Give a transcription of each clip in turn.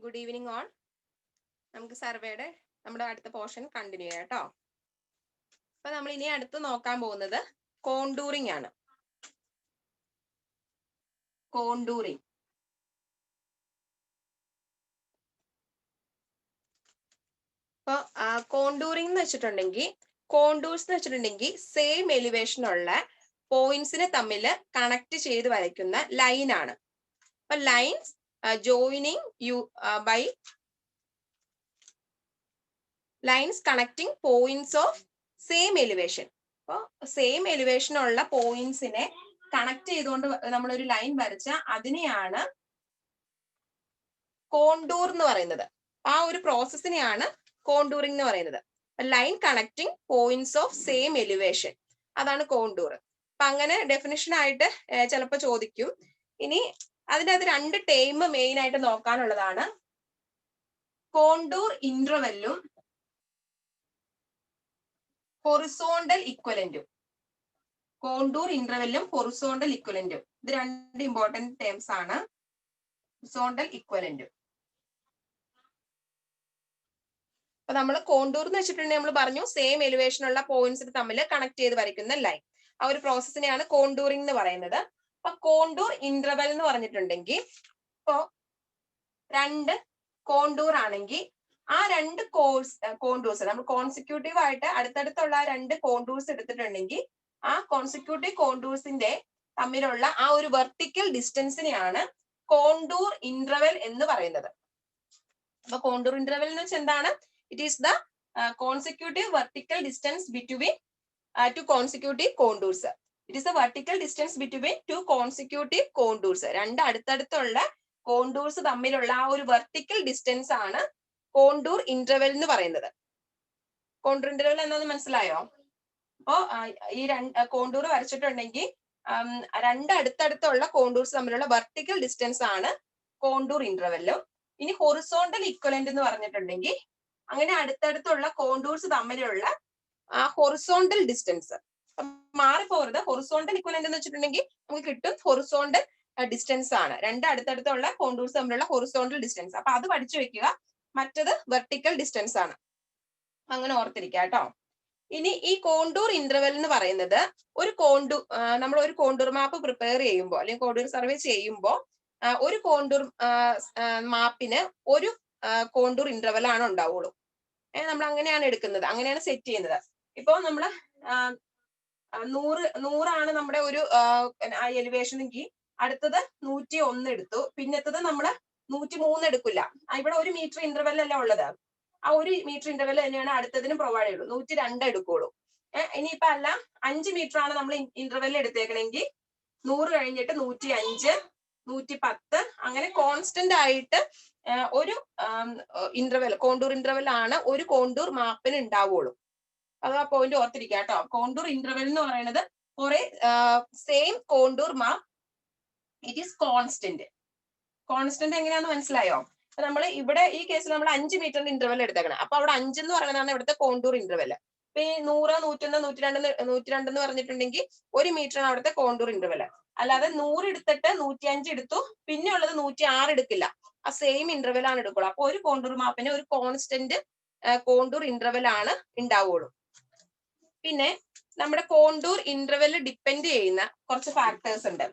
Good evening all. നമുക്ക് സർവേയുടെ നമ്മുടെ അടുത്ത പോർഷൻ കണ്ടിന്യൂ ചെയ്യാം കേട്ടോ. അപ്പൊ നമ്മൾ ഇനി അടുത്ത് നോക്കാൻ പോകുന്നത് കോണ്ടൂറിംഗ് ആണ്. കോണ്ടൂറിംഗ്. അപ്പൊ കോണ്ടൂറിംഗ് എന്ന് വെച്ചിട്ടുണ്ടെങ്കിൽ കോണ്ടൂർസ് എന്ന് വെച്ചിട്ടുണ്ടെങ്കിൽ സെയിം എലിവേഷനുള്ള പോയിന്റ്സിനെ തമ്മിൽ കണക്ട് ചെയ്ത് വരയ്ക്കുന്ന ലൈൻ ആണ്. അപ്പൊ lines joining you by lines connecting points of same elevation. അപ്പോൾ സെയിം എലിവേഷൻ ഉള്ള പോയിന്റ്സിനെ കണക്ട് ചെയ്തുകൊണ്ട് നമ്മളൊരു ലൈൻ വരച്ച അതിനെയാണ് കോണ്ടൂർ എന്ന് പറയുന്നത്. ആ ഒരു പ്രോസസ്സിനെയാണ് കോണ്ടൂറിംഗ് എന്ന് പറയുന്നത്. Line connecting points of same elevation, അതാണ് കോണ്ടൂർ. അപ്പൊ അങ്ങനെ ഡെഫിനിഷൻ ആയിട്ട് ചിലപ്പോൾ ചോദിക്കും. ഇനി അതിൻ്റെ അത് രണ്ട് ടേം മെയിൻ ആയിട്ട് നോക്കാനുള്ളതാണ്. കോണ്ടൂർ ഇന്റർവെല്ലും ഹൊറിസോണ്ടൽ ഇക്വലന്റും. കോണ്ടൂർ ഇന്റർവെല്ലും ഹൊറിസോണ്ടൽ ഇക്വലന്റും ഇത് രണ്ട് ഇമ്പോർട്ടന്റ് ടേംസ് ആണ്. ഹൊറിസോണ്ടൽ ഇക്വലന്റും. അപ്പൊ നമ്മൾ കോണ്ടൂർ എന്ന് വെച്ചിട്ടുണ്ടെങ്കിൽ നമ്മൾ പറഞ്ഞു സെയിം എലിവേഷൻ ഉള്ള പോയിന്റ്സ് തമ്മിൽ കണക്ട് ചെയ്ത് വരയ്ക്കുന്ന ലൈൻ. ആ ഒരു പ്രോസസ്സിനെയാണ് കോണ്ടൂറിംഗ് എന്ന് പറയുന്നത്. അപ്പൊ കോണ്ടൂർ ഇന്റർവെൽ എന്ന് പറഞ്ഞിട്ടുണ്ടെങ്കിൽ ഇപ്പോ രണ്ട് കോണ്ടൂർ ആണെങ്കിൽ ആ രണ്ട് കോണ്ടൂർസ് നമ്മൾ കോൺസിക്യൂട്ടീവ് ആയിട്ട് അടുത്തടുത്തുള്ള രണ്ട് കോണ്ടൂർസ് എടുത്തിട്ടുണ്ടെങ്കിൽ ആ കോൺസിക്യൂട്ടീവ് കോണ്ടൂർസിന്റെ തമ്മിലുള്ള ആ ഒരു വെർട്ടിക്കൽ ഡിസ്റ്റൻസിനെയാണ് കോണ്ടൂർ ഇന്റർവെൽ എന്ന് പറയുന്നത്. അപ്പൊ കോണ്ടൂർ ഇന്റർവെൽ എന്ന് വെച്ചാൽ എന്താണ്? It is the consecutive vertical distance between two consecutive contours. It is the vertical distance between two consecutive contours. രണ്ട് അടുത്തടുത്തുള്ള കോണ്ടൂർസ് തമ്മിലുള്ള ആ ഒരു വെർട്ടിക്കൽ ഡിസ്റ്റൻസ് ആണ് കോണ്ടൂർ ഇന്റർവെൽ എന്ന് പറയുന്നത്. കോണ്ടൂർ ഇന്റർവെൽ എന്താണെന്ന് മനസ്സിലായോ? അപ്പോ ഈ രണ്ട് കോണ്ടൂർ വരച്ചിട്ടുണ്ടെങ്കിൽ രണ്ട് അടുത്തടുത്തുള്ള കോണ്ടൂർസ് തമ്മിലുള്ള വെർട്ടിക്കൽ ഡിസ്റ്റൻസ് ആണ് കോണ്ടൂർ ഇന്റർവെല്ലും. ഇനി ഹൊറിസോണ്ടൽ ഇക്വലന്റ് എന്ന് പറഞ്ഞിട്ടുണ്ടെങ്കിൽ അങ്ങനെ അടുത്തടുത്തുള്ള കോണ്ടൂർസ് തമ്മിലുള്ള ആ ഹൊറിസോണ്ടൽ ഡിസ്റ്റൻസ് മാറിപ്പോകരുത്. ഹൊറിസോണ്ടൽ ഇക്വലന്റ് എന്ന് വെച്ചിട്ടുണ്ടെങ്കിൽ നമുക്ക് കിട്ടും ഹൊറിസോണ്ടൽ ഡിസ്റ്റൻസ് ആണ്. രണ്ട് അടുത്തടുത്തുള്ള കോണ്ടൂർസ് തമ്മിലുള്ള ഹൊറിസോണ്ടൽ ഡിസ്റ്റൻസ്. അപ്പൊ അത് പഠിച്ചു വെക്കുക. മറ്റത് വെർട്ടിക്കൽ ഡിസ്റ്റൻസ് ആണ്. അങ്ങനെ ഓർത്തിരിക്കുക കേട്ടോ. ഇനി ഈ കോണ്ടൂർ ഇന്റർവെൽ എന്ന് പറയുന്നത് ഒരു നമ്മൾ ഒരു കോണ്ടൂർ മാപ്പ് പ്രിപ്പയർ ചെയ്യുമ്പോൾ അല്ലെങ്കിൽ കോണ്ടൂർ സർവേ ചെയ്യുമ്പോൾ ഒരു കോണ്ടൂർ മാപ്പിന് ഒരു കോണ്ടൂർ ഇന്റർവെൽ ആണ് ഉണ്ടാവുള്ളൂ. നമ്മൾ അങ്ങനെയാണ് എടുക്കുന്നത്, അങ്ങനെയാണ് സെറ്റ് ചെയ്യുന്നത്. ഇപ്പൊ നമ്മള് 100 നമ്മുടെ ഒരു എലിവേഷൻ എങ്കിൽ അടുത്തത് 101 എടുത്തു, പിന്നത്തത് നമ്മള് 103 എടുക്കില്ല. ഇവിടെ 1 മീറ്റർ ഇന്റർവെൽ അല്ല ഉള്ളത്. ആ 1 മീറ്റർ ഇന്റർവെൽ തന്നെയാണ് അടുത്തതിനും പ്രൊവൈഡ് ചെയ്യുള്ളൂ. 102 എടുക്കുള്ളൂ. ഇനിയിപ്പോ അല്ല 5 മീറ്റർ ആണ് നമ്മൾ ഇന്റർവെൽ എടുത്തേക്കണെങ്കിൽ 100 കഴിഞ്ഞിട്ട് 105, 110 അങ്ങനെ കോൺസ്റ്റന്റ് ആയിട്ട് ഒരു ഇന്റർവെൽ കോണ്ടൂർ ഇന്റർവെൽ ആണ് ഒരു കോണ്ടൂർ മാപ്പിന് ഉണ്ടാവുള്ളൂ. അത് ആ പോയിന്റ് ഓർത്തിരിക്കുക കേട്ടോ. കോണ്ടൂർ ഇന്റർവെൽ എന്ന് പറയുന്നത് കുറെ same contour map it is constant. Constant എങ്ങനെയാന്ന് മനസ്സിലായോ? അപ്പൊ നമ്മൾ ഇവിടെ ഈ കേസിൽ നമ്മൾ 5 മീറ്ററിന്റെ ഇന്റർവെൽ എടുത്തേക്കണം. അപ്പൊ അവിടെ 5 എന്ന് പറയുന്നതാണ് ഇവിടുത്തെ കോണ്ടൂർ ഇന്റർവെൽ. ഇപ്പൊ ഈ 100, 101, 102 എന്ന് പറഞ്ഞിട്ടുണ്ടെങ്കിൽ 1 മീറ്റർ ആണ് അവിടുത്തെ കോണ്ടൂർ ഇന്റർവെൽ. അല്ലാതെ 100 എടുത്തിട്ട് 105 എടുത്തു പിന്നെ ഉള്ളത് 106 എടുക്കില്ല. ആ സെയിം ഇന്റർവെൽ ആണ് എടുക്കുള്ളൂ. അപ്പൊ ഒരു കോണ്ടൂർ മാപ്പിന് ഒരു കോൺസ്റ്റന്റ് കോണ്ടൂർ ഇന്റർവെൽ ആണ് ഉണ്ടാവുള്ളൂ. പിന്നെ നമ്മുടെ കോണ്ടൂർ ഇന്റർവെൽ ഡിപ്പെൻഡ് ചെയ്യുന്ന കുറച്ച് ഫാക്ടേഴ്സ് ഉണ്ട്.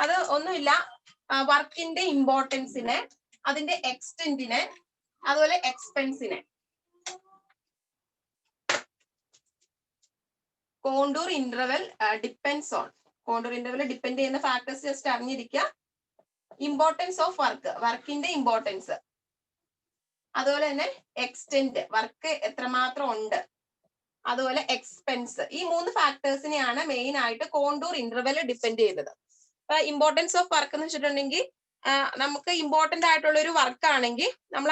അത് ഒന്നുമില്ല, വർക്കിന്റെ ഇമ്പോർട്ടൻസിനെ, അതിന്റെ എക്സ്റ്റെന്റിനെ, അതുപോലെ എക്സ്പെൻസിനെ. Contour interval depends on. Contour interval depend ചെയ്യുന്ന ഫാക്ടേഴ്സ് ജസ്റ്റ് അറിഞ്ഞിരിക്കുക. ഇമ്പോർട്ടൻസ് ഓഫ് വർക്ക്, വർക്കിന്റെ ഇമ്പോർട്ടൻസ്, അതുപോലെ തന്നെ എക്സ്റ്റെന്റ്, വർക്ക് എത്രമാത്രം ഉണ്ട്, അതുപോലെ എക്സ്പെൻസ്. ഈ 3 ഫാക്ടേഴ്സിനെയാണ് മെയിൻ ആയിട്ട് കോണ്ടൂർ ഇന്റർവെൽ ഡിപ്പെൻഡ് ചെയ്തത്. അപ്പൊ ഇമ്പോർട്ടൻസ് ഓഫ് വർക്ക് എന്ന് വെച്ചിട്ടുണ്ടെങ്കിൽ നമുക്ക് ഇമ്പോർട്ടന്റ് ആയിട്ടുള്ള ഒരു വർക്ക് ആണെങ്കിൽ നമ്മൾ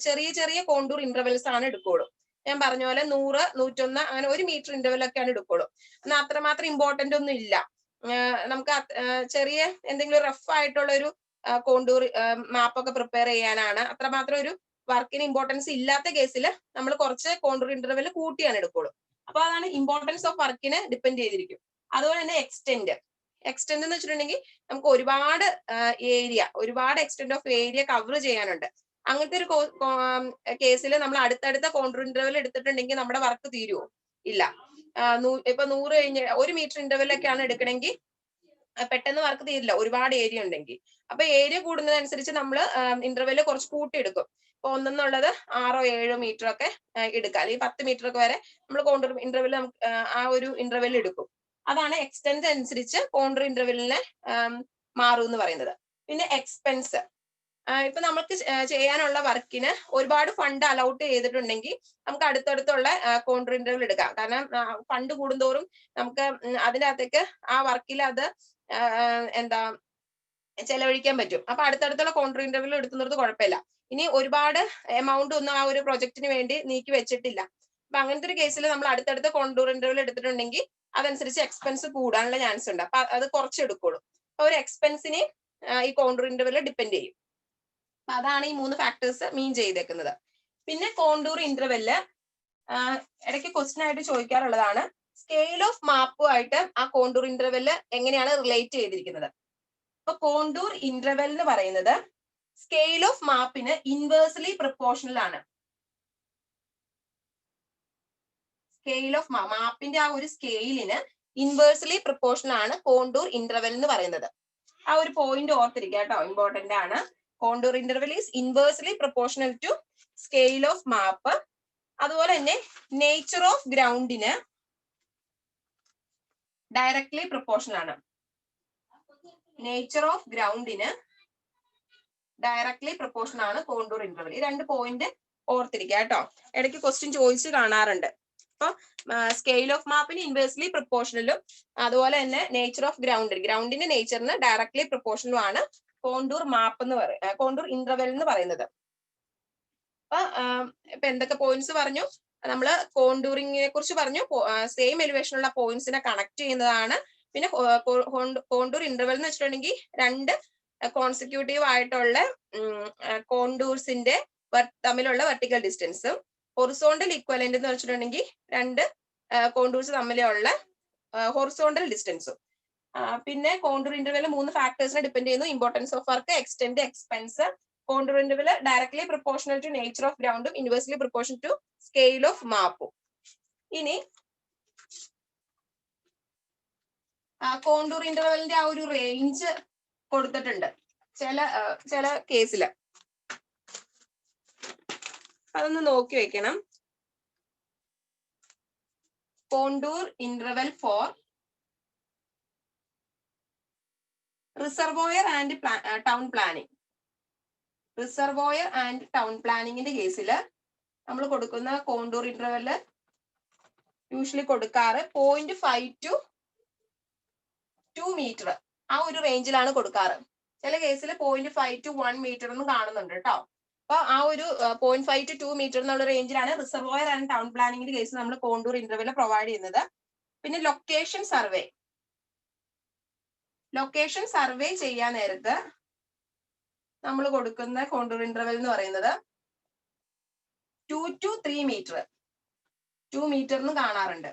ചെറിയ ചെറിയ കോണ്ടൂർ ഇന്റർവെൽസ് ആണ് എടുക്കുള്ളൂ. ഞാൻ പറഞ്ഞ പോലെ 100, 101 അങ്ങനെ 1 മീറ്റർ ഇന്റർവെൽ ഒക്കെയാണ് എടുക്കുള്ളൂ. എന്നാൽ അത്രമാത്രം ഇമ്പോർട്ടന്റ് ഒന്നും ഇല്ല. നമുക്ക് ചെറിയ എന്തെങ്കിലും റഫ് ആയിട്ടുള്ള ഒരു കോണ്ടൂർ മാപ്പൊക്കെ പ്രിപ്പയർ ചെയ്യാനാണ്. അത്രമാത്രം ഒരു വർക്കിന് ഇമ്പോർട്ടൻസ് ഇല്ലാത്ത കേസിൽ നമ്മൾ കുറച്ച് കോണ്ടൂർ ഇന്റർവെൽ കൂട്ടിയാണ് എടുക്കുള്ളൂ. അപ്പൊ അതാണ് ഇമ്പോർട്ടൻസ് ഓഫ് വർക്കിനെ ഡിപ്പെൻഡ് ചെയ്തിരിക്കും. അതുപോലെ തന്നെ എക്സ്റ്റെന്റ്. എക്സ്റ്റെൻഡ് എന്ന് വെച്ചിട്ടുണ്ടെങ്കിൽ നമുക്ക് ഒരുപാട് ഒരുപാട് എക്സ്റ്റെൻഡ് ഓഫ് ഏരിയ കവർ ചെയ്യാനുണ്ട്. അങ്ങനത്തെ ഒരു കേസിൽ നമ്മൾ അടുത്തടുത്ത കോണ്ടൂർ ഇന്റർവെൽ എടുത്തിട്ടുണ്ടെങ്കിൽ നമ്മുടെ വർക്ക് തീരുവോ? ഇല്ല. ഇപ്പൊ 100 കഴിഞ്ഞ് 1 മീറ്റർ ഇന്റർവെല്ലൊക്കെയാണ് എടുക്കണമെങ്കിൽ പെട്ടെന്ന് വർക്ക് തീരില്ല, ഒരുപാട് ഏരിയ ഉണ്ടെങ്കിൽ. അപ്പൊ ഏരിയ കൂടുന്നതനുസരിച്ച് നമ്മൾ ഇന്റർവെല് കുറച്ച് കൂട്ടിയെടുക്കും. ഇപ്പൊ ഒന്നെന്നുള്ളത് 6 or 7 മീറ്റർ ഒക്കെ എടുക്കാം, അല്ലെങ്കിൽ 10 മീറ്റർ ഒക്കെ വരെ നമ്മൾ കോണ്ടൂർ ഇന്റർവെൽ ആ ഒരു ഇന്റർവെൽ എടുക്കും. അതാണ് എക്സ്റ്റെൻഡ് അനുസരിച്ച് കോണ്ടൂർ ഇന്റർവെല്ലിനെ മാറും എന്ന് പറയുന്നത്. പിന്നെ എക്സ്പെൻസ്, ഇപ്പൊ നമുക്ക് ചെയ്യാനുള്ള വർക്കിന് ഒരുപാട് ഫണ്ട് അലൗട്ട് ചെയ്തിട്ടുണ്ടെങ്കിൽ നമുക്ക് അടുത്തടുത്തുള്ള കോണ്ടൂർ ഇന്റർവെൽ എടുക്കാം. കാരണം ഫണ്ട് കൂടുന്തോറും നമുക്ക് അതിന്റെ അകത്തേക്ക് ആ വർക്കിൽ അത് എന്താ ചെലവഴിക്കാൻ പറ്റും. അപ്പൊ അടുത്തടുത്തുള്ള കോണ്ടൂർ ഇന്റർവെൽ എടുക്കുന്നത് കുഴപ്പമില്ല. ഇനി ഒരുപാട് എമൗണ്ട് ഒന്നും ആ ഒരു പ്രൊജക്ടിന് വേണ്ടി നീക്കി വെച്ചിട്ടില്ല. അപ്പൊ അങ്ങനത്തെ ഒരു കേസിൽ നമ്മൾ അടുത്തടുത്ത കോണ്ടൂർ ഇന്റർവെൽ എടുത്തിട്ടുണ്ടെങ്കിൽ അതനുസരിച്ച് എക്സ്പെൻസ് കൂടാനുള്ള ചാൻസ് ഉണ്ട്. അപ്പൊ അത് കുറച്ചെടുക്കുള്ളൂ. അപ്പൊ ഒരു എക്സ്പെൻസിന് ഈ കോണ്ടൂർ ഇന്റർവെൽ ഡിപ്പെൻഡ് ചെയ്യും. അപ്പൊ അതാണ് ഈ 3 ഫാക്ടേഴ്സ് മീൻ ചെയ്തേക്കുന്നത്. പിന്നെ കോണ്ടൂർ ഇന്റർവെല്ല് ഇടയ്ക്ക് ക്വസ്റ്റ്യൻ ആയിട്ട് ചോദിക്കാറുള്ളതാണ്, സ്കെയിൽ ഓഫ് മാപ്പുമായിട്ട് ആ കോണ്ടൂർ ഇന്റർവെല്ല് എങ്ങനെയാണ് റിലേറ്റ് ചെയ്തിരിക്കുന്നത്. അപ്പൊ കോണ്ടൂർ ഇന്റർവെൽ എന്ന് പറയുന്നത് സ്കെയിൽ ഓഫ് മാപ്പിന് ഇൻവേഴ്സ്ലി പ്രൊപ്പോർഷണൽ ആണ്. സ്കെയിൽ ഓഫ് മാപ്പിന്റെ ആ ഒരു സ്കെയിലിന് ഇൻവേഴ്സ്ലി പ്രൊപ്പോർഷണൽ ആണ് കോണ്ടൂർ ഇന്റർവെൽ എന്ന് പറയുന്നത്. ആ ഒരു പോയിന്റ് ഓർത്തിരിക്കുക കേട്ടോ, ഇമ്പോർട്ടന്റ് ആണ്. Contour interval is inversely proportional to scale of map. അതുപോലെ തന്നെ നേച്ചർ ഓഫ് ഗ്രൗണ്ടിന് ഡയറക്ട്ലി പ്രൊപ്പോർഷണൽ ആണ്. നേച്ചർ ഓഫ് ഗ്രൗണ്ടിന് ഡയറക്ട്ലി പ്രൊപ്പോർഷണൽ ആണ് കോണ്ടൂർ ഇന്റർവെൽ. ഈ 2 പോയിന്റ് ഓർത്തിരിക്കുക കേട്ടോ, ഇടയ്ക്ക് ക്വസ്റ്റ്യൻ ചോദിച്ച് കാണാറുണ്ട്. അപ്പൊ സ്കെയിൽ ഓഫ് മാപ്പിന് ഇൻവേഴ്സ്ലി പ്രൊപ്പോർഷണലും അതുപോലെ തന്നെ നേച്ചർ ഓഫ് ഗ്രൗണ്ടിന്റെ നേച്ചറിന് ഡയറക്ട്ലി പ്രൊപ്പോർഷണലും ആണ് കോണ്ടൂർ മാപ്പ് എന്ന് പറയുന്നത്, കോണ്ടൂർ ഇന്റർവെൽ എന്ന് പറയുന്നത്. ഇപ്പൊ എന്തൊക്കെ പോയിന്റ്സ് പറഞ്ഞു? നമ്മൾ കോണ്ടൂറിങ്ങിനെ കുറിച്ച് പറഞ്ഞു, സെയിം എലിവേഷനുള്ള പോയിന്റ്സിനെ കണക്ട് ചെയ്യുന്നതാണ്. പിന്നെ കോണ്ടൂർ ഇന്റർവെൽ എന്ന് വെച്ചിട്ടുണ്ടെങ്കിൽ 2 കോൺസിക്യൂട്ടീവ് ആയിട്ടുള്ള കോണ്ടൂർസിന്റെ തമ്മിലുള്ള വെർട്ടിക്കൽ ഡിസ്റ്റൻസും ഹൊറിസോണ്ടൽ ഇക്വലന്റ് എന്ന് വെച്ചിട്ടുണ്ടെങ്കിൽ 2 കോണ്ടൂർസ് തമ്മിലുള്ള ഹൊറിസോണ്ടൽ ഡിസ്റ്റൻസും. പിന്നെ കോണ്ടൂർ ഇന്റർവെൽ 3 ഫാക്ടേഴ്സിനെ ഡിപ്പെൻഡ് ചെയ്യുന്നു: importance of work, extent, expense. Contour interval directly proportional to nature of ഗ്രൗണ്ടും inversely proportional to scale of മാപ്പും. ഇനി കോണ്ടൂർ ഇന്റർവെലിന്റെ ആ ഒരു റേഞ്ച് കൊടുത്തിട്ടുണ്ട് ചില കേസില്, അതൊന്ന് നോക്കി വെക്കണം. Contour interval for reservoir and town planning. Reservoir and town പ്ലാനിങ്ങിന്റെ കേസിൽ നമ്മൾ കൊടുക്കുന്ന കോണ്ടൂർ ഇന്റർവെല് യൂഷ്വലി കൊടുക്കാറ് 0.5 to 2 മീറ്റർ ആ ഒരു റേഞ്ചിലാണ് കൊടുക്കാറ്. ചില കേസിൽ 0.5 to 1 മീറ്റർ എന്ന് കാണുന്നുണ്ട് കേട്ടോ. അപ്പൊ ആ ഒരു 0.5 to 2 മീറ്റർ എന്നുള്ള റേഞ്ചിലാണ് റിസർവോയർ ആൻഡ് ടൗൺ പ്ലാനിങ്ങിന്റെ കേസിൽ നമ്മൾ കോണ്ടൂർ ഇന്റർവെൽ പ്രൊവൈഡ് ചെയ്യുന്നത്. പിന്നെ ലൊക്കേഷൻ സർവേ ചെയ്യാൻ നേരത്ത് നമ്മൾ കൊടുക്കുന്ന കോണ്ടൂർ ഇന്റർവെൽ എന്ന് പറയുന്നത് 2 to 3 മീറ്റർ, 2 മീറ്റർ എന്ന് കാണാറുണ്ട്.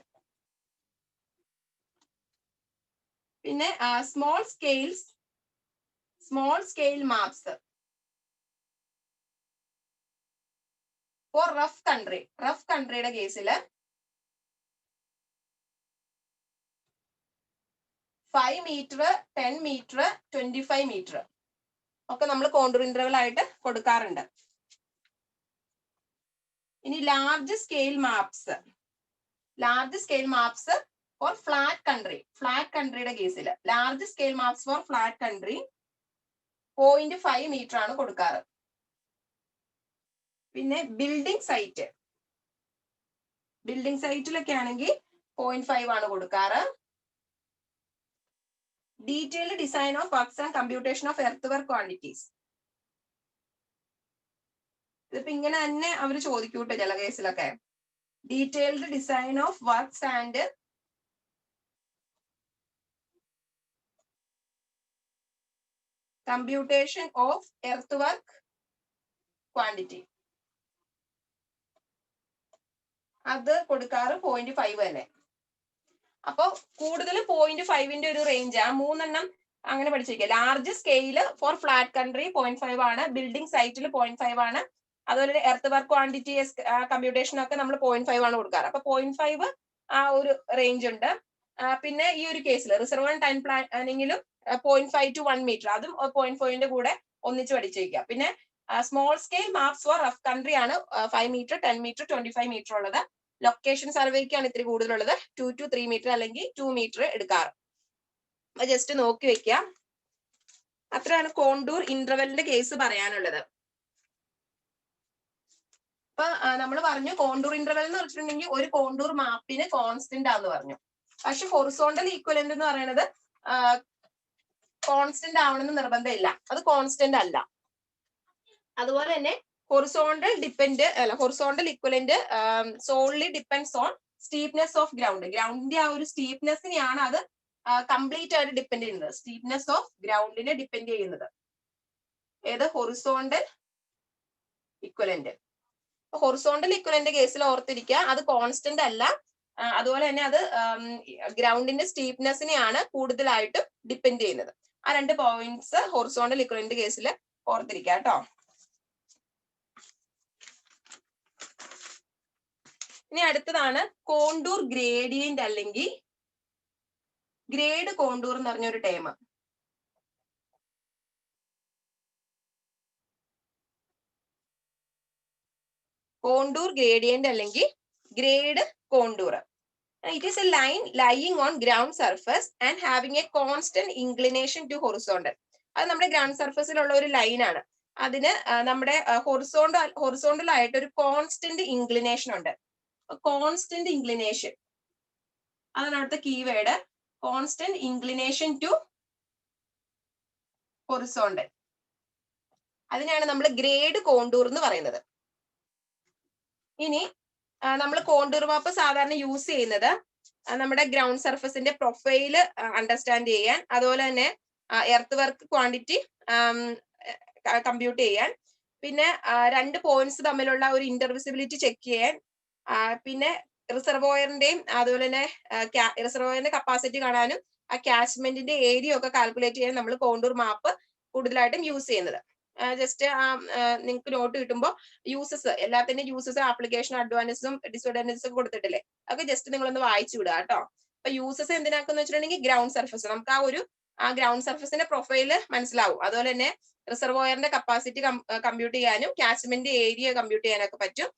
പിന്നെ small scale maps for rough കൺട്രിയുടെ കേസിൽ 5 മീറ്റർ, 10 മീറ്റർ, 25 മീറ്റർ ഒക്കെ നമ്മൾ കോണ്ടൂർ ഇന്റർവെൽ ആയിട്ട് കൊടുക്കാറുണ്ട്. ഇനി large scale maps for flat കൺട്രിയുടെ കേസിൽ large scale maps for flat country 0.5 metre ആണ് കൊടുക്കാറ്. പിന്നെ ബിൽഡിംഗ് സൈറ്റിലൊക്കെ ആണെങ്കിൽ 0.5 ആണ് കൊടുക്കാറ്. Detailed design of works and computation of earth work quantities. ഇതിപ്പോ ഇങ്ങനെ തന്നെ അവർ ചോദിക്കൂട്ടെ ചില കേസിലൊക്കെ. Detailed design of works and computation of earth work quantity, അത് കൊടുക്കാറ് 0.5 തന്നെ. അപ്പൊ കൂടുതൽ 0.5 ഒരു റേഞ്ച്, ആ 3 അങ്ങനെ പഠിച്ചിരിക്കുക. Large scale for flat country 0.5 ആണ്, ബിൽഡിംഗ് സൈറ്റിൽ 0.5 ആണ്, അതുപോലെ എർത്ത് വർക്ക് ക്വാണ്ടിറ്റി കമ്പ്യൂട്ടേഷൻ ഒക്കെ നമ്മൾ 0.5 ആണ് കൊടുക്കാറ്. അപ്പൊ 0.5 ആ ഒരു റേഞ്ച് ഉണ്ട്. പിന്നെ ഈ ഒരു കേസിൽ റിസർവ് ടൈം പ്ലാനിങ്ങിലും 0.5 to 1 മീറ്റർ, അതും 0.5ന്റെ കൂടെ ഒന്നിച്ച് പഠിച്ചിരിക്കുക. പിന്നെ small scale maps for rough country ആണ് 5 മീറ്റർ, 10 മീറ്റർ, 25 മീറ്റർ ഉള്ളത്. ലൊക്കേഷൻ സർവേക്കാണ് ഇത്തിരി കൂടുതലുള്ളത്, 2 to 3 മീറ്റർ അല്ലെങ്കിൽ 2 മീറ്റർ എടുക്കാറ്. ജസ്റ്റ് നോക്കി വെക്കാം. അത്രയാണ് കോണ്ടൂർ ഇന്റർവെലിന്റെ കേസ് പറയാനുള്ളത്. അപ്പൊ നമ്മൾ പറഞ്ഞു കോണ്ടൂർ ഇന്റർവെൽ എന്ന് വെച്ചിട്ടുണ്ടെങ്കിൽ ഒരു കോണ്ടൂർ മാപ്പിന് കോൺസ്റ്റന്റ് ആന്ന് പറഞ്ഞു. പക്ഷെ ഹൊറിസോണ്ടൽ ഈക്വലന്റ് എന്ന് പറയുന്നത് കോൺസ്റ്റന്റ് ആവണമെന്ന് നിർബന്ധമില്ല, അത് കോൺസ്റ്റന്റ് അല്ല. അതുപോലെ തന്നെ horizontal equivalent solely depends on steepness of ground. ഗ്രൗണ്ടിന്റെ ആ ഒരു സ്റ്റീപ്നെസ്സിനെയാണ് അത് കംപ്ലീറ്റ് ആയിട്ട് ഡിപ്പെൻഡ് ചെയ്യുന്നത്. സ്റ്റീപ്നെസ് ഓഫ് ഗ്രൗണ്ടിനെ ഡിപ്പെൻഡ് ചെയ്യുന്നത് ഏത്? Horizontal equivalent. ഹൊറിസോണ്ടൽ ഈക്വലന്റ് കേസിൽ ഓർത്തിരിക്കുക, അത് കോൺസ്റ്റന്റ് അല്ല. അതുപോലെ തന്നെ അത് ഗ്രൗണ്ടിന്റെ സ്റ്റീപ്നെസ്സിനെയാണ് കൂടുതലായിട്ടും ഡിപ്പെൻഡ് ചെയ്യുന്നത്. ആ 2 പോയിന്റ്സ് ഹൊറിസോണ്ടൽ ഈക്വലന്റ് കേസിൽ ഓർത്തിരിക്കുക കേട്ടോ. ഇനി അടുത്തതാണ് കോണ്ടൂർ ഗ്രേഡിയന്റ് അല്ലെങ്കിൽ ഗ്രേഡ് കോണ്ടൂർ എന്ന് പറഞ്ഞൊരു ടേം. കോണ്ടൂർ ഗ്രേഡിയന്റ് അല്ലെങ്കിൽ grade contour. It is a line lying on ground surface and having a constant inclination to horizontal. അത് നമ്മുടെ ഗ്രൗണ്ട് സർഫസിലുള്ള ഒരു ലൈനാണ്. അതിന് നമ്മുടെ ഹൊറിസോണ്ടൽ ആയിട്ട് ഒരു കോൺസ്റ്റന്റ് ഇൻക്ലിനേഷൻ ഉണ്ട്. കോൺസ്റ്റന്റ് ഇൻക്ലിനേഷൻ അതാണ് അവിടുത്തെ keyword. Constant inclination to horizontal, അതിനാണ് നമ്മൾ ഗ്രേഡ് കോണ്ടൂർ എന്ന് പറയുന്നത്. ഇനി നമ്മൾ കോണ്ടൂർ മാപ്പ് സാധാരണ യൂസ് ചെയ്യുന്നത് നമ്മുടെ ഗ്രൗണ്ട് സർഫസിന്റെ പ്രൊഫൈല് അണ്ടർസ്റ്റാൻഡ് ചെയ്യാൻ, അതുപോലെ തന്നെ എർത്ത് വർക്ക് ക്വാണ്ടിറ്റി കമ്പ്യൂട്ട് ചെയ്യാൻ, പിന്നെ 2 പോയിന്റ്സ് തമ്മിലുള്ള ഒരു ഇന്റർവിസിബിലിറ്റി ചെക്ക് ചെയ്യാൻ, പിന്നെ റിസർവോയറിന്റെയും അതുപോലെ തന്നെ റിസർവോയറിന്റെ കപ്പാസിറ്റി കാണാനും ആ കാച്ച്മെന്റിന്റെ ഏരിയ ഒക്കെ കാൽക്കുലേറ്റ് ചെയ്യാൻ നമ്മൾ കോണ്ടൂർ മാപ്പ് കൂടുതലായിട്ടും യൂസ് ചെയ്യുന്നത്. ജസ്റ്റ് നിങ്ങൾക്ക് നോട്ട് കിട്ടുമ്പോൾ യൂസസ്, എല്ലാത്തിന്റെ യൂസസ്, ആപ്ലിക്കേഷൻ, അഡ്വാൻറ്റേജസും ഡിസ്അഡ്വാൻറ്റേജസും കൊടുത്തിട്ടില്ലേ, അതൊക്കെ ജസ്റ്റ് നിങ്ങളൊന്ന് വായിച്ചു വിടുക കേട്ടോ. അപ്പൊ യൂസസ് എന്തിനാക്കെന്ന് വെച്ചിട്ടുണ്ടെങ്കിൽ ഗ്രൗണ്ട് സർഫസ്, നമുക്ക് ആ ഗ്രൗണ്ട് സർഫസിന്റെ പ്രൊഫൈല് മനസ്സിലാവും. അതുപോലെ തന്നെ റിസർവോയറിന്റെ കപ്പാസിറ്റി കമ്പ്യൂട്ട് ചെയ്യാനും കാച്ച്മെന്റ് ഏരിയ കമ്പ്യൂട്ട് ചെയ്യാനൊക്കെ പറ്റും.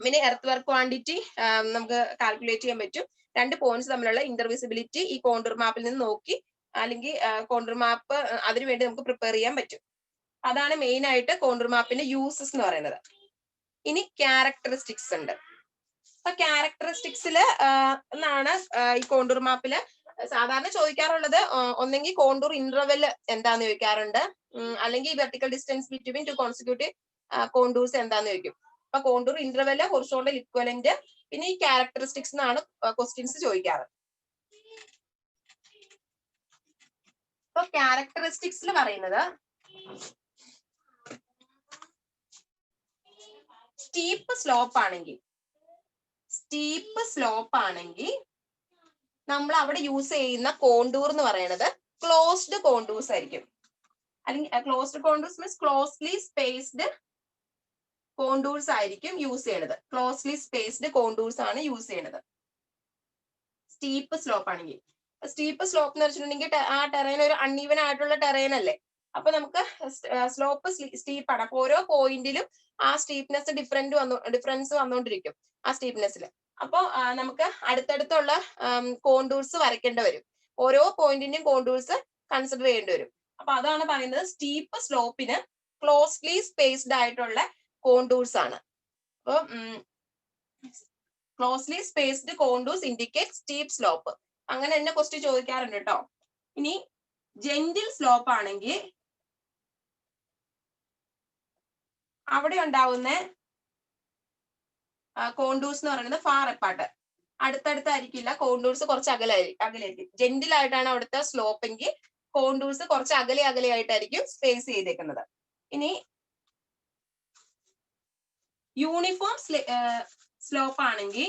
പിന്നെ എർത്ത് വർക്ക് ക്വാണ്ടിറ്റി നമുക്ക് കാൽക്കുലേറ്റ് ചെയ്യാൻ പറ്റും. 2 പോയിന്റ്സ് തമ്മിലുള്ള ഇന്റർവിസിബിലിറ്റി ഈ കോണ്ടൂർ മാപ്പിൽ നിന്ന് നോക്കി, അല്ലെങ്കിൽ കോണ്ടൂർ മാപ്പ് അതിനുവേണ്ടി നമുക്ക് പ്രിപ്പയർ ചെയ്യാൻ പറ്റും. അതാണ് മെയിൻ ആയിട്ട് കോണ്ടൂർ മാപ്പിന്റെ യൂസസ് എന്ന് പറയുന്നത്. ഇനി ക്യാരക്ടറിസ്റ്റിക്സ് ഉണ്ട്. അപ്പൊ ക്യാരക്ടറിസ്റ്റിക്സിൽ എന്നാണ് ഈ കോണ്ടൂർ മാപ്പില് സാധാരണ ചോദിക്കാറുള്ളത്, ഒന്നെങ്കിൽ കോണ്ടൂർ ഇന്റർവെൽ എന്താന്ന് ചോദിക്കാറുണ്ട്, അല്ലെങ്കിൽ vertical distance between 2 consecutive contours എന്താന്ന് ചോദിക്കും. അപ്പൊ കോണ്ടൂർ ഇന്റർവെൽ, ഹൊറിസോണ്ടൽ ഇക്വലന്റ്, പിന്നെ ഈ ക്യാരക്ടറിസ്റ്റിക്സ് എന്നാണ് ക്വസ്റ്റ്യൻസ് ചോദിക്കാറ്. ഇപ്പൊ ക്യാരക്ടറിസ്റ്റിക്സിൽ പറയുന്നത് സ്റ്റീപ്പ് സ്ലോപ്പ് ആണെങ്കിൽ നമ്മൾ അവിടെ യൂസ് ചെയ്യുന്ന കോണ്ടൂർ എന്ന് പറയുന്നത് ക്ലോസ്ഡ് കോണ്ടൂർസ് ആയിരിക്കും. അല്ലെങ്കിൽ closed contours means closely spaced contours ആയിരിക്കും യൂസ് ചെയ്യണത്. ക്ലോസ്ലി സ്പേസ്ഡ് കോണ്ടൂർസ് ആണ് യൂസ് ചെയ്യണത് സ്റ്റീപ്പ് സ്ലോപ്പ് ആണെങ്കിൽ. സ്റ്റീപ്പ് സ്ലോപ്പ് എന്ന് വെച്ചിട്ടുണ്ടെങ്കിൽ ആ ടെറൈൻ ഒരു അൺഈവൻ ആയിട്ടുള്ള ടെറൈൻ അല്ലേ, അപ്പൊ നമുക്ക് സ്ലോപ്പ് സ്റ്റീപ്പ് ആണ്. അപ്പൊ ഓരോ പോയിന്റിലും ആ സ്റ്റീപ്നെസ് ഡിഫറൻസ് വന്നുകൊണ്ടിരിക്കും ആ സ്റ്റീപ്നെസ്സിൽ. അപ്പൊ നമുക്ക് അടുത്തടുത്തുള്ള കോണ്ടൂർസ് വരയ്ക്കേണ്ടി വരും. ഓരോ പോയിന്റിന്റെയും കോണ്ടൂർസ് കൺസിഡർ ചെയ്യേണ്ടി വരും. അപ്പൊ അതാണ് പറയുന്നത് സ്റ്റീപ്പ് സ്ലോപ്പിന് ക്ലോസ്ലി സ്പേസ്ഡ് ആയിട്ടുള്ള കോണ്ടൂർസ് ആണ്. അപ്പൊ closely spaced contours indicate steep slope. അങ്ങനെ തന്നെ ക്വസ്റ്റ്യൻ ചോദിക്കാറുണ്ട് കേട്ടോ. ഇനി ജെന്റിൽ സ്ലോപ്പ് ആണെങ്കിൽ അവിടെ ഉണ്ടാവുന്ന കോണ്ടൂർസ് എന്ന് പറയുന്നത് ഫാർ അപ്പാർട്ട്, അടുത്തടുത്തായിരിക്കില്ല, കോണ്ടൂർസ് കുറച്ച് അകലെയായിരിക്കും. ജെന്റിൽ ആയിട്ടാണ് അവിടുത്തെ സ്ലോപ്പ് എങ്കിൽ കോണ്ടൂർസ് കുറച്ച് അകലെയായിട്ടായിരിക്കും സ്പേസ് ചെയ്തേക്കുന്നത്. ഇനി യൂണിഫോം സ്ലോപ്പ് ആണെങ്കിൽ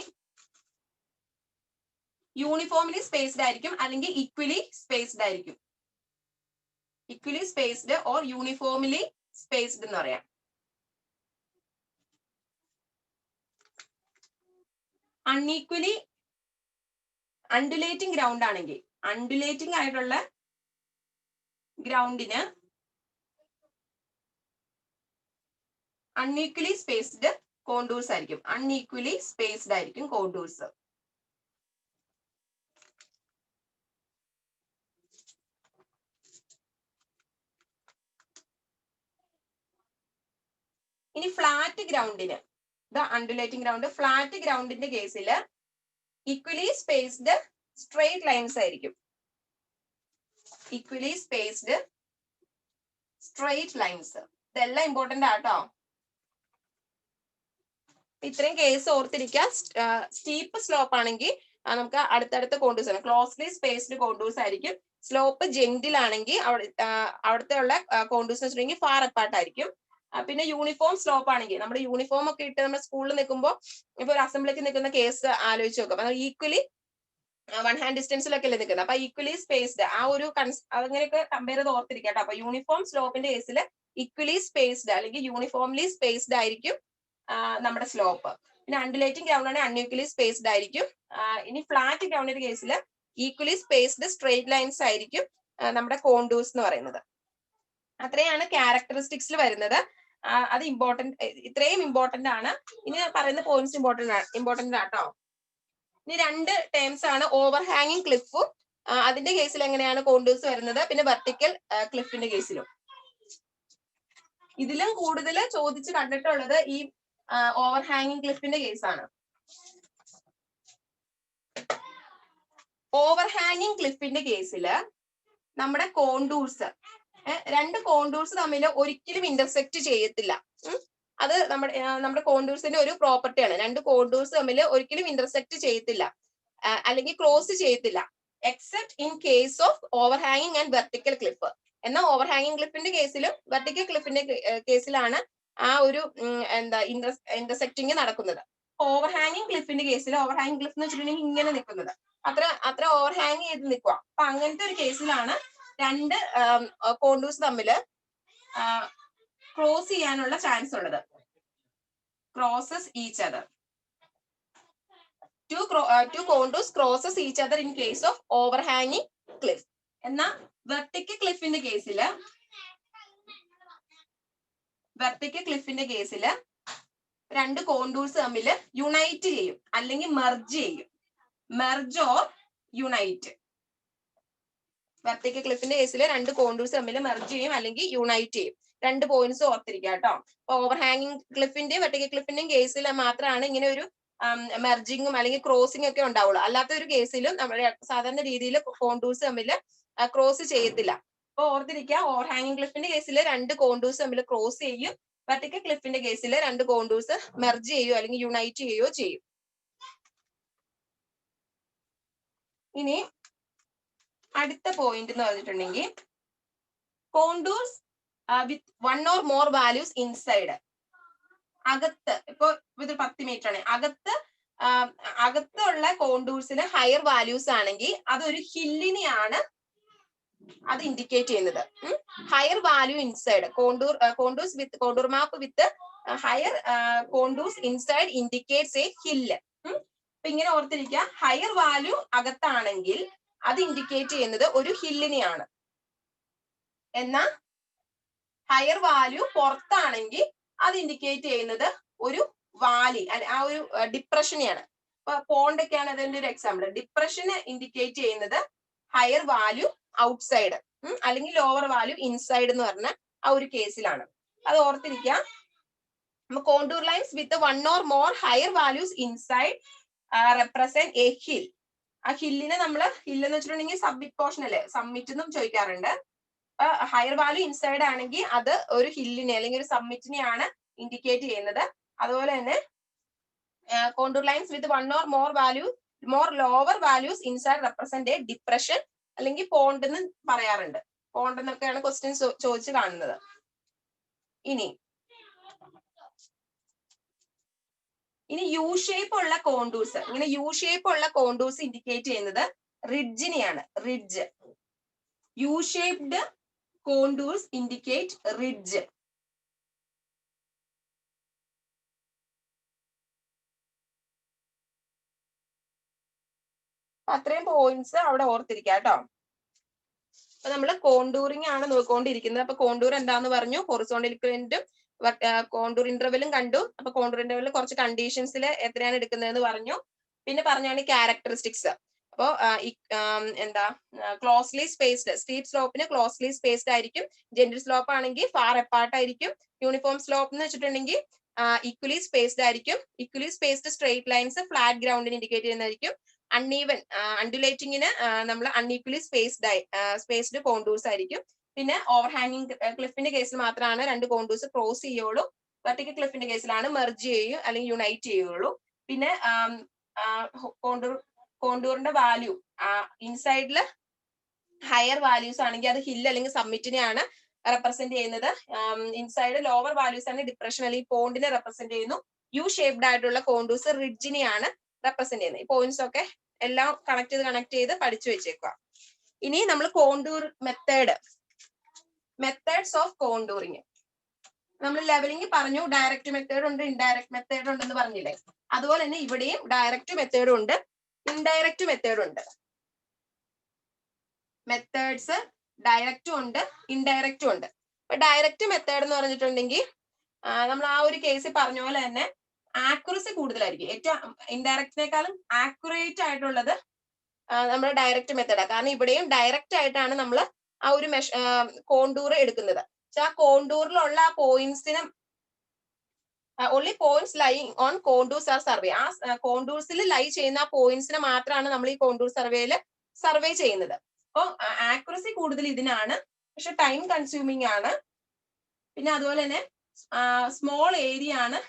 യൂണിഫോംലി സ്പേസ്ഡ് ആയിരിക്കും അല്ലെങ്കിൽ ഈക്വലി സ്പേസ്ഡ് ആയിരിക്കും. Equally spaced or uniformly spaced എന്ന് പറയാം. അൺഈക്വലി അണ്ടുലേറ്റിംഗ് ഗ്രൗണ്ട് ആണെങ്കിൽ, അണ്ടുലേറ്റിംഗ് ആയിട്ടുള്ള ഗ്രൗണ്ടിന് അൺഈക്വലി സ്പേസ്ഡ് കോണ്ടൂർസ് ആയിരിക്കും. അൺഈക്വലി സ്പേസ്ഡ് ആയിരിക്കും കോണ്ടൂർസ്. ഇനി ഫ്ലാറ്റ് ഗ്രൗണ്ടിന്, അണ്ടുലേറ്റിംഗ് ഗ്രൗണ്ട്, ഫ്ലാറ്റ് ഗ്രൗണ്ടിന്റെ കേസിൽ ഈക്വലി സ്പേസ്ഡ് സ്ട്രെയിറ്റ് ലൈൻസ് ആയിരിക്കും. Equally spaced straight lines. ഇതെല്ലാം ഇമ്പോർട്ടന്റ് ആട്ടോ. ഇത്രയും കേസ് ഓർത്തിരിക്കുക. സ്റ്റീപ്പ് സ്ലോപ്പ് ആണെങ്കിൽ നമുക്ക് അടുത്തടുത്ത കോണ്ടൂസ് ആണ്. ക്ലോസ്ലി സ്പേസ്ഡ് കോണ്ടൂസ് ആയിരിക്കും. സ്ലോപ്പ് ജെന്റിൽ ആണെങ്കിൽ അവിടുത്തെ ഉള്ള കോണ്ടൂസ് എന്ന് വെച്ചിട്ടുണ്ടെങ്കിൽ ഫാർ അപ്പാർട്ട് ആയിരിക്കും. പിന്നെ യൂണിഫോം സ്ലോപ്പ് ആണെങ്കിൽ, നമ്മുടെ യൂണിഫോം ഒക്കെ ഇട്ട് നമ്മുടെ സ്കൂളിൽ നിൽക്കുമ്പോൾ ഇപ്പൊ ഒരു അസംബ്ലിക്ക് നിൽക്കുന്ന കേസ് ആലോചിച്ച് നോക്കാം. അപ്പൊ ഈക്വലി വൺ ഹാൻഡ് ഡിസ്റ്റൻസിലൊക്കെ അല്ലേ നിൽക്കുന്നത്. അപ്പൊ ഈക്വലി സ്പേസ്ഡ് ആ ഒരു അങ്ങനെയൊക്കെ കമ്പയർ ചെയ്ത് ഓർത്തിരിക്കാം കേട്ടോ. അപ്പൊ യൂണിഫോം സ്ലോപ്പിന്റെ കേസിൽ ഈക്വലി സ്പേസ്ഡ് അല്ലെങ്കിൽ യൂണിഫോംലി സ്പേസ്ഡ് ആയിരിക്കും നമ്മുടെ സ്ലോപ്പ്. പിന്നെ അണ്ടുലേറ്റിംഗ് ഗ്രൗണ്ട് ആണെങ്കിൽ അൺഈക്വലി സ്പേസ്ഡ് ആയിരിക്കും. ഇനി ഫ്ലാറ്റ് ഗ്രൗണ്ടിന്റെ കേസിൽ ഈക്വലി സ്പേസ്ഡ് സ്ട്രെയിറ്റ് ലൈൻസ് ആയിരിക്കും നമ്മുടെ കോണ്ടൂസ് എന്ന് പറയുന്നത്. അത്രയാണ് ക്യാരക്ടറിസ്റ്റിക്സിൽ വരുന്നത്. അത് ഇത്രയും ഇമ്പോർട്ടന്റ് ആണ്. ഇനി പറയുന്ന പോയിന്റ്സ് ഇമ്പോർട്ടന്റ് ആട്ടോ. ഇനി രണ്ട് ടേംസ് ആണ്, ഓവർ ഹാങ്ങിങ് ക്ലിഫും അതിന്റെ കേസിൽ എങ്ങനെയാണ് കോണ്ടൂസ് വരുന്നത്, പിന്നെ വെർട്ടിക്കൽ ക്ലിഫിന്റെ കേസിലും. ഇതിലും കൂടുതൽ ചോദിച്ച് കണ്ടിട്ടുള്ളത് ഈ ഓവർ ഹാങ്ങിങ് ക്ലിഫിന്റെ കേസാണ്. ഓവർ ഹാങ്ങിങ് ക്ലിഫിന്റെ കേസിൽ നമ്മുടെ കോണ്ടൂർസ്, രണ്ട് കോണ്ടൂർസ് തമ്മിൽ ഒരിക്കലും ഇന്റർസെക്ട് ചെയ്യത്തില്ല. അത് നമ്മുടെ കോണ്ടൂർസിന്റെ ഒരു പ്രോപ്പർട്ടിയാണ്. രണ്ട് കോണ്ടൂർസ് തമ്മിൽ ഒരിക്കലും ഇന്റർസെക്ട് ചെയ്യത്തില്ല അല്ലെങ്കിൽ ക്രോസ് ചെയ്യത്തില്ല, except in case of over ഹാങ്ങിങ് ആൻഡ് വെർട്ടിക്കൽ ക്ലിഫ്. എന്നാൽ ഓവർ ഹാങ്ങിങ് ക്ലിഫിന്റെ കേസിലും വെർട്ടിക്കൽ ക്ലിഫിന്റെ കേസിലാണ് ആ ഒരു ഇന്റർസെക്ടിങ് നടക്കുന്നത്. ഓവർ ഹാങ്ങിങ് ക്ലിഫിന്റെ കേസിൽ, ഓവർ ഹാങ്ങിങ് ക്ലിഫ് എന്ന് വെച്ചിട്ടുണ്ടെങ്കിൽ ഇങ്ങനെ നിൽക്കുന്നത്, അത്ര ഓവർ ഹാങ് ചെയ്ത് നിൽക്കുക. അപ്പൊ അങ്ങനത്തെ ഒരു കേസിലാണ് രണ്ട് കോണ്ടൂസ് തമ്മിൽ ക്രോസ് ചെയ്യാനുള്ള ചാൻസ് ഉള്ളത്. Crosses each other. Two contours crosses each other in case of overhanging cliff. എന്നാൽ വെർട്ടിക്കൽ ക്ലിഫിന്റെ കേസിൽ രണ്ട് കോണ്ടൂർസ് തമ്മിൽ യുണൈറ്റ് ചെയ്യും അല്ലെങ്കിൽ മെർജ് ചെയ്യും. Merge or unite. വെർട്ടിക്കൽ ക്ലിഫിന്റെ കേസിൽ രണ്ട് കോണ്ടൂർസ് തമ്മിൽ മെർജ് ചെയ്യും അല്ലെങ്കിൽ യുണൈറ്റ് ചെയ്യും. രണ്ട് പോയിന്റ്സ് ഓർത്തിരിക്കുക കേട്ടോ. അപ്പൊ ഓവർ ഹാങ്ങിങ് ക്ലിഫിന്റെയും വെർട്ടിക്കൽ ക്ലിഫിന്റെയും കേസിൽ മാത്രമാണ് ഇങ്ങനെ ഒരു മെർജിങ്ങും അല്ലെങ്കിൽ ക്രോസിംഗ് ഒക്കെ ഉണ്ടാവുള്ളൂ. അല്ലാത്ത ഒരു കേസിലും നമ്മുടെ സാധാരണ രീതിയിൽ കോണ്ടൂർസ് തമ്മിൽ ക്രോസ് ചെയ്യത്തില്ല. അപ്പൊ ഓർത്തിരിക്കുക, ഓവർ ഹാങ്ങിങ് ക്ലിഫിന്റെ കേസിൽ രണ്ട് കോണ്ടൂർസ് തമ്മിൽ ക്രോസ് ചെയ്യും. വെർട്ടിക്കൽ ക്ലിഫിന്റെ കേസിൽ രണ്ട് കോണ്ടൂർസ് മെർജ് ചെയ്യുകയോ അല്ലെങ്കിൽ യുണൈറ്റ് ചെയ്യുകയോ ചെയ്യും. ഇനി അടുത്ത പോയിന്റ് എന്ന് പറഞ്ഞിട്ടുണ്ടെങ്കിൽ contours with one or more values inside. അകത്ത്, ഇപ്പൊ ഇത് 10 മീറ്റർ ആണ്, അകത്തുള്ള കോണ്ടൂർസിന് ഹയർ വാല്യൂസ് ആണെങ്കിൽ അതൊരു ഹില്ലിനെയാണ് അത് ഇൻഡിക്കേറ്റ് ചെയ്യുന്നത്. Higher value inside contours with contour map with higher contours inside indicates A hill. അപ്പൊ ഇങ്ങനെ ഓർത്തിരിക്കുക, ഹയർ വാല്യൂ അകത്താണെങ്കിൽ അത് ഇൻഡിക്കേറ്റ് ചെയ്യുന്നത് ഒരു ഹില്ലിനെയാണ്. എന്നാൽ ഹയർ വാല്യൂ പുറത്താണെങ്കിൽ അത് ഇൻഡിക്കേറ്റ് ചെയ്യുന്നത് ഒരു വാലി, ആ ഒരു ഡിപ്രഷനെയാണ്. ഇപ്പൊ പോണ്ടൊക്കെയാണ് അതിന്റെ ഒരു എക്സാമ്പിൾ. ഡിപ്രഷന് ഇൻഡിക്കേറ്റ് ചെയ്യുന്നത് ഹയർ വാല്യൂ ഔട്ട്സൈഡ് അല്ലെങ്കിൽ ലോവർ വാല്യൂ ഇൻസൈഡ് എന്ന് പറഞ്ഞ ആ ഒരു കേസിലാണ്. അത് ഓർത്തിരിക്കുക. Contour lines with one or more higher values inside represent A hill. ആ ഹില്ലിനെ നമ്മള് ഹില്ല് എന്ന് വെച്ചിട്ടുണ്ടെങ്കിൽ സബ്മിറ്റ് പോർഷൻ അല്ലേ, സബ്മിറ്റ് എന്നും ചോദിക്കാറുണ്ട്. ഹയർ വാല്യൂ ഇൻസൈഡ് ആണെങ്കിൽ അത് ഒരു ഹില്ലിനെ അല്ലെങ്കിൽ ഒരു സബ്മിറ്റിനെയാണ് ഇൻഡിക്കേറ്റ് ചെയ്യുന്നത്. അതുപോലെ തന്നെ contour lines with one or more lower values inside represent a depression അല്ലെങ്കിൽ പോണ്ട് എന്ന് പറയാറുണ്ട്. പോണ്ട് എന്നൊക്കെയാണ് ക്വസ്റ്റ്യൻ ചോദിച്ച് കാണുന്നത്. ഇനി ഇനി യു ഷേപ്പ് ഉള്ള കോണ്ടൂർസ്, ഇങ്ങനെ യു ഷേപ്പ് ഉള്ള കോണ്ടൂർസ് ഇൻഡിക്കേറ്റ് ചെയ്യുന്നത് റിഡ്ജിനെയാണ്. Ridge, U shaped contours indicate ridge. അത്രയും പോയിന്റ്സ് അവിടെ ഓർത്തിരിക്കുക കേട്ടോ. അപ്പൊ നമ്മൾ കോണ്ടൂറിംഗ് ആണ് നോക്കിക്കൊണ്ടിരിക്കുന്നത്. അപ്പൊ കോണ്ടൂർ എന്താന്ന് പറഞ്ഞു, ഹൊറിസോണ്ടൽ ഇക്വലന്റും കോണ്ടൂർ ഇന്റർവെലും കണ്ടു. അപ്പൊ കോണ്ടൂർ ഇന്റർവെലിൽ കുറച്ച് കണ്ടീഷൻസിൽ എത്രയാണ് എടുക്കുന്നതെന്ന് പറഞ്ഞു. പിന്നെ പറഞ്ഞാണ് ക്യാരക്ടറിസ്റ്റിക്സ്. അപ്പോ എന്താ, ക്ലോസ്ലി സ്പേസ്ഡ്, സ്റ്റീപ്പ് സ്ലോപ്പിന് ക്ലോസ്ലി സ്പേസ്ഡ് ആയിരിക്കും. ജെന്റിൽ സ്ലോപ്പ് ആണെങ്കിൽ ഫാർ അപ്പാർട്ട് ആയിരിക്കും. യൂണിഫോം സ്ലോപ്പ് എന്ന് വെച്ചിട്ടുണ്ടെങ്കിൽ ഈക്വലി സ്പേസ്ഡ് ആയിരിക്കും. Equally spaced straight lines flat ഗ്രൗണ്ടിന് ഇൻഡിക്കേറ്റ് ചെയ്യുന്നതായിരിക്കും. അൺഈവൻ അൺഡുലേറ്റിങ്ങിന് നമ്മൾ അൺഈക്വലി സ്പേസ്ഡ് കോണ്ടൂർസ് ആയിരിക്കും. പിന്നെ ഓവർഹാങ്ങിങ് ക്ലിഫിന്റെ കേസിൽ മാത്രമാണ് രണ്ട് കോണ്ടൂർസ് ക്രോസ് ചെയ്യുള്ളൂ. വെർട്ടിക്കൽ ക്ലിഫിന്റെ കേസിലാണ് മെർജ് ചെയ്യും അല്ലെങ്കിൽ യുണൈറ്റ് ചെയ്യുള്ളൂ. പിന്നെ കോണ്ടൂറിന്റെ വാല്യൂ ഇൻസൈഡില് ഹയർ വാല്യൂസ് ആണെങ്കിൽ അത് ഹിൽ അല്ലെങ്കിൽ സമ്മിറ്റിനെയാണ് റെപ്രസെന്റ് ചെയ്യുന്നത്. ഇൻസൈഡ് ലോവർ വാല്യൂസ് ആണ് ഡിപ്രഷൻ അല്ലെങ്കിൽ പോണ്ടിനെ റെപ്രസെന്റ് ചെയ്യുന്നു. യു ഷേപ്ഡ് ആയിട്ടുള്ള കോണ്ടൂർസ് റിഡ്ജിനെയാണ് റെപ്രസെന്റ് ചെയ്യുന്നത്. ഈ പോയിന്റ്സ് ഒക്കെ എല്ലാം കണക്ട് ചെയ്ത് പഠിച്ചു വെച്ചേക്കുക. ഇനി നമ്മൾ കോണ്ടൂർ മെത്തേഡ്സ് ഓഫ് കോണ്ടൂറിങ്. നമ്മൾ ലെവലിംഗ് പറഞ്ഞു, ഡയറക്റ്റ് മെത്തേഡ് ഉണ്ട്, ഇൻഡയറക്റ്റ് മെത്തേഡ് ഉണ്ടെന്ന് പറഞ്ഞില്ലേ. അതുപോലെ തന്നെ ഇവിടെയും ഡയറക്റ്റ് മെത്തേഡും ഉണ്ട്, ഇൻഡയറക്റ്റ് മെത്തേഡും ഉണ്ട്. മെത്തേഡ്സ് ഡയറക്റ്റും ഉണ്ട്, ഇൻഡയറക്റ്റും ഉണ്ട്. അപ്പൊ ഡയറക്റ്റ് മെത്തേഡ് എന്ന് പറഞ്ഞിട്ടുണ്ടെങ്കിൽ നമ്മൾ ആ ഒരു കേസിൽ പറഞ്ഞ പോലെ തന്നെ ആക്യുറസി കൂടുതലായിരിക്കും. ഏറ്റവും ഇൻഡയറക്റ്റിനേക്കാളും ആക്യുറേറ്റ് ആയിട്ടുള്ളത് നമ്മുടെ ഡയറക്റ്റ് മെത്തേഡാണ്. കാരണം ഇവിടെയും ഡയറക്റ്റ് ആയിട്ടാണ് നമ്മൾ ആ ഒരു കോണ്ടൂർ എടുക്കുന്നത്. പക്ഷെ ആ കോണ്ടൂറിലുള്ള ആ പോയിന്റ്സിന് only points lying on contours are survey. ആ കോണ്ടൂർസിൽ ലൈ ചെയ്യുന്ന ആ പോയിന്റ്സിനെ മാത്രമാണ് നമ്മൾ ഈ കോണ്ടൂർ സർവേ ചെയ്യുന്നത്. അപ്പോൾ ആക്യുറസി കൂടുതൽ ഇതിനാണ്, പക്ഷെ ടൈം കൺസ്യൂമിങ് ആണ്. പിന്നെ അതുപോലെ തന്നെ സ്മോൾ ഏരിയ ആണ്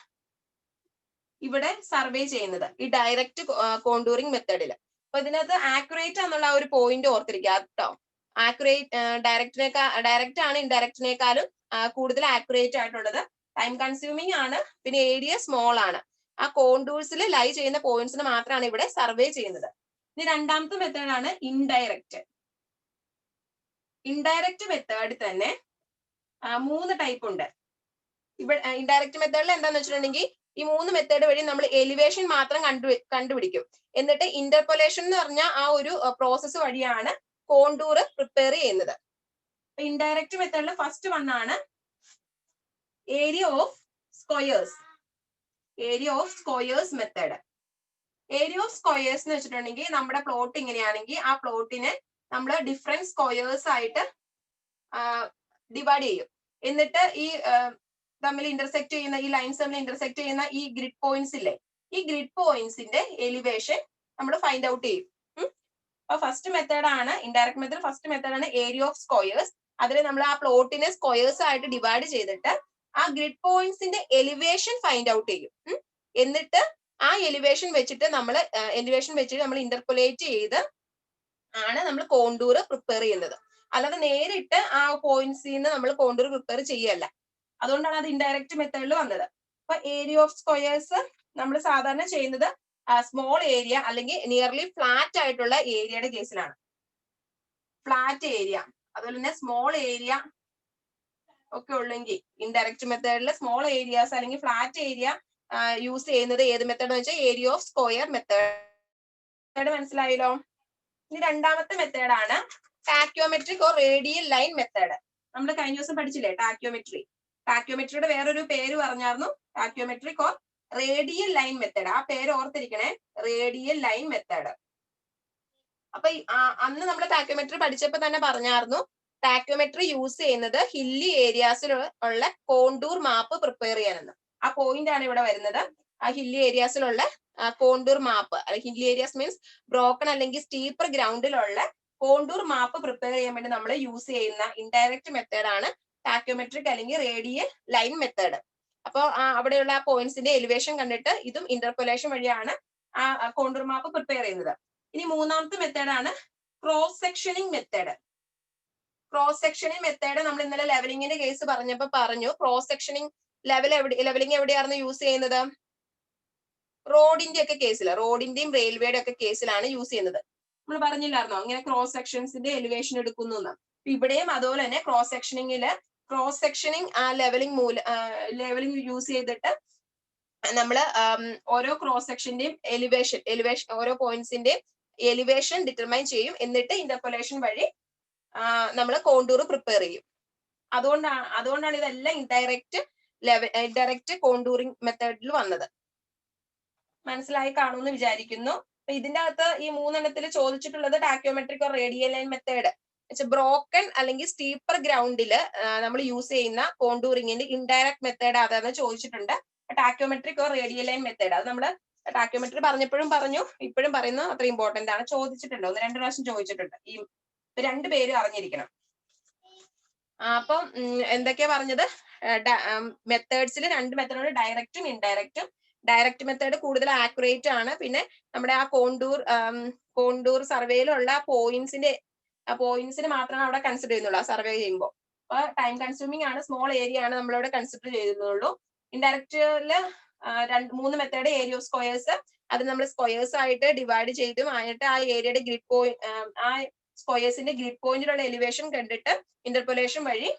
ഇവിടെ സർവേ ചെയ്യുന്നത് ഈ ഡയറക്റ്റ് കോണ്ടൂറിങ് മെത്തേഡിൽ. അപ്പൊ ഇതിനകത്ത് ആക്യുറേറ്റ് എന്നുള്ള ഒരു പോയിന്റ് ഓർത്തിരിക്കുക കേട്ടോ. ഡയറക്റ്റ് ആണ് ഇൻഡയറക്റ്റിനേക്കാളും കൂടുതൽ ആക്യുറേറ്റ് ആയിട്ടുള്ളത്. ടൈം കൺസ്യൂമിങ് ആണ്, പിന്നെ ഏരിയ സ്മോൾ ആണ്. ആ കോണ്ടൂർസിൽ ലൈ ചെയ്യുന്ന പോയിന്റ്സിന് മാത്രമാണ് ഇവിടെ സർവേ ചെയ്യുന്നത്. ഇനി രണ്ടാമത്തെ മെത്തേഡാണ് ഇൻഡയറക്റ്റ്. ഇൻഡയറക്റ്റ് മെത്തേഡ് തന്നെ 3 ടൈപ്പ് ഉണ്ട്. ഇവിടെ ഇൻഡയറക്റ്റ് മെത്തേഡിൽ എന്താന്ന് വെച്ചിട്ടുണ്ടെങ്കിൽ ഈ 3 മെത്തേഡ് വഴി നമ്മൾ എലിവേഷൻ മാത്രം കണ്ടുപിടിക്കും. എന്നിട്ട് ഇന്റർപോലേഷൻ എന്ന് പറഞ്ഞ ആ ഒരു പ്രോസസ്സ് വഴിയാണ് കോണ്ടൂർ പ്രിപ്പയർ ചെയ്യുന്നത്. ഇൻഡയറക്റ്റ് മെത്തേഡിൽ ഫസ്റ്റ് വണ്ണാണ് area of squares. Area of squares method. Area of squares എന്ന് വെച്ചിട്ടുണ്ടെങ്കിൽ നമ്മുടെ പ്ലോട്ട് ഇങ്ങനെയാണെങ്കിൽ ആ പ്ലോട്ടിനെ നമ്മൾ ഡിഫറെന്റ് സ്ക്വയേഴ്സ് ആയിട്ട് ഡിവൈഡ് ചെയ്യും. എന്നിട്ട് ഈ തമ്മിൽ ഇന്റർസെക്ട് ചെയ്യുന്ന ഈ ലൈൻസ് തമ്മിൽ ഇന്റർസെക്ട് ചെയ്യുന്ന ഈ ഗ്രിഡ് പോയിന്റ്സ് ഇല്ലേ, ഈ ഗ്രിഡ് പോയിന്റ്സിന്റെ എലിവേഷൻ നമ്മൾ ഫൈൻഡ് ഔട്ട് ചെയ്യും. അപ്പൊ ഫസ്റ്റ് മെത്തേഡ് ആണ് ഇൻഡയറക്റ്റ് മെത്തേഡ്. ഫസ്റ്റ് മെത്തേഡ് ആണ് ഏരിയ ഓഫ് സ്ക്വയേഴ്സ്. അതിൽ നമ്മൾ ആ പ്ലോട്ടിനെ സ്ക്വയേഴ്സ് ആയിട്ട് ഡിവൈഡ് ചെയ്തിട്ട് ആ ഗ്രിഡ് പോയിന്റ്സിന്റെ എലിവേഷൻ ഫൈൻഡ് ഔട്ട് ചെയ്യും. എന്നിട്ട് ആ എലിവേഷൻ വെച്ചിട്ട് നമ്മൾ ഇന്റർപോലേറ്റ് ചെയ്ത് ആണ് നമ്മൾ കോണ്ടൂർ പ്രിപ്പയർ ചെയ്യുന്നത്. അല്ലാതെ നേരിട്ട് ആ പോയിന്റ്സിൽ നിന്ന് നമ്മൾ കോണ്ടൂർ പ്രിപ്പയർ ചെയ്യല്ല. അതുകൊണ്ടാണ് അത് ഇൻഡയറക്റ്റ് മെത്തേഡിൽ വന്നത്. അപ്പൊ ഏരിയ ഓഫ് സ്ക്വയേഴ്സ് നമ്മൾ സാധാരണ ചെയ്യുന്നത് സ്മോൾ ഏരിയ അല്ലെങ്കിൽ നിയർലി ഫ്ലാറ്റ് ആയിട്ടുള്ള ഏരിയയുടെ കേസിലാണ്. ഫ്ലാറ്റ് ഏരിയ അതുപോലെ തന്നെ സ്മോൾ ഏരിയ ഒക്കെ ഉള്ളെങ്കിൽ ഇൻഡയറക്റ്റ് മെത്തേഡിൽ സ്മോൾ ഏരിയാസ് അല്ലെങ്കിൽ ഫ്ലാറ്റ് ഏരിയ യൂസ് ചെയ്യുന്നത് ഏത് മെത്തേഡ് എന്ന് വെച്ചാൽ ഏരിയ ഓഫ് സ്ക്വയർ മെത്തേഡ്. മനസ്സിലായല്ലോ. ഇനി രണ്ടാമത്തെ മെത്തേഡാണ് tacheometric or radial line method. നമ്മൾ കഴിഞ്ഞ ദിവസം പഠിച്ചില്ലേ ടാക്യോമെട്രി. ടാക്യോമെട്രിയുടെ വേറൊരു പേര് പറഞ്ഞായിരുന്നു, tacheometric or radial line method. ആ പേര് ഓർത്തിരിക്കണേ, റേഡിയൽ ലൈൻ മെത്തേഡ്. അപ്പൊ അന്ന് നമ്മൾ ടാക്യോമെട്രി പഠിച്ചപ്പോ തന്നെ പറഞ്ഞായിരുന്നു, ടാക്യോമെട്രി യൂസ് ചെയ്യുന്നത് ഹില്ലി ഏരിയാസിൽ ഉള്ള കോണ്ടൂർ മാപ്പ് പ്രിപ്പയർ ചെയ്യാനെന്ന്. ആ പോയിന്റ് ആണ് ഇവിടെ വരുന്നത്. ആ ഹില്ലി ഏരിയാസിലുള്ള കോണ്ടൂർ മാപ്പ്, ഹില്ലി ഏരിയാസ് മീൻസ് ബ്രോക്കൺ അല്ലെങ്കിൽ സ്റ്റീപ്പർ ഗ്രൗണ്ടിലുള്ള കോണ്ടൂർ മാപ്പ് പ്രിപ്പയർ ചെയ്യാൻ വേണ്ടി നമ്മൾ യൂസ് ചെയ്യുന്ന ഇൻഡയറക്റ്റ് മെത്തേഡ് ആണ് ടാക്യോമെട്രിക് അല്ലെങ്കിൽ റേഡിയൽ ലൈൻ മെത്തേഡ്. അപ്പൊ അവിടെയുള്ള ആ പോയിന്റ്സിന്റെ എലിവേഷൻ കണ്ടിട്ട് ഇതും ഇന്റർപോലേഷൻ വഴിയാണ് ആ കോണ്ടൂർ മാപ്പ് പ്രിപ്പയർ ചെയ്യുന്നത്. ഇനി മൂന്നാമത്തെ മെത്തേഡാണ് ക്രോസ് സെക്ഷനിങ് മെത്തേഡ്. ക്രോസ് സെക്ഷനിങ് മെത്തേഡ് നമ്മൾ ഇന്നലെ ലെവലിംഗിന്റെ കേസ് പറഞ്ഞപ്പോ പറഞ്ഞു, ക്രോസ് സെക്ഷനിങ് ലെവലിംഗ് എവിടെയായിരുന്നു യൂസ് ചെയ്യുന്നത്? റോഡിന്റെ ഒക്കെ കേസിൽ, റോഡിന്റെയും റെയിൽവേയുടെ ഒക്കെ കേസിലാണ് യൂസ് ചെയ്യുന്നത്. നമ്മൾ പറഞ്ഞില്ലായിരുന്നോ ഇങ്ങനെ ക്രോസ് സെക്ഷൻസിന്റെ എലിവേഷൻ എടുക്കുന്നു എന്ന്. ഇവിടെയും അതുപോലെ തന്നെ ക്രോസ് സെക്ഷനിങ് ആ ലെവലിംഗ് യൂസ് ചെയ്തിട്ട് നമ്മൾ ഓരോ ക്രോസ് സെക്ഷന്റെയും എലിവേഷൻ ഓരോ പോയിന്റ്സിന്റെയും എലിവേഷൻ ഡിറ്റർമൈൻ ചെയ്യും. എന്നിട്ട് ഇന്റർപോളേഷൻ വഴി നമ്മൾ കോണ്ടൂർ പ്രിപ്പയർ ചെയ്യും. അതുകൊണ്ടാണ് ഇതെല്ലാം ഇൻഡയറക്റ്റ് കോണ്ടൂറിങ് മെത്തേഡിൽ വന്നത്. മനസ്സിലായി കാണുമെന്ന് വിചാരിക്കുന്നു. അപ്പൊ ഇതിന്റെ അകത്ത് ഈ 3 ചോദിച്ചിട്ടുള്ളത് tacheometric or radial line method, broken അല്ലെങ്കിൽ സ്റ്റീപ്പർ ഗ്രൗണ്ടില് നമ്മൾ യൂസ് ചെയ്യുന്ന കോണ്ടൂറിങ്ങിന്റെ ഇൻഡയറക്റ്റ് മെത്തേഡ് അതാണ് ചോദിച്ചിട്ടുണ്ട്. Tacheometric or radial line method അത് നമ്മൾ ടാക്യോമെട്രി പറഞ്ഞപ്പോഴും പറഞ്ഞു, ഇപ്പോഴും പറയുന്നത് അത്ര ഇമ്പോർട്ടന്റ് ആണ്. ചോദിച്ചിട്ടുണ്ട്, 1-2 പ്രാവശ്യം ചോദിച്ചിട്ടുണ്ട്. ഈ 2 പേര് അറിഞ്ഞിരിക്കണം. അപ്പം എന്തൊക്കെയാ പറഞ്ഞത്? മെത്തേഡ്സിൽ 2 മെത്തേഡ്, ഡയറക്റ്റും ഇൻഡയറക്റ്റും. ഡയറക്റ്റ് മെത്തേഡ് കൂടുതൽ ആക്യുറേറ്റ് ആണ്. പിന്നെ നമ്മുടെ ആ കോണ്ടൂർ സർവേയിലുള്ള പോയിന്റ്സിന് മാത്രമാണ് അവിടെ കൺസിഡർ ചെയ്യുന്നുള്ളൂ ആ സർവേ ചെയ്യുമ്പോൾ. അപ്പൊ ടൈം കൺസ്യൂമിംഗ് ആണ്, സ്മോൾ ഏരിയ ആണ് നമ്മളിവിടെ കൺസിഡർ ചെയ്യുന്നുള്ളൂ. ഇൻഡയറക്റ്റില് 3 മെത്തേഡ്, ഏരിയ ഓഫ് സ്ക്വയേഴ്സ്, അത് നമ്മൾ സ്ക്വയേഴ്സ് ആയിട്ട് ഡിവൈഡ് ചെയ്തും ആയിട്ട് ആ ഏരിയയുടെ ഗ്രിഡ് പോയിന്റ്, ആ സ്ക്വയേഴ്സിന്റെ ഗ്രിഡ് പോയിന്റിലുള്ള എലിവേഷൻ കണ്ടിട്ട് ഇന്റർപോളേഷൻ വഴി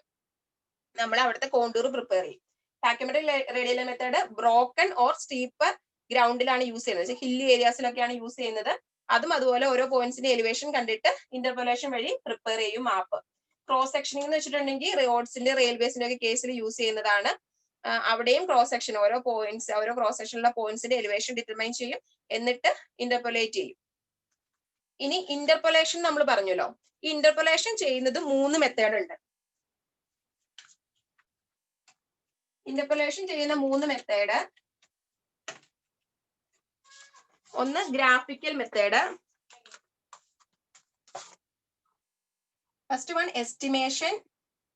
നമ്മൾ അവിടുത്തെ കോണ്ടൂർ പ്രിപ്പയർ ചെയ്യും. Tacheometric radial method broken or steeper ഗ്രൗണ്ടിലാണ് യൂസ് ചെയ്യുന്നത്, ഹില്ലി ഏരിയാസിലൊക്കെയാണ് യൂസ് ചെയ്യുന്നത്. അതും അതുപോലെ ഓരോ പോയിന്റ്സിന്റെ എലിവേഷൻ കണ്ടിട്ട് ഇന്റർപോളേഷൻ വഴി പ്രിപ്പയർ ചെയ്യും മാപ്പ്. ക്രോസ് സെക്ഷനിങ് എന്ന് വെച്ചിട്ടുണ്ടെങ്കിൽ റോഡ്സിന്റെ റെയിൽവേസിന്റെ ഒക്കെ കേസിൽ യൂസ് ചെയ്യുന്നതാണ്. അവിടെയും ക്രോസ് സെക്ഷൻ ഓരോ ക്രോസ് സെക്ഷനിലുള്ള പോയിന്റ്സിന്റെ എലിവേഷൻ ഡിറ്റർമൈൻ ചെയ്യും, എന്നിട്ട് ഇന്റർപോലേറ്റ് ചെയ്യും. ഇനി ഇന്റർപോളേഷൻ നമ്മൾ പറഞ്ഞല്ലോ, ഈ ഇന്റർപോളേഷൻ ചെയ്യുന്നത് 3 മെത്തേഡ് ഉണ്ട്. ഇന്റർപോളേഷൻ ചെയ്യുന്ന 3 മെത്തേഡ്, ഒന്ന് graphical method, first one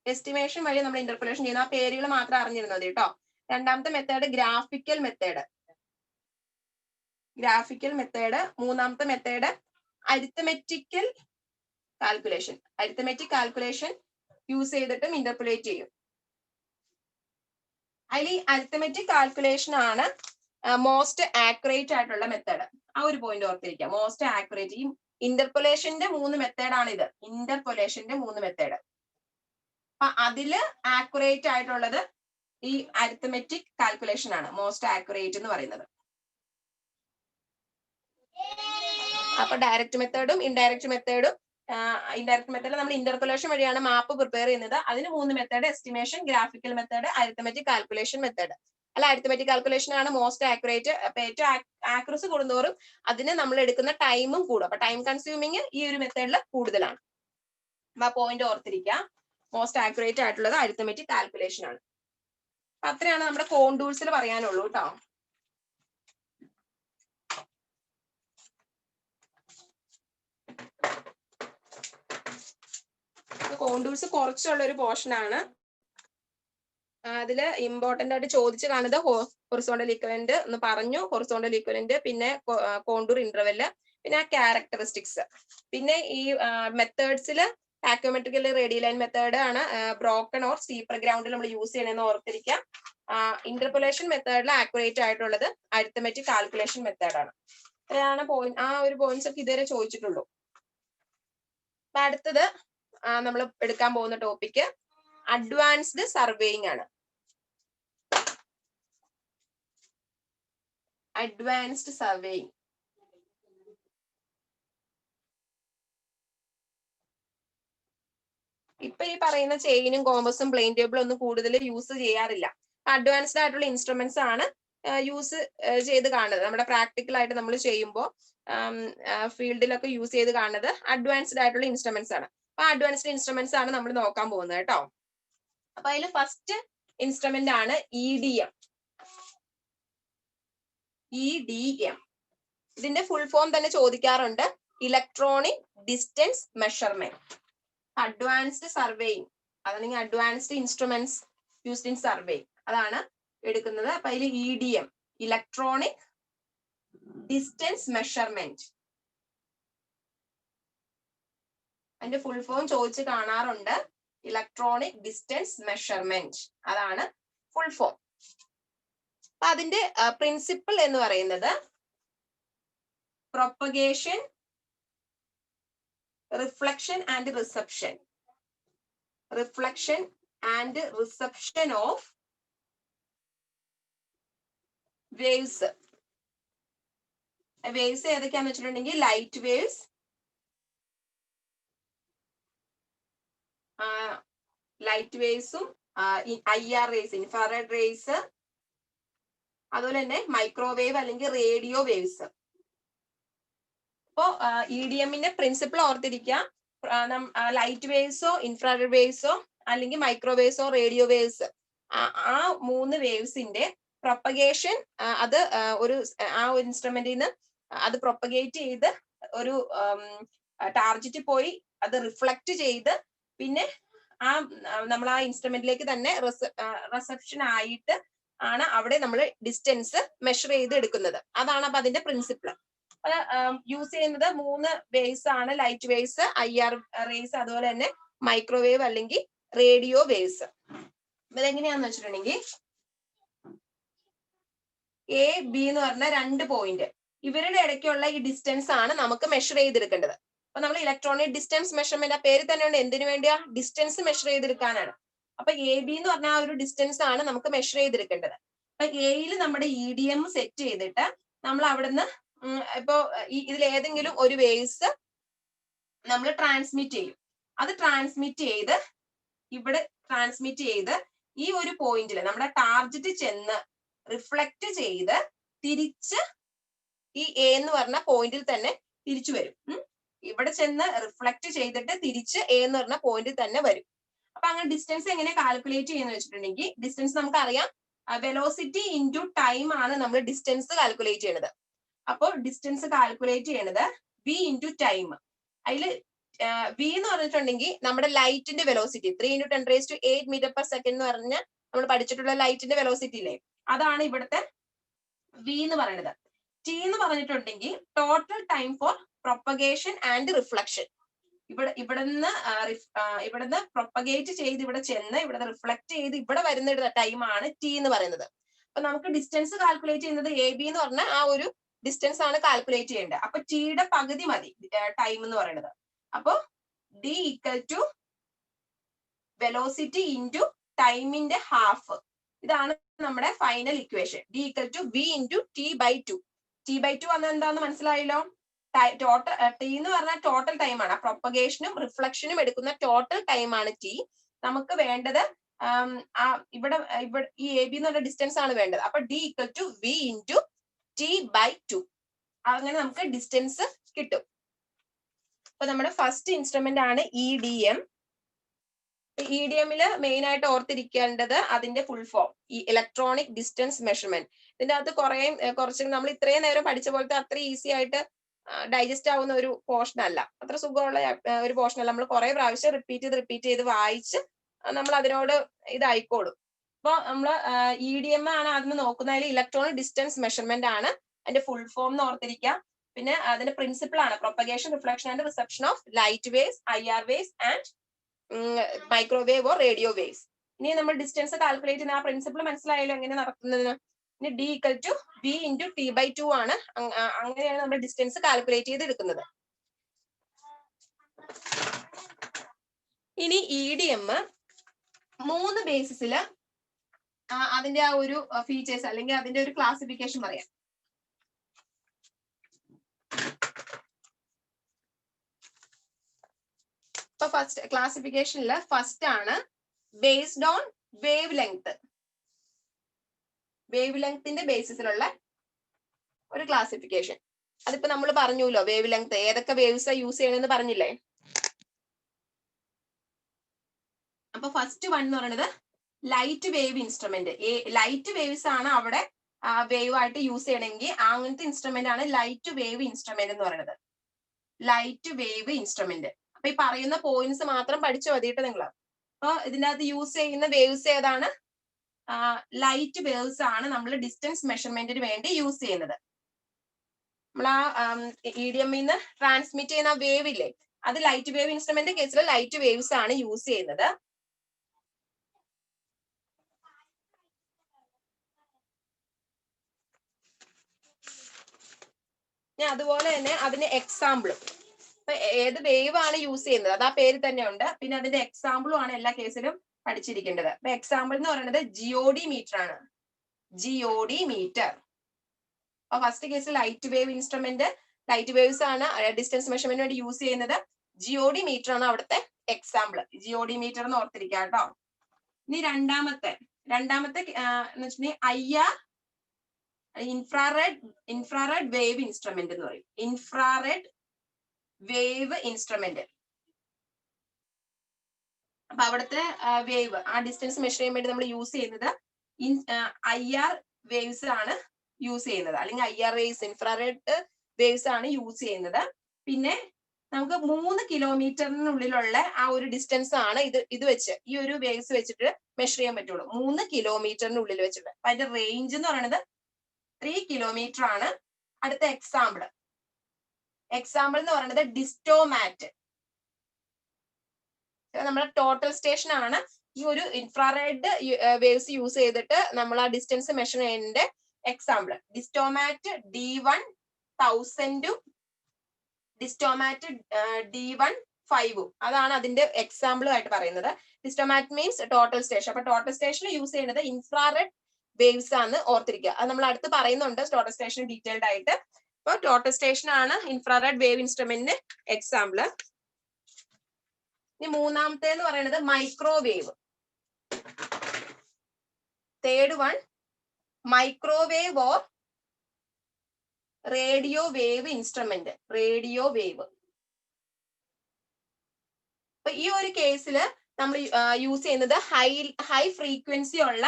estimation വഴി നമ്മൾ ഇന്റർപോളേഷൻ ചെയ്യുന്ന ആ പേരുകൾ മാത്രം അറിഞ്ഞിരുന്നത് കേട്ടോ. രണ്ടാമത്തെ മെത്തേഡ് ഗ്രാഫിക്കൽ മെത്തേഡ്. മൂന്നാമത്തെ മെത്തേഡ് അരിത്തമെറ്റിക് കാൽക്കുലേഷൻ യൂസ് ചെയ്തിട്ടും ഇന്റർപോളേറ്റ് ചെയ്യും. അതിൽ ഈ അരിത്തമെറ്റിക് കാൽക്കുലേഷൻ ആണ് മോസ്റ്റ് ആക്യുറേറ്റ് ആയിട്ടുള്ള മെത്തേഡ്. ആ ഒരു പോയിന്റ് ഓർത്തിരിക്കുക, മോസ്റ്റ് ആക്യുറേറ്റ്. ഈ ഇന്റർപോളേഷന്റെ 3 മെത്തേഡാണ് ഇത്. ഇന്റർപോളേഷന്റെ 3 മെത്തേഡ്. അപ്പൊ അതില് ആക്യുറേറ്റ് ആയിട്ടുള്ളത് ഈ അരിത്തമെറ്റിക് കാൽക്കുലേഷൻ ആണ്, മോസ്റ്റ് ആക്യുറേറ്റ് എന്ന് പറയുന്നത്. അപ്പൊ ഡയറക്റ്റ് മെത്തേഡും ഇൻഡയറക്റ്റ് മെത്തേഡ് നമ്മൾ ഇന്റർപോളേഷൻ വഴിയാണ് മാപ്പ് പ്രിപ്പയർ ചെയ്യുന്നത്. അതിന് 3 method: estimation, graphical method, arithmetic calculation method. അല്ല, അരിത്തമെറ്റിക് കാൽക്കുലേഷൻ ആണ് മോസ്റ്റ് ആക്യുറേറ്റ്. അപ്പൊ ഏറ്റവും ആക്യുറസി കൂടുന്തോറും അതിന് നമ്മൾ എടുക്കുന്ന ടൈമും കൂടും. അപ്പൊ ടൈം കൺസ്യൂമിങ് ഈ ഒരു മെത്തേഡിൽ കൂടുതലാണ്. അപ്പൊ ആ പോയിന്റ് ഓർത്തിരിക്കുക, മോസ്റ്റ് ആക്യുറേറ്റ് ആയിട്ടുള്ളത് അരിത്തമെറ്റിക് കാൽക്കുലേഷൻ ആണ്. അത്രയാണ് നമ്മുടെ കോണ്ടൂഴ്സിൽ പറയാനുള്ളൂ കേട്ടോ. കോണ്ടൂഴ്സ് കുറച്ചുള്ള ഒരു പോർഷൻ ആണ്. അതില് ഇമ്പോർട്ടന്റ് ആയിട്ട് ചോദിച്ചു കാണുന്നത് ഹൊറിസോണ്ടൽ ഈക്വലന്റ് എന്ന് പറഞ്ഞു, ഹൊറിസോണ്ടൽ ഈക്വലന്റ്, പിന്നെ കോണ്ടൂർ ഇന്റർവെല്, പിന്നെ ക്യാരക്ടറിസ്റ്റിക്സ്. പിന്നെ ഈ മെത്തേഡ്സിൽ ടാക്യോമെട്രിക്കൽ റേഡിയൽ ലൈൻ മെത്തേഡ് ആണ് ബ്രോക്കൺ ഓർ സ്റ്റീപ്പർ ഗ്രൗണ്ടിൽ നമ്മൾ യൂസ് ചെയ്യണമെന്ന് ഓർത്തിരിക്കാം. ഇന്റർപോളേഷൻ മെത്തേഡിൽ ആക്യുറേറ്റ് ആയിട്ടുള്ളത് അരിത്തമെറ്റിക് കാൽക്കുലേഷൻ മെത്തേഡാണ്. അതാണ് ആ ഒരു പോയിന്റ്സ് ഒക്കെ ഇതുവരെ ചോദിച്ചിട്ടുള്ളൂ. അപ്പൊ അടുത്തത് നമ്മൾ എടുക്കാൻ പോകുന്ന ടോപ്പിക് അഡ്വാൻസ്ഡ് സർവേയിങ് ആണ്. അഡ്വാൻസ്ഡ് സർവേയിങ് ഇപ്പൊ ഈ പറയുന്ന ചെയിനും കോമ്പസും പ്ലെയിൻ ടേബിളും ഒന്നും കൂടുതൽ യൂസ് ചെയ്യാറില്ല. അഡ്വാൻസ്ഡ് ആയിട്ടുള്ള ഇൻസ്ട്രുമെന്റ്സ് ആണ് യൂസ് ചെയ്ത് കാണുന്നത്. നമ്മുടെ പ്രാക്ടിക്കൽ ആയിട്ട് നമ്മൾ ചെയ്യുമ്പോൾ ഫീൽഡിലൊക്കെ യൂസ് ചെയ്ത് കാണുന്നത് അഡ്വാൻസ്ഡ് ആയിട്ടുള്ള ഇൻസ്ട്രുമെന്റ്സ് ആണ്. അപ്പൊ അഡ്വാൻസ്ഡ് ഇൻസ്ട്രുമെന്റ്സ് ആണ് നമ്മൾ നോക്കാൻ പോകുന്നത് കേട്ടോ. അപ്പൊ അതിൽ ഫസ്റ്റ് ഇൻസ്ട്രുമെന്റ് ആണ് EDM. ഇതിന്റെ ഫുൾ ഫോം തന്നെ ചോദിക്കാറുണ്ട്, electronic distance measurement. Advanced surveying അതല്ലെങ്കിൽ advanced instruments used in survey അതാണ് എടുക്കുന്നത്. അപ്പൊ അതിൽ EDM, ഇലക്ട്രോണിക് ഡിസ്റ്റൻസ് മെഷർമെന്റ്, അതിന്റെ ഫുൾ ഫോം ചോദിച്ച് കാണാറുണ്ട്. ഇലക്ട്രോണിക് ഡിസ്റ്റൻസ് മെഷർമെന്റ് അതാണ് ഫുൾ ഫോം. അപ്പൊ അതിന്റെ പ്രിൻസിപ്പിൾ എന്ന് പറയുന്നത് propagation, reflection and reception. Reflection and reception of waves. Waves ഏതൊക്കെയാന്ന് വെച്ചിട്ടുണ്ടെങ്കിൽ ലൈറ്റ് വേവ്സ്, ലൈറ്റ് വേവ്സും IR റേസ്, ഇൻഫ്രാറെഡ് റേസ്, അതുപോലെ തന്നെ മൈക്രോവേവ് അല്ലെങ്കിൽ റേഡിയോ വേവ്സ്. അപ്പോ EDMന്റെ പ്രിൻസിപ്പിൾ ഓർത്തിരിക്കുക. ലൈറ്റ് വേവ്സോ ഇൻഫ്രാറെഡ് വേവ്സോ അല്ലെങ്കിൽ മൈക്രോവേവ്സോ റേഡിയോ വേവ്സ്, ആ 3 വേവ്സിന്റെ പ്രൊപ്പഗേഷൻ, അത് ഒരു ഇൻസ്ട്രുമെന്റിൽ നിന്ന് അത് പ്രൊപ്പഗേറ്റ് ചെയ്ത് ഒരു ടാർജറ്റ് പോയി അത് റിഫ്ലക്ട് ചെയ്ത് പിന്നെ നമ്മൾ ആ ഇൻസ്ട്രുമെന്റിലേക്ക് തന്നെ റിസപ്ഷൻ ആയിട്ട് ആണ് അവിടെ നമ്മൾ ഡിസ്റ്റൻസ് മെഷർ ചെയ്ത് എടുക്കുന്നത്. അതാണ് അപ്പൊ അതിന്റെ പ്രിൻസിപ്പിൾ. യൂസ് ചെയ്യുന്നത് 3 വേവ്സ് ആണ്, ലൈറ്റ് വേവ്സ്, IR റേസ്, അതുപോലെ തന്നെ മൈക്രോവേവ് അല്ലെങ്കിൽ റേഡിയോ വേവ്സ്. ഇതെങ്ങനെയാന്ന് വെച്ചിട്ടുണ്ടെങ്കിൽ AB എന്ന് പറഞ്ഞ 2 പോയിന്റ്, ഇവരുടെ ഇടയ്ക്കുള്ള ഈ ഡിസ്റ്റൻസ് ആണ് നമുക്ക് മെഷർ ചെയ്തെടുക്കേണ്ടത്. അപ്പൊ നമ്മൾ ഇലക്ട്രോണിക് ഡിസ്റ്റൻസ് മെഷർമെന്റ്, ആ പേര് തന്നെ ഉണ്ട്, എന്തിനു വേണ്ടിയാ? ഡിസ്റ്റൻസ് മെഷർ ചെയ്തെടുക്കാനാണ്. അപ്പൊ AB എന്ന് പറഞ്ഞ ആ ഒരു ഡിസ്റ്റൻസ് ആണ് നമുക്ക് മെഷർ ചെയ്തെടുക്കേണ്ടത്. അപ്പൊ Aയിൽ നമ്മുടെ EDM സെറ്റ് ചെയ്തിട്ട് നമ്മൾ അവിടുന്ന് ഇപ്പോ ഇതിൽ ഏതെങ്കിലും ഒരു വേവ്സ് നമ്മൾ ട്രാൻസ്മിറ്റ് ചെയ്യും. അത് ട്രാൻസ്മിറ്റ് ചെയ്ത് ഇവിടെ ട്രാൻസ്മിറ്റ് ചെയ്ത് ഈ ഒരു പോയിന്റിൽ നമ്മുടെ ടാർജറ്റ് ചെന്ന് റിഫ്ലക്ട് ചെയ്ത് തിരിച്ച് ഈ A എന്ന് പറഞ്ഞ പോയിന്റിൽ തന്നെ തിരിച്ചു വരും. ഇവിടെ ചെന്ന് റിഫ്ലക്ട് ചെയ്തിട്ട് തിരിച്ച് A എന്ന് പറഞ്ഞ പോയിന്റിൽ തന്നെ വരും. അപ്പൊ അങ്ങനെ ഡിസ്റ്റൻസ് എങ്ങനെ കാൽക്കുലേറ്റ് ചെയ്യുന്ന വെച്ചിട്ടുണ്ടെങ്കിൽ, ഡിസ്റ്റൻസ് നമുക്കറിയാം, വെലോസിറ്റി ഇൻറ്റു ടൈം ആണ് നമ്മൾ ഡിസ്റ്റൻസ് കാൽക്കുലേറ്റ് ചെയ്യുന്നത്. അപ്പോൾ ഡിസ്റ്റൻസ് കാൽക്കുലേറ്റ് ചെയ്യണത് V ഇൻറ്റു ടൈം. അതിൽ V എന്ന് പറഞ്ഞിട്ടുണ്ടെങ്കിൽ നമ്മുടെ ലൈറ്റിന്റെ വെലോസിറ്റി 3 × 10⁸ m/s എന്ന് പറഞ്ഞ നമ്മൾ പഠിച്ചിട്ടുള്ള ലൈറ്റിന്റെ വെലോസിറ്റി ഇല്ലേ, അതാണ് ഇവിടുത്തെ V എന്ന് പറയുന്നത്. T എന്ന് പറഞ്ഞിട്ടുണ്ടെങ്കിൽ total time for propagation and reflection. ഇവിടുന്ന് പ്രൊപ്പഗേറ്റ് ചെയ്ത് ഇവിടെ ചെന്ന് ഇവിടെ റിഫ്ലക്ട് ചെയ്ത് ഇവിടെ വരുന്ന ടൈമാണ് T എന്ന് പറയുന്നത്. അപ്പൊ നമുക്ക് ഡിസ്റ്റൻസ് കാൽക്കുലേറ്റ് ചെയ്യുന്നത് AB എന്ന് പറഞ്ഞ ആ ഒരു ഡിസ്റ്റൻസ് ആണ് കാൽക്കുലേറ്റ് ചെയ്യേണ്ടത്. അപ്പൊ ടിയുടെ പകുതി മതി ടൈം എന്ന് പറയുന്നത്. അപ്പൊ D = വെലോസിറ്റി ഇൻറ്റു ടൈമിന്റെ ഹാഫ്. ഇതാണ് നമ്മുടെ final equation. D = V × T/2. T/2 വന്നാൽ എന്താന്ന് മനസ്സിലായല്ലോ? ടോട്ടൽ T എന്ന് പറഞ്ഞാൽ ടോട്ടൽ ടൈം ആണ്. പ്രൊപ്പഗേഷനും റിഫ്ലക്ഷനും എടുക്കുന്ന ടോട്ടൽ ടൈം ആണ് T. നമുക്ക് വേണ്ടത് ഇവിടെ ഈ AB എന്ന് പറഞ്ഞ ഡിസ്റ്റൻസ് ആണ് വേണ്ടത്. അപ്പൊ D = V × T/2. അങ്ങനെ നമുക്ക് ഡിസ്റ്റൻസ് കിട്ടും. അപ്പൊ നമ്മുടെ ഫസ്റ്റ് ഇൻസ്ട്രുമെന്റ് ആണ് EDM. EDMല് മെയിൻ ആയിട്ട് ഓർത്തിരിക്കേണ്ടത് അതിന്റെ ഫുൾ ഫോം, ഈ ഇലക്ട്രോണിക് ഡിസ്റ്റൻസ് മെഷർമെന്റ്. ഇതിന്റെ അകത്ത് കുറച്ച് നമ്മൾ ഇത്രയും നേരം പഠിച്ച പോലത്തെ അത്ര ഈസി ആയിട്ട് ഡൈജസ്റ്റ് ആവുന്ന ഒരു പോർഷൻ അല്ല, അത്ര സുഖമുള്ള ഒരു പോർഷൻ അല്ല. നമ്മൾ കുറെ പ്രാവശ്യം റിപ്പീറ്റ് ചെയ്ത് വായിച്ച് നമ്മൾ അതിനോട് ഇതായിക്കോളും. അപ്പൊ നമ്മൾ EDM ആണ് അതിന് നോക്കുന്നതിൽ ഇലക്ട്രോണിക് ഡിസ്റ്റൻസ് മെഷർമെന്റ് ആണ് അതിന്റെ ഫുൾ ഫോം എന്ന് ഓർത്തിരിക്കുക. പിന്നെ അതിന്റെ പ്രിൻസിപ്പിൾ ആണ് propagation, reflection and reception of light waves, IR waves and microwave or radio waves. ഇനി നമ്മൾ ഡിസ്റ്റൻസ് കാൽക്കുലേറ്റ് ചെയ്യുന്ന ആ പ്രിൻസിപ്പിൾ മനസ്സിലായല്ലോ എങ്ങനെ നടത്തുന്നതിന്. ഇനി D = V × T/2 ആണ്. അങ്ങനെയാണ് നമ്മൾ ഡിസ്റ്റൻസ് കാൽക്കുലേറ്റ് ചെയ്ത് എടുക്കുന്നത്. ഇനി EDM 3 ബേസിസിൽ അതിന്റെ ആ ഒരു ഫീച്ചേഴ്സ് അല്ലെങ്കിൽ അതിന്റെ ഒരു ക്ലാസിഫിക്കേഷൻ പറയാം. ഇപ്പൊ ഫസ്റ്റ് ക്ലാസിഫിക്കേഷനിൽ ഫസ്റ്റ് ആണ് based on wave length. Wave ലെങ്ത്തിന്റെ ബേസിസിലുള്ള ഒരു ക്ലാസിഫിക്കേഷൻ. അതിപ്പോ നമ്മൾ പറഞ്ഞല്ലോ വേവ് ലെങ്ത് ഏതൊക്കെ വേവ്സ് യൂസ് ചെയ്യണമെന്ന് പറഞ്ഞില്ലേ. അപ്പൊ ഫസ്റ്റ് വൺ എന്ന് പറയുന്നത് light wave instrument. Light waves ആണ് അവിടെ വേവ് ആയിട്ട് യൂസ് ചെയ്യണമെങ്കിൽ അങ്ങനത്തെ ഇൻസ്ട്രുമെന്റ് ആണ് ലൈറ്റ് വേവ് ഇൻസ്ട്രുമെന്റ് എന്ന് പറയുന്നത്. Light wave instrument. അപ്പൊ ഈ പറയുന്ന പോയിന്റ്സ് മാത്രം പഠിച്ചു മതിയിട്ട് നിങ്ങൾ. അപ്പൊ ഇതിനകത്ത് യൂസ് ചെയ്യുന്ന വേവ്സ് ഏതാണ്? ലൈറ്റ് വേവ്സ് ആണ് നമ്മൾ ഡിസ്റ്റൻസ് മെഷർമെന്റിന് വേണ്ടി യൂസ് ചെയ്യുന്നത്. നമ്മൾ ആ EDM-ന്ന് ട്രാൻസ്മിറ്റ് ചെയ്യുന്ന വേവ് ഇല്ലേ, അത് ലൈറ്റ് വേവ് ഇൻസ്ട്രുമെന്റ് കേസിൽ ലൈറ്റ് വേവ്സ് ആണ് യൂസ് ചെയ്യുന്നത്. അതുപോലെ തന്നെ അതിന് എക്സാമ്പിളും, ഏത് വേവ് ആണ് യൂസ് ചെയ്യുന്നത് അത് ആ പേര് തന്നെ ഉണ്ട്. പിന്നെ അതിന്റെ എക്സാമ്പിളും ആണ് എല്ലാ കേസിലും പഠിച്ചിരിക്കേണ്ടത്. അപ്പൊ എക്സാമ്പിൾ എന്ന് പറയുന്നത് ജിഒഡി മീറ്റർ ആണ്. ജിഒഡി മീറ്റർ. അപ്പൊ ഫസ്റ്റ് കേസിൽ light wave instrument, light waves ആണ് ഡിസ്റ്റൻസ് മെഷർമെന്റിന് വേണ്ടി യൂസ് ചെയ്യുന്നത്. ജിഒഡി മീറ്റർ ആണ് അവിടുത്തെ എക്സാമ്പിൾ. ജിഒഡി മീറ്റർ എന്ന് ഓർത്തിരിക്കുക കേട്ടോ. ഇനി രണ്ടാമത്തെ എന്ന് വെച്ചിട്ടുണ്ടെങ്കിൽ IR ഇൻഫ്രാറെഡ് വേവ് ഇൻസ്ട്രുമെന്റ് എന്ന് പറയും. Infrared wave instrument. അപ്പൊ അവിടുത്തെ വേവ് ആ ഡിസ്റ്റൻസ് മെഷർ ചെയ്യാൻ വേണ്ടി നമ്മൾ യൂസ് ചെയ്യുന്നത് IR വേവ്സ് ആണ് യൂസ് ചെയ്യുന്നത്, അല്ലെങ്കിൽ IR വേവ്സ്, ഇൻഫ്രാറെഡ് വേവ്സ് ആണ് യൂസ് ചെയ്യുന്നത്. പിന്നെ നമുക്ക് 3 കിലോമീറ്ററിനുള്ളിലുള്ള ആ ഒരു ഡിസ്റ്റൻസ് ആണ് ഇത് വെച്ച് ഈ ഒരു വേവ്സ് വെച്ചിട്ട് മെഷർ ചെയ്യാൻ പറ്റുള്ളൂ. 3 കിലോമീറ്ററിനുള്ളിൽ വെച്ചിട്ട്. അപ്പൊ അതിന്റെ റേഞ്ച് എന്ന് പറയുന്നത് 3 കിലോമീറ്റർ ആണ്. അടുത്ത എക്സാമ്പിൾ എന്ന് പറയുന്നത് ഡിസ്റ്റോമാറ്റ്. നമ്മുടെ ടോട്ടൽ സ്റ്റേഷൻ ആണ് ഈ ഒരു ഇൻഫ്രാറെഡ് വേവ്സ് യൂസ് ചെയ്തിട്ട് നമ്മൾ ആ ഡിസ്റ്റൻസ് മെഷർ ചെയ്യുന്നതിന്റെ example. Distomat D1000 distomat D15 അതാണ് അതിന്റെ എക്സാമ്പിൾ ആയിട്ട് പറയുന്നത്. Distomat means total station. അപ്പൊ ടോട്ടൽ സ്റ്റേഷൻ യൂസ് ചെയ്യുന്നത് ഇൻഫ്രാറെഡ് വേവ്സ് ആണ് ഓർത്തിരിക്കുക. അത് നമ്മൾ അടുത്ത് പറയുന്നുണ്ട് ടോട്ടൽ സ്റ്റേഷൻ ഡീറ്റെയിൽഡ് ആയിട്ട്. അപ്പൊ ടോട്ടൽ സ്റ്റേഷൻ ആണ് ഇൻഫ്രാറെഡ് വേവ് ഇൻസ്ട്രുമെന്റിന് എക്സാമ്പിൾ. ഇനി മൂന്നാമത്തെ എന്ന് പറയുന്നത് microwave. Third one microwave or radio wave instrument. Radio wave. അപ്പൊ ഈ ഒരു കേസില് നമ്മൾ യൂസ് ചെയ്യുന്നത് ഹൈ ഫ്രീക്വൻസി ഉള്ള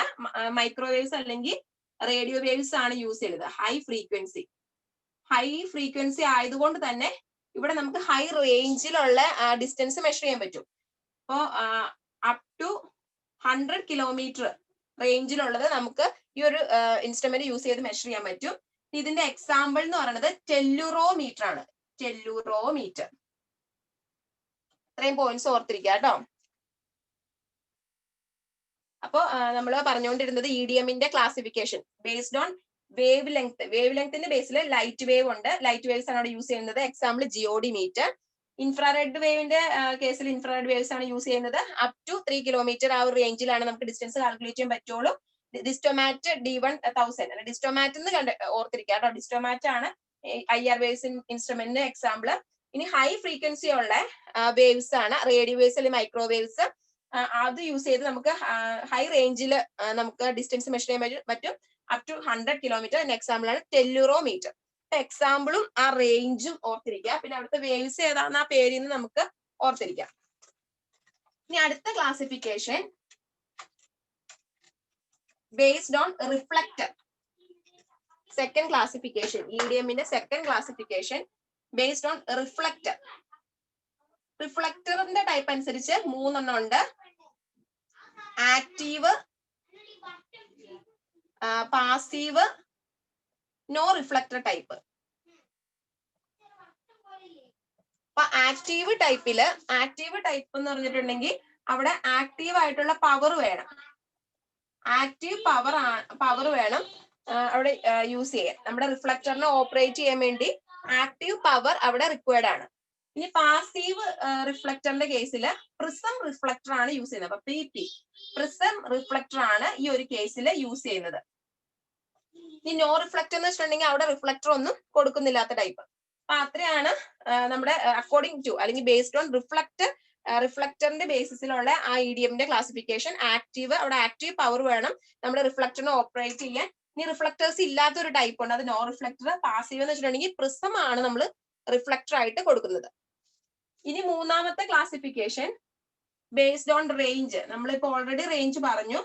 മൈക്രോവേവ്സ് അല്ലെങ്കിൽ റേഡിയോ വേവ്സ് ആണ് യൂസ് ചെയ്യുന്നത്. ഹൈ ഫ്രീക്വൻസി ആയതുകൊണ്ട് തന്നെ ഇവിടെ നമുക്ക് ഹൈ റേഞ്ചിലുള്ള ഡിസ്റ്റൻസ് മെഷർ ചെയ്യാൻ പറ്റും. അപ്പോ അപ് ടു 100 കിലോമീറ്റർ റേഞ്ചിലുള്ളത് നമുക്ക് ഈ ഒരു ഇൻസ്ട്രുമെന്റ് യൂസ് ചെയ്ത് മെഷർ ചെയ്യാൻ പറ്റും. ഇതിന്റെ എക്സാമ്പിൾ എന്ന് പറയുന്നത് ടെല്ലുറോമീറ്റർ ആണ്. ടെല്ലുറോമീറ്റർ. ഇത്രയും പോയിന്റ്സ് ഓർത്തിരിക്കുക കേട്ടോ. അപ്പോ നമ്മൾ പറഞ്ഞുകൊണ്ടിരുന്നത് EDMന്റെ ക്ലാസിഫിക്കേഷൻ ബേസ്ഡ് ഓൺ വേവ് ലെങ്ത്തിന്റെ ബേസിൽ ലൈറ്റ് വേവ് ഉണ്ട്. ലൈറ്റ് വേവ്സ് ആണ് അവിടെ യൂസ് ചെയ്യുന്നത്. Example ജിഒഡി metre. ഇൻഫ്രാറെഡ് വേവിന്റെ കേസിൽ ഇൻഫ്രാറെഡ് വേവ്സ് ആണ് യൂസ് ചെയ്യുന്നത്. അപ് ടു 3 കിലോമീറ്റർ ആ ഒരു റേഞ്ചിലാണ് നമുക്ക് ഡിസ്റ്റൻസ് കാൽക്കുലേറ്റ് ചെയ്യാൻ പറ്റുള്ളൂ. ഡിസ്റ്റോമാറ്റ് D1000 അല്ലെ ഡിസ്റ്റോമാറ്റ് എന്ന് ഓർത്തിരിക്കുക കേട്ടോ. ഡിസ്റ്റോമാറ്റ് ആണ് IR വേവ്സ് ഇൻസ്ട്രുമെന്റിന് എക്സാമ്പിൾ. ഇനി ഹൈ ഫ്രീക്വൻസി ഉള്ള വേവ്സ് ആണ് റേഡിയോ വേവ്സ് അല്ലെങ്കിൽ മൈക്രോവേവ്സ്. അത് യൂസ് ചെയ്ത് നമുക്ക് ഹൈ റേഞ്ചിൽ നമുക്ക് ഡിസ്റ്റൻസ് മെഷർ ചെയ്യാൻ പറ്റും. Up to 100 kilometre. എക്സാമ്പിൾ ആണ് ടെല്ലുറോമീറ്റർ. എക്സാമ്പിളും ആ റേഞ്ചും ഓർത്തിരിക്കുക. പിന്നെ അവിടുത്തെ വേവ്സ് ഏതാണെന്ന് ആ പേരിൽ നിന്ന് നമുക്ക് ഓർത്തിരിക്കാം. ഇനി അടുത്ത classification based on reflector. Second classification, EDMന്റെ second classification based on reflector. റിഫ്ലക്ടറിന്റെ ടൈപ്പ് അനുസരിച്ച് 3 എണ്ണം ഉണ്ട്. Active, passive, no reflector type. അപ്പൊ ആക്റ്റീവ് ടൈപ്പ് എന്ന് പറഞ്ഞിട്ടുണ്ടെങ്കിൽ അവിടെ ആക്റ്റീവ് ആയിട്ടുള്ള പവർ വേണം. ആക്റ്റീവ് പവർ വേണം അവിടെ യൂസ് ചെയ്യാൻ. നമ്മുടെ റിഫ്ലക്ടറിനെ ഓപ്പറേറ്റ് ചെയ്യാൻ വേണ്ടി ആക്റ്റീവ് പവർ അവിടെ റിക്വയർഡ് ആണ്. ഇനി പാസീവ് റിഫ്ലക്ടറിന്റെ കേസിൽ പ്രിസം റിഫ്ലക്ടർ ആണ് യൂസ് ചെയ്യുന്നത്. അപ്പൊ PP പ്രിസം റിഫ്ലക്ടർ ആണ് ഈ ഒരു കേസിൽ യൂസ് ചെയ്യുന്നത്. ഇനി നോ റിഫ്ലക്ടർ എന്ന് വെച്ചിട്ടുണ്ടെങ്കിൽ അവിടെ റിഫ്ലക്ടർ ഒന്നും കൊടുക്കുന്നില്ലാത്ത ടൈപ്പ്. അപ്പൊ അത്രയാണ് നമ്മുടെ അക്കോർഡിംഗ് ടു അല്ലെങ്കിൽ ബേസ്ഡ് ഓൺ റിഫ്ലക്ടറിന്റെ ബേസിസിലുള്ള ആ EDMന്റെ ക്ലാസിഫിക്കേഷൻ. ആക്റ്റീവ്, അവിടെ ആക്റ്റീവ് പവർ വേണം നമ്മുടെ റിഫ്ലക്ടറിനെ ഓപ്പറേറ്റ് ചെയ്യാൻ. ഇനി റിഫ്ലക്ടേഴ്സ് ഇല്ലാത്ത ഒരു ടൈപ്പ് ഉണ്ട്, അത് നോ റിഫ്ലക്ടർ. പാസീവ് എന്ന് വെച്ചിട്ടുണ്ടെങ്കിൽ പ്രിസം ആണ് നമ്മൾ റിഫ്ലക്ടർ ആയിട്ട് കൊടുക്കുന്നത്. ഇനി മൂന്നാമത്തെ ക്ലാസിഫിക്കേഷൻ ബേസ്ഡ് ഓൺ റേഞ്ച്. നമ്മളിപ്പോ ഓൾറെഡി റേഞ്ച് പറഞ്ഞു.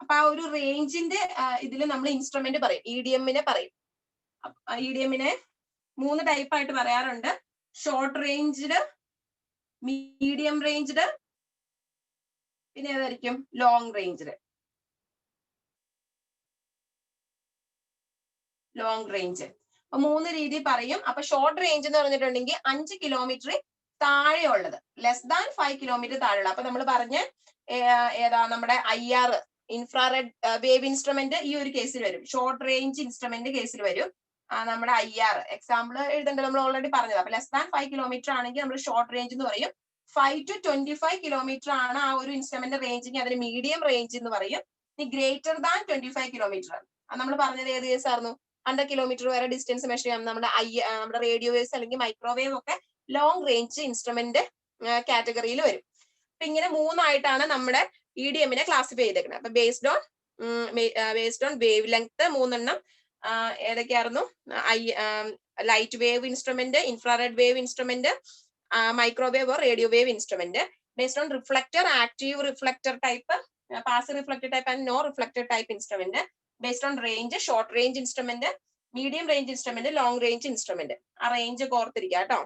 അപ്പൊ ആ ഒരു റേഞ്ചിന്റെ ഇതിൽ നമ്മൾ ഇൻസ്ട്രുമെന്റ് പറയും, EDMനെ പറയും. EDMനെ 3 ടൈപ്പ് ആയിട്ട് പറയാറുണ്ട്. ഷോർട്ട് റേഞ്ച്ഡ്, മീഡിയം റേഞ്ച്ഡ്, പിന്നെ ഏതായിരിക്കും ലോങ് റേഞ്ച്ഡ്. Long range. അപ്പൊ 3 രീതി പറയും. അപ്പൊ ഷോർട്ട് റേഞ്ച് എന്ന് പറഞ്ഞിട്ടുണ്ടെങ്കിൽ 5 കിലോമീറ്റർ താഴെയുള്ളത്, ലെസ് ദാൻ 5 കിലോമീറ്റർ താഴെയുള്ള. അപ്പൊ നമ്മൾ പറഞ്ഞ ഏതാ നമ്മുടെ IR ഇൻഫ്രാറെഡ് വേവ് ഇൻസ്ട്രുമെന്റ് ഈ ഒരു കേസിൽ വരും. ഷോർട്ട് റേഞ്ച് ഇൻസ്ട്രുമെന്റ് കേസിൽ വരും. നമ്മുടെ IR എക്സാമ്പിൾ എഴുതേണ്ടത് നമ്മൾ ഓൾറെഡി പറഞ്ഞത്. അപ്പൊ ലെസ് ദാൻ 5 കിലോമീറ്റർ ആണെങ്കിൽ നമ്മൾ ഷോർട്ട് റേഞ്ച് എന്ന് പറയും. 5 to 25 കിലോമീറ്റർ ആണ് ആ ഒരു ഇൻസ്ട്രുമെന്റ് റേഞ്ചിങ്, അതിന് മീഡിയം റേഞ്ച് എന്ന് പറയും. ഇനി ഗ്രേറ്റർ ദാൻ 25 കിലോമീറ്റർ നമ്മൾ പറഞ്ഞത് ഏത് കേസ് ആയിരുന്നു? 100 കിലോമീറ്റർ വരെ ഡിസ്റ്റൻസ് മെഷർ ചെയ്യാം. നമ്മുടെ റേഡിയോ വേവ്സ് അല്ലെങ്കിൽ മൈക്രോവേവ് ഒക്കെ ലോങ് റേഞ്ച് ഇൻസ്ട്രുമെന്റ് കാറ്റഗറിയിൽ വരും. അപ്പൊ ഇങ്ങനെ മൂന്നായിട്ടാണ് നമ്മുടെ EDM-നെ ക്ലാസിഫൈ ചെയ്തേക്കുന്നത്. അപ്പൊ ബേസ്ഡ് ഓൺ വേവ് ലെങ്ത് മൂന്നെണ്ണം ഏതൊക്കെയായിരുന്നു? Light wave instrument, infrared wave instrument, microwave or radio wave instrument. Based on reflector, active reflector type, passive reflector type and no reflector type instrument. Based on range, short range instrument, medium range instrument, long range instrument. ആ range ഓർത്തിരിക്കുക കേട്ടോ.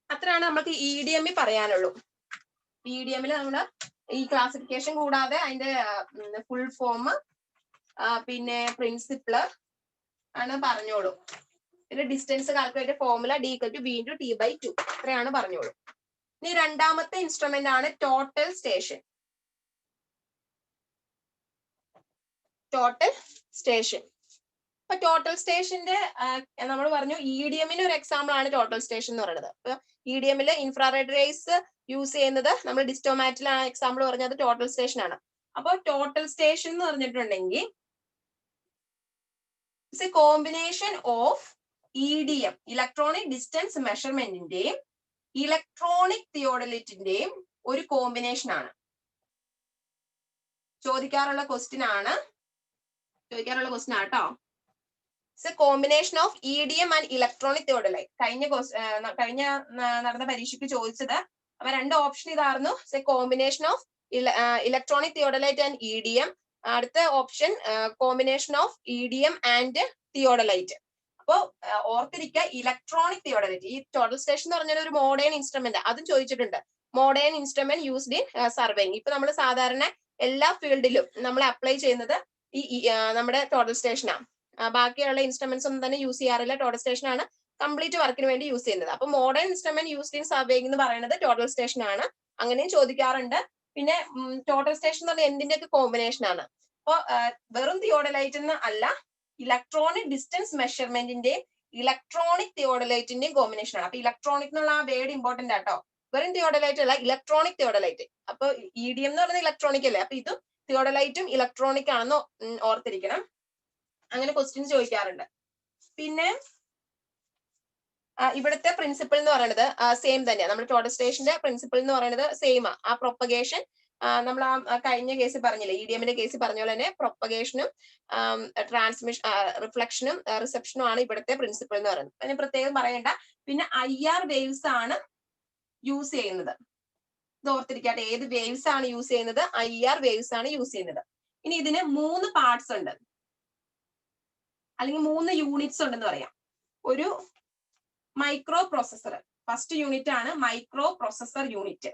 അത്രയാണ് നമുക്ക് EDM പറയാനുള്ളൂ. EDM-ൽ നമ്മള് ഈ classification കൂടാതെ അതിന്റെ ഫുൾ ഫോം പിന്നെ പ്രിൻസിപ്പിള് ആണ് പറഞ്ഞോളൂ. പിന്നെ distance calculate formula D = V × T/2 അത്രയാണ് പറഞ്ഞോളൂ. ഇനി രണ്ടാമത്തെ ഇൻസ്ട്രുമെന്റ് ആണ് ടോട്ടൽ സ്റ്റേഷൻ. Total station. അപ്പൊ ടോട്ടൽ സ്റ്റേഷന്റെ നമ്മൾ പറഞ്ഞു EDM-ന് ഒരു എക്സാമ്പിൾ ആണ് ടോട്ടൽ സ്റ്റേഷൻ എന്ന് പറയുന്നത്. അപ്പൊ EDM-ല് ഇൻഫ്രാറെഡ് റേസ് യൂസ് ചെയ്യുന്നത് നമ്മൾ ഡിസ്റ്റോമാറ്റിലാണ് എക്സാമ്പിൾ പറഞ്ഞത് ടോട്ടൽ സ്റ്റേഷൻ ആണ്. അപ്പൊ ടോട്ടൽ സ്റ്റേഷൻ എന്ന് പറഞ്ഞിട്ടുണ്ടെങ്കിൽ it's a combination of EDM electronic distance മെഷർമെന്റിന്റെയും ഇലക്ട്രോണിക് തിയോഡലൈറ്റിന്റെയും ഒരു കോമ്പിനേഷൻ ആണ്. ചോദിക്കാറുള്ള ക്വസ്റ്റ്യൻ ആട്ടോ. It's a combination of EDM and electronic theodolite. കഴിഞ്ഞ നടന്ന പരീക്ഷയ്ക്ക് ചോദിച്ചത്. അപ്പൊ രണ്ട് ഓപ്ഷൻ ഇതായിരുന്നു. It's a combination of electronic theodolite and EDM. അടുത്ത option combination of EDM and theodolite. അപ്പോ ഓർത്തിരിക്കുക ഇലക്ട്രോണിക് തിയോഡലൈറ്റ്. ഈ ടോട്ടൽ സ്റ്റേഷൻ എന്ന് പറഞ്ഞാൽ ഒരു മോഡേൺ ഇൻസ്ട്രുമെന്റ്, അതും ചോദിച്ചിട്ടുണ്ട്. Modern instrument used in surveying. ഇപ്പൊ നമ്മൾ സാധാരണ എല്ലാ ഫീൽഡിലും നമ്മൾ അപ്ലൈ ചെയ്യുന്നത് ഈ നമ്മുടെ ടോട്ടൽ സ്റ്റേഷനാണ്. ബാക്കിയുള്ള ഇൻസ്ട്രുമെന്റ്സ് ഒന്നും തന്നെ യൂസ് ചെയ്യാറില്ല. ടോട്ടൽ സ്റ്റേഷൻ ആണ് കംപ്ലീറ്റ് വർക്കിന് വേണ്ടി യൂസ് ചെയ്യുന്നത്. അപ്പൊ modern instrument used in surveying എന്ന് പറയുന്നത് ടോട്ടൽ സ്റ്റേഷൻ ആണ്. അങ്ങനെയും ചോദിക്കാറുണ്ട്. പിന്നെ ടോട്ടൽ സ്റ്റേഷൻ എന്ന് പറഞ്ഞാൽ എന്തിന്റെയൊക്കെ കോമ്പിനേഷൻ ആണ്? അപ്പൊ വെറും തിയോഡലൈറ്റ് എന്ന് അല്ല, ഇലക്ട്രോണിക് ഡിസ്റ്റൻസ് മെഷർമെന്റിന്റെയും ഇലക്ട്രോണിക് തിയോഡലൈറ്റിന്റെയും കോമ്പിനേഷൻ ആണ്. അപ്പൊ ഇലക്ട്രോണിക് എന്നുള്ള ആ വേർഡ് ഇമ്പോർട്ടന്റ് ആട്ടോ. വെറും തിയോഡലൈറ്റ് അല്ല, ഇലക്ട്രോണിക് തിയോഡലൈറ്റ്. അപ്പൊ EDM എന്ന് പറയുന്നത് ഇലക്ട്രോണിക് അല്ലേ, അപ്പൊ ഇതും തിയോഡലൈറ്റും ഇലക്ട്രോണിക് ആണെന്ന് ഓർത്തിരിക്കണം. അങ്ങനെ ക്വസ്റ്റ്യൻസ് ചോദിക്കാറുണ്ട്. പിന്നെ ഇവിടുത്തെ പ്രിൻസിപ്പിൾ എന്ന് പറയുന്നത് സെയിം തന്നെയാണ്. നമ്മുടെ ടോട്ടൽ സ്റ്റേഷന്റെ പ്രിൻസിപ്പിൾ എന്ന് പറയുന്നത് സെയിം. ആ പ്രൊപ്പഗേഷൻ നമ്മൾ ആ കഴിഞ്ഞ കേസിൽ പറഞ്ഞില്ലേ, EDM-ന്റെ കേസിൽ പറഞ്ഞ പോലെ തന്നെ പ്രൊപ്പഗേഷനും ട്രാൻസ്മിഷൻ റിഫ്ലക്ഷനും റിസപ്ഷനും ആണ് ഇവിടുത്തെ പ്രിൻസിപ്പിൾ എന്ന് പറയുന്നത്. അതിന് പ്രത്യേകം പറയേണ്ട. പിന്നെ IR വേവ്സ് ആണ് യൂസ് ചെയ്യുന്നത്. ഇത് ഓർത്തിരിക്കട്ടെ, ഏത് വേവ്സ് ആണ് യൂസ് ചെയ്യുന്നത്? IR വേവ്സ് ആണ് യൂസ് ചെയ്യുന്നത്. ഇനി ഇതിന് 3 പാർട്സ് ഉണ്ട്, അല്ലെങ്കിൽ 3 യൂണിറ്റ്സ് ഉണ്ടെന്ന് പറയാം. ഒരു മൈക്രോ പ്രൊസസർ ഫസ്റ്റ് യൂണിറ്റ് ആണ് മൈക്രോ പ്രൊസസർ യൂണിറ്റ്.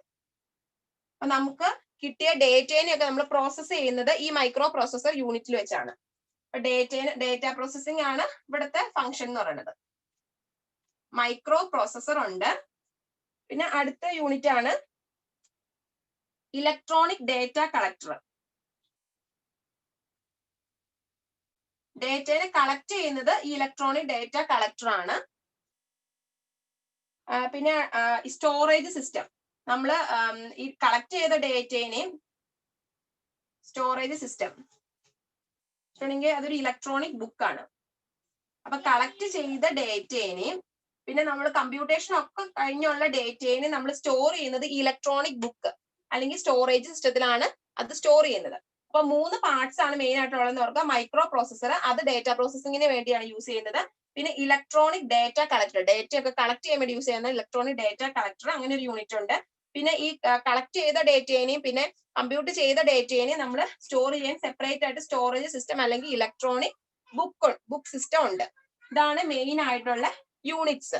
അപ്പൊ നമുക്ക് കിട്ടിയ ഡേറ്റേനെയൊക്കെ നമ്മൾ പ്രോസസ് ചെയ്യുന്നത് ഈ മൈക്രോ പ്രൊസസർ യൂണിറ്റിൽ വെച്ചാണ്. അപ്പൊ ഡേറ്റ പ്രോസസ്സിംഗ് ആണ് ഇവിടുത്തെ ഫംഗ്ഷൻ എന്ന് പറയുന്നത്. മൈക്രോ പ്രൊസസർ ഉണ്ട്. പിന്നെ അടുത്ത യൂണിറ്റ് ആണ് ഇലക്ട്രോണിക് ഡേറ്റ കളക്ടർ. ഡേറ്റയെ കളക്ട് ചെയ്യുന്നത് ഈ ഇലക്ട്രോണിക് ഡേറ്റ കളക്ടർ ആണ്. പിന്നെ സ്റ്റോറേജ് സിസ്റ്റം. നമ്മൾ ഈ കളക്ട് ചെയ്ത ഡേറ്റേനെയും സ്റ്റോറേജ് സിസ്റ്റം അതൊരു ഇലക്ട്രോണിക് ബുക്ക് ആണ്. അപ്പൊ കളക്ട് ചെയ്ത ഡേറ്റേനെയും പിന്നെ നമ്മൾ കമ്പ്യൂട്ടേഷൻ ഒക്കെ കഴിഞ്ഞുള്ള ഡേറ്റേനെ നമ്മൾ സ്റ്റോർ ചെയ്യുന്നത് ഇലക്ട്രോണിക് ബുക്ക് അല്ലെങ്കിൽ സ്റ്റോറേജ് സിസ്റ്റത്തിലാണ് അത് സ്റ്റോർ ചെയ്യുന്നത്. അപ്പൊ 3 പാർട്സ് ആണ് മെയിൻ ആയിട്ടുള്ളതെന്ന് ഓർക്കുക. മൈക്രോ പ്രോസസർ, അത് ഡേറ്റ പ്രോസസ്സിങ്ങിന് വേണ്ടിയാണ് യൂസ് ചെയ്യുന്നത്. പിന്നെ ഇലക്ട്രോണിക് ഡേറ്റ കളക്ടർ, ഡേറ്റ ഒക്കെ കളക്ട് ചെയ്യാൻ വേണ്ടി യൂസ് ചെയ്യുന്ന ഇലക്ട്രോണിക് ഡേറ്റ കളക്ടർ, അങ്ങനെ ഒരു യൂണിറ്റ് ഉണ്ട്. പിന്നെ ഈ കളക്ട് ചെയ്ത ഡേറ്റേനെയും പിന്നെ കമ്പ്യൂട്ട് ചെയ്ത ഡേറ്റേനെയും നമ്മൾ സ്റ്റോർ ചെയ്യാൻ സെപ്പറേറ്റ് ആയിട്ട് സ്റ്റോറേജ് സിസ്റ്റം അല്ലെങ്കിൽ ഇലക്ട്രോണിക് ബുക്ക് സിസ്റ്റം ഉണ്ട്. ഇതാണ് മെയിൻ ആയിട്ടുള്ള യൂണിറ്റ്സ്.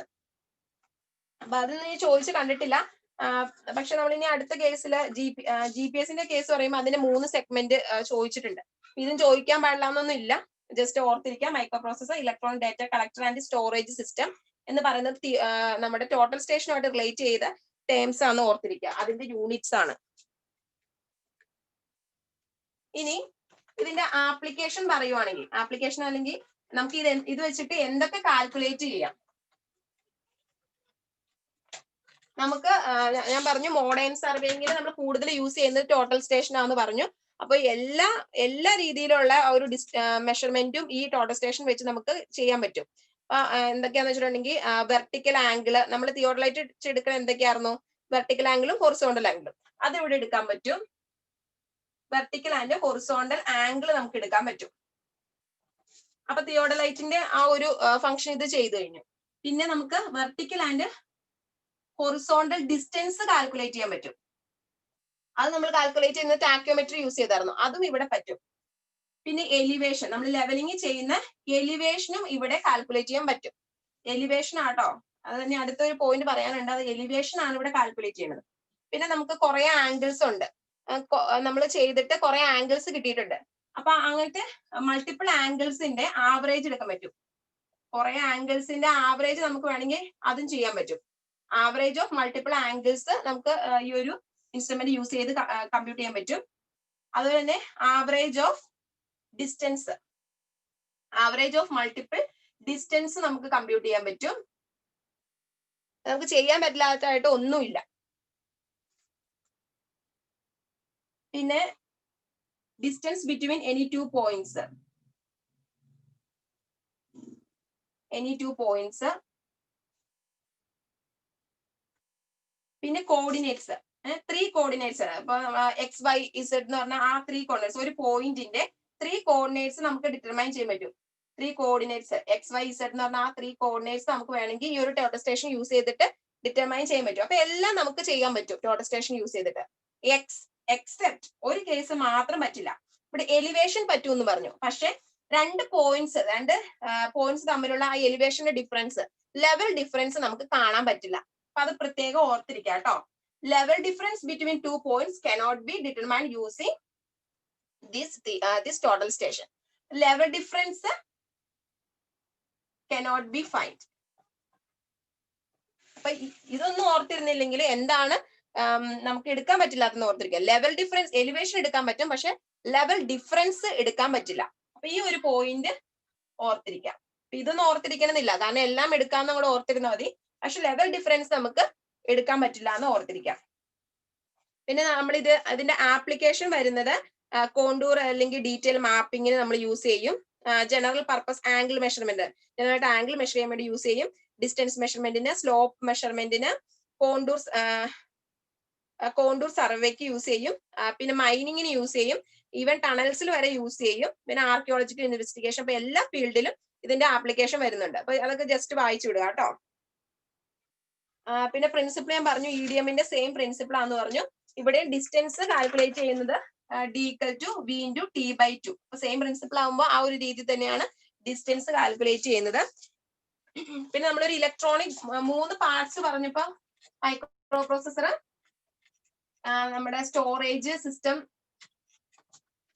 അപ്പൊ അത് നീ ചോദിച്ച് കണ്ടിട്ടില്ല. പക്ഷെ നമ്മൾ ഇനി അടുത്ത കേസിൽ GPS-ന്റെ കേസ് പറയുമ്പോൾ അതിന്റെ 3 സെഗ്മെന്റ് ചോദിച്ചിട്ടുണ്ട്. ഇതും ചോദിക്കാൻ പാടില്ല എന്നൊന്നും ഇല്ല. ജസ്റ്റ് ഓർത്തിരിക്കാം. Microprocessor, electronic data collector and storage system എന്ന് പറയുന്നത് നമ്മുടെ ടോട്ടൽ സ്റ്റേഷനുമായിട്ട് റിലേറ്റ് ചെയ്ത ടേംസ് ആണ് ഓർത്തിരിക്കുക. അതിന്റെ യൂണിറ്റ്സ് ആണ്. ഇനി ഇതിന്റെ ആപ്ലിക്കേഷൻ പറയുവാണെങ്കിൽ, ആപ്ലിക്കേഷൻ അല്ലെങ്കിൽ നമുക്ക് ഇത് വെച്ചിട്ട് എന്തൊക്കെ കാൽക്കുലേറ്റ് ചെയ്യാം. നമുക്ക് ഞാൻ പറഞ്ഞു മോഡേൺ സർവേയിങ്ങിൽ നമ്മൾ കൂടുതൽ യൂസ് ചെയ്യുന്നത് ടോട്ടൽ സ്റ്റേഷൻ ആണെന്ന് പറഞ്ഞു. അപ്പൊ എല്ലാ രീതിയിലുള്ള ഒരു മെഷർമെന്റും ഈ ടോട്ടൽ സ്റ്റേഷൻ വെച്ച് നമുക്ക് ചെയ്യാൻ പറ്റും. എന്തൊക്കെയാന്ന് വെച്ചിട്ടുണ്ടെങ്കിൽ വെർട്ടിക്കൽ ആംഗിൾ, നമ്മൾ തിയോഡലൈറ്റ് എടുക്കുന്ന എന്തൊക്കെയായിരുന്നു, വെർട്ടിക്കൽ ആംഗിളും ഹൊറിസോണ്ടൽ ആംഗിളും അത് ഇവിടെ എടുക്കാൻ പറ്റും. വെർട്ടിക്കൽ ആൻഡ് ഹൊറിസോണ്ടൽ ആംഗിൾ നമുക്ക് എടുക്കാൻ പറ്റും. അപ്പൊ തിയോഡലൈറ്റിന്റെ ആ ഒരു ഫംഗ്ഷൻ ഇത് ചെയ്തു കഴിഞ്ഞു. പിന്നെ നമുക്ക് vertical and horizontal distance calculate ചെയ്യാൻ പറ്റും. അത് നമ്മൾ കാൽക്കുലേറ്റ് ചെയ്യുന്ന ടാക്യോമെട്രി യൂസ് ചെയ്തായിരുന്നു, അതും ഇവിടെ പറ്റും. പിന്നെ എലിവേഷൻ, നമ്മൾ ലെവലിംഗ് ചെയ്യുന്ന എലിവേഷനും ഇവിടെ കാൽക്കുലേറ്റ് ചെയ്യാൻ പറ്റും. എലിവേഷൻ ആട്ടോ, അത് തന്നെ അടുത്തൊരു പോയിന്റ് പറയാനുണ്ട്, അത് എലിവേഷൻ ആണ് ഇവിടെ കാൽക്കുലേറ്റ് ചെയ്യുന്നത്. പിന്നെ നമുക്ക് കുറെ ആംഗിൾസ് ഉണ്ട്, നമ്മൾ ചെയ്തിട്ട് കുറെ ആംഗിൾസ് കിട്ടിയിട്ടുണ്ട്. അപ്പൊ അങ്ങനത്തെ മൾട്ടിപ്പിൾ ആംഗിൾസിന്റെ ആവറേജ് എടുക്കാൻ പറ്റും. കുറെ ആംഗിൾസിന്റെ ആവറേജ് നമുക്ക് വേണമെങ്കിൽ അതും ചെയ്യാൻ പറ്റും. ആവറേജ് ഓഫ് മൾട്ടിപ്പിൾ ആംഗിൾസ് നമുക്ക് ഈ ഒരു ഇൻസ്ട്രുമെന്റ് യൂസ് ചെയ്ത് കമ്പ്യൂട്ട് ചെയ്യാൻ പറ്റും. അതുപോലെ തന്നെ average of distance, average of multiple distance നമുക്ക് കമ്പ്യൂട്ട് ചെയ്യാൻ പറ്റും. നമുക്ക് ചെയ്യാൻ പറ്റില്ലാത്തതായിട്ട് ഒന്നുമില്ല. പിന്നെ distance between any two points, പിന്നെ കോർഡിനേറ്റ്സ്, 3 കോർഡിനേറ്റ്സ്. ഇപ്പൊ എക്സ് വൈ ഇസഡ് എന്ന് പറഞ്ഞാൽ ആ 3 കോർഡിനേറ്റ്സ്, ഒരു പോയിന്റിന്റെ 3 കോർഡിനേറ്റ്സ് നമുക്ക് ഡിറ്റർമൈൻ ചെയ്യാൻ പറ്റും. 3 കോർഡിനേറ്റ്സ് എക്സ് വൈ ഇസഡ് എന്ന് പറഞ്ഞാൽ ആ 3 കോർഡിനേറ്റ്സ് നമുക്ക് വേണമെങ്കിൽ ഈ ഒരു ടോട്ടൽ സ്റ്റേഷൻ യൂസ് ചെയ്തിട്ട് ഡിറ്റർമൈൻ ചെയ്യാൻ പറ്റും. അപ്പൊ എല്ലാം നമുക്ക് ചെയ്യാൻ പറ്റും ടോട്ടൽ സ്റ്റേഷൻ യൂസ് ചെയ്തിട്ട്. എക്സെപ്റ്റ് ഒരു കേസ് മാത്രം പറ്റില്ല, ഇവിടെ എലിവേഷൻ പറ്റുമെന്ന് പറഞ്ഞു. പക്ഷെ രണ്ട് പോയിന്റ്സ് തമ്മിലുള്ള ആ എലിവേഷന്റെ ഡിഫറൻസ്, ലെവൽ ഡിഫറൻസ് നമുക്ക് കാണാൻ പറ്റില്ല. അപ്പൊ അത് പ്രത്യേകം ഓർത്തിരിക്കാം കേട്ടോ. Level difference between 2 points cannot be determined using this total station. Level difference cannot be find. അപ്പൊ ഇതൊന്നും ഓർത്തിരുന്നില്ലെങ്കിൽ എന്താണ് നമുക്ക് എടുക്കാൻ പറ്റില്ലാത്തെന്ന് ഓർത്തിരിക്കുക. ലെവൽ ഡിഫറൻസ്, എലിവേഷൻ എടുക്കാൻ പറ്റും, പക്ഷെ ലെവൽ ഡിഫറൻസ് എടുക്കാൻ പറ്റില്ല. അപ്പൊ ഈ ഒരു പോയിന്റ് ഓർത്തിരിക്കാം. ഇതൊന്നും ഓർത്തിരിക്കണമെന്നില്ല, കാരണം എല്ലാം എടുക്കാന്ന് കൂടെ ഓർത്തിരുന്നാൽ മതി. പക്ഷെ ലെവൽ ഡിഫറൻസ് നമുക്ക് എടുക്കാൻ പറ്റില്ല എന്ന് ഓർത്തിരിക്കാം. പിന്നെ നമ്മൾ അതിന്റെ ആപ്ലിക്കേഷൻ വരുന്നത് കോണ്ടൂർ അല്ലെങ്കിൽ ഡീറ്റെയിൽ മാപ്പിങ്ങിന് നമ്മൾ യൂസ് ചെയ്യും. ജനറൽ പർപ്പസ് ആംഗിൾ മെഷർമെന്റ്, ജനറലായിട്ട് ആംഗിൾ മെഷർ ചെയ്യാൻ വേണ്ടി യൂസ് ചെയ്യും. ഡിസ്റ്റൻസ് മെഷർമെന്റിന്, സ്ലോപ്പ് മെഷർമെന്റിന്, കോണ്ടൂർ സർവേക്ക് യൂസ് ചെയ്യും. പിന്നെ മൈനിങ്ങിന് യൂസ് ചെയ്യും. ഈവൻ ടണൽസിൽ വരെ യൂസ് ചെയ്യും. പിന്നെ ആർക്കിയോളജിക്കൽ ഇൻവെസ്റ്റിഗേഷൻ, അപ്പൊ എല്ലാ ഫീൽഡിലും ഇതിന്റെ ആപ്ലിക്കേഷൻ വരുന്നുണ്ട്. അപ്പൊ അതൊക്കെ ജസ്റ്റ് വായിച്ചു വിടുക കേട്ടോ. പിന്നെ പ്രിൻസിപ്പിൾ ഞാൻ പറഞ്ഞു, ഇഡിഎമ്മിന്റെ സെയിം പ്രിൻസിപ്പിൾ ആണെന്ന് പറഞ്ഞു. ഇവിടെ ഡിസ്റ്റൻസ് കാൽക്കുലേറ്റ് ചെയ്യുന്നത് d = v × t/2. അപ്പൊ സെയിം പ്രിൻസിപ്പിൾ ആകുമ്പോൾ ആ ഒരു രീതി തന്നെയാണ് ഡിസ്റ്റൻസ് കാൽക്കുലേറ്റ് ചെയ്യുന്നത്. പിന്നെ നമ്മളൊരു ഇലക്ട്രോണിക് 3 പാർട്സ് പറഞ്ഞപ്പോ മൈക്രോ പ്രോസസർ, നമ്മുടെ സ്റ്റോറേജ് സിസ്റ്റം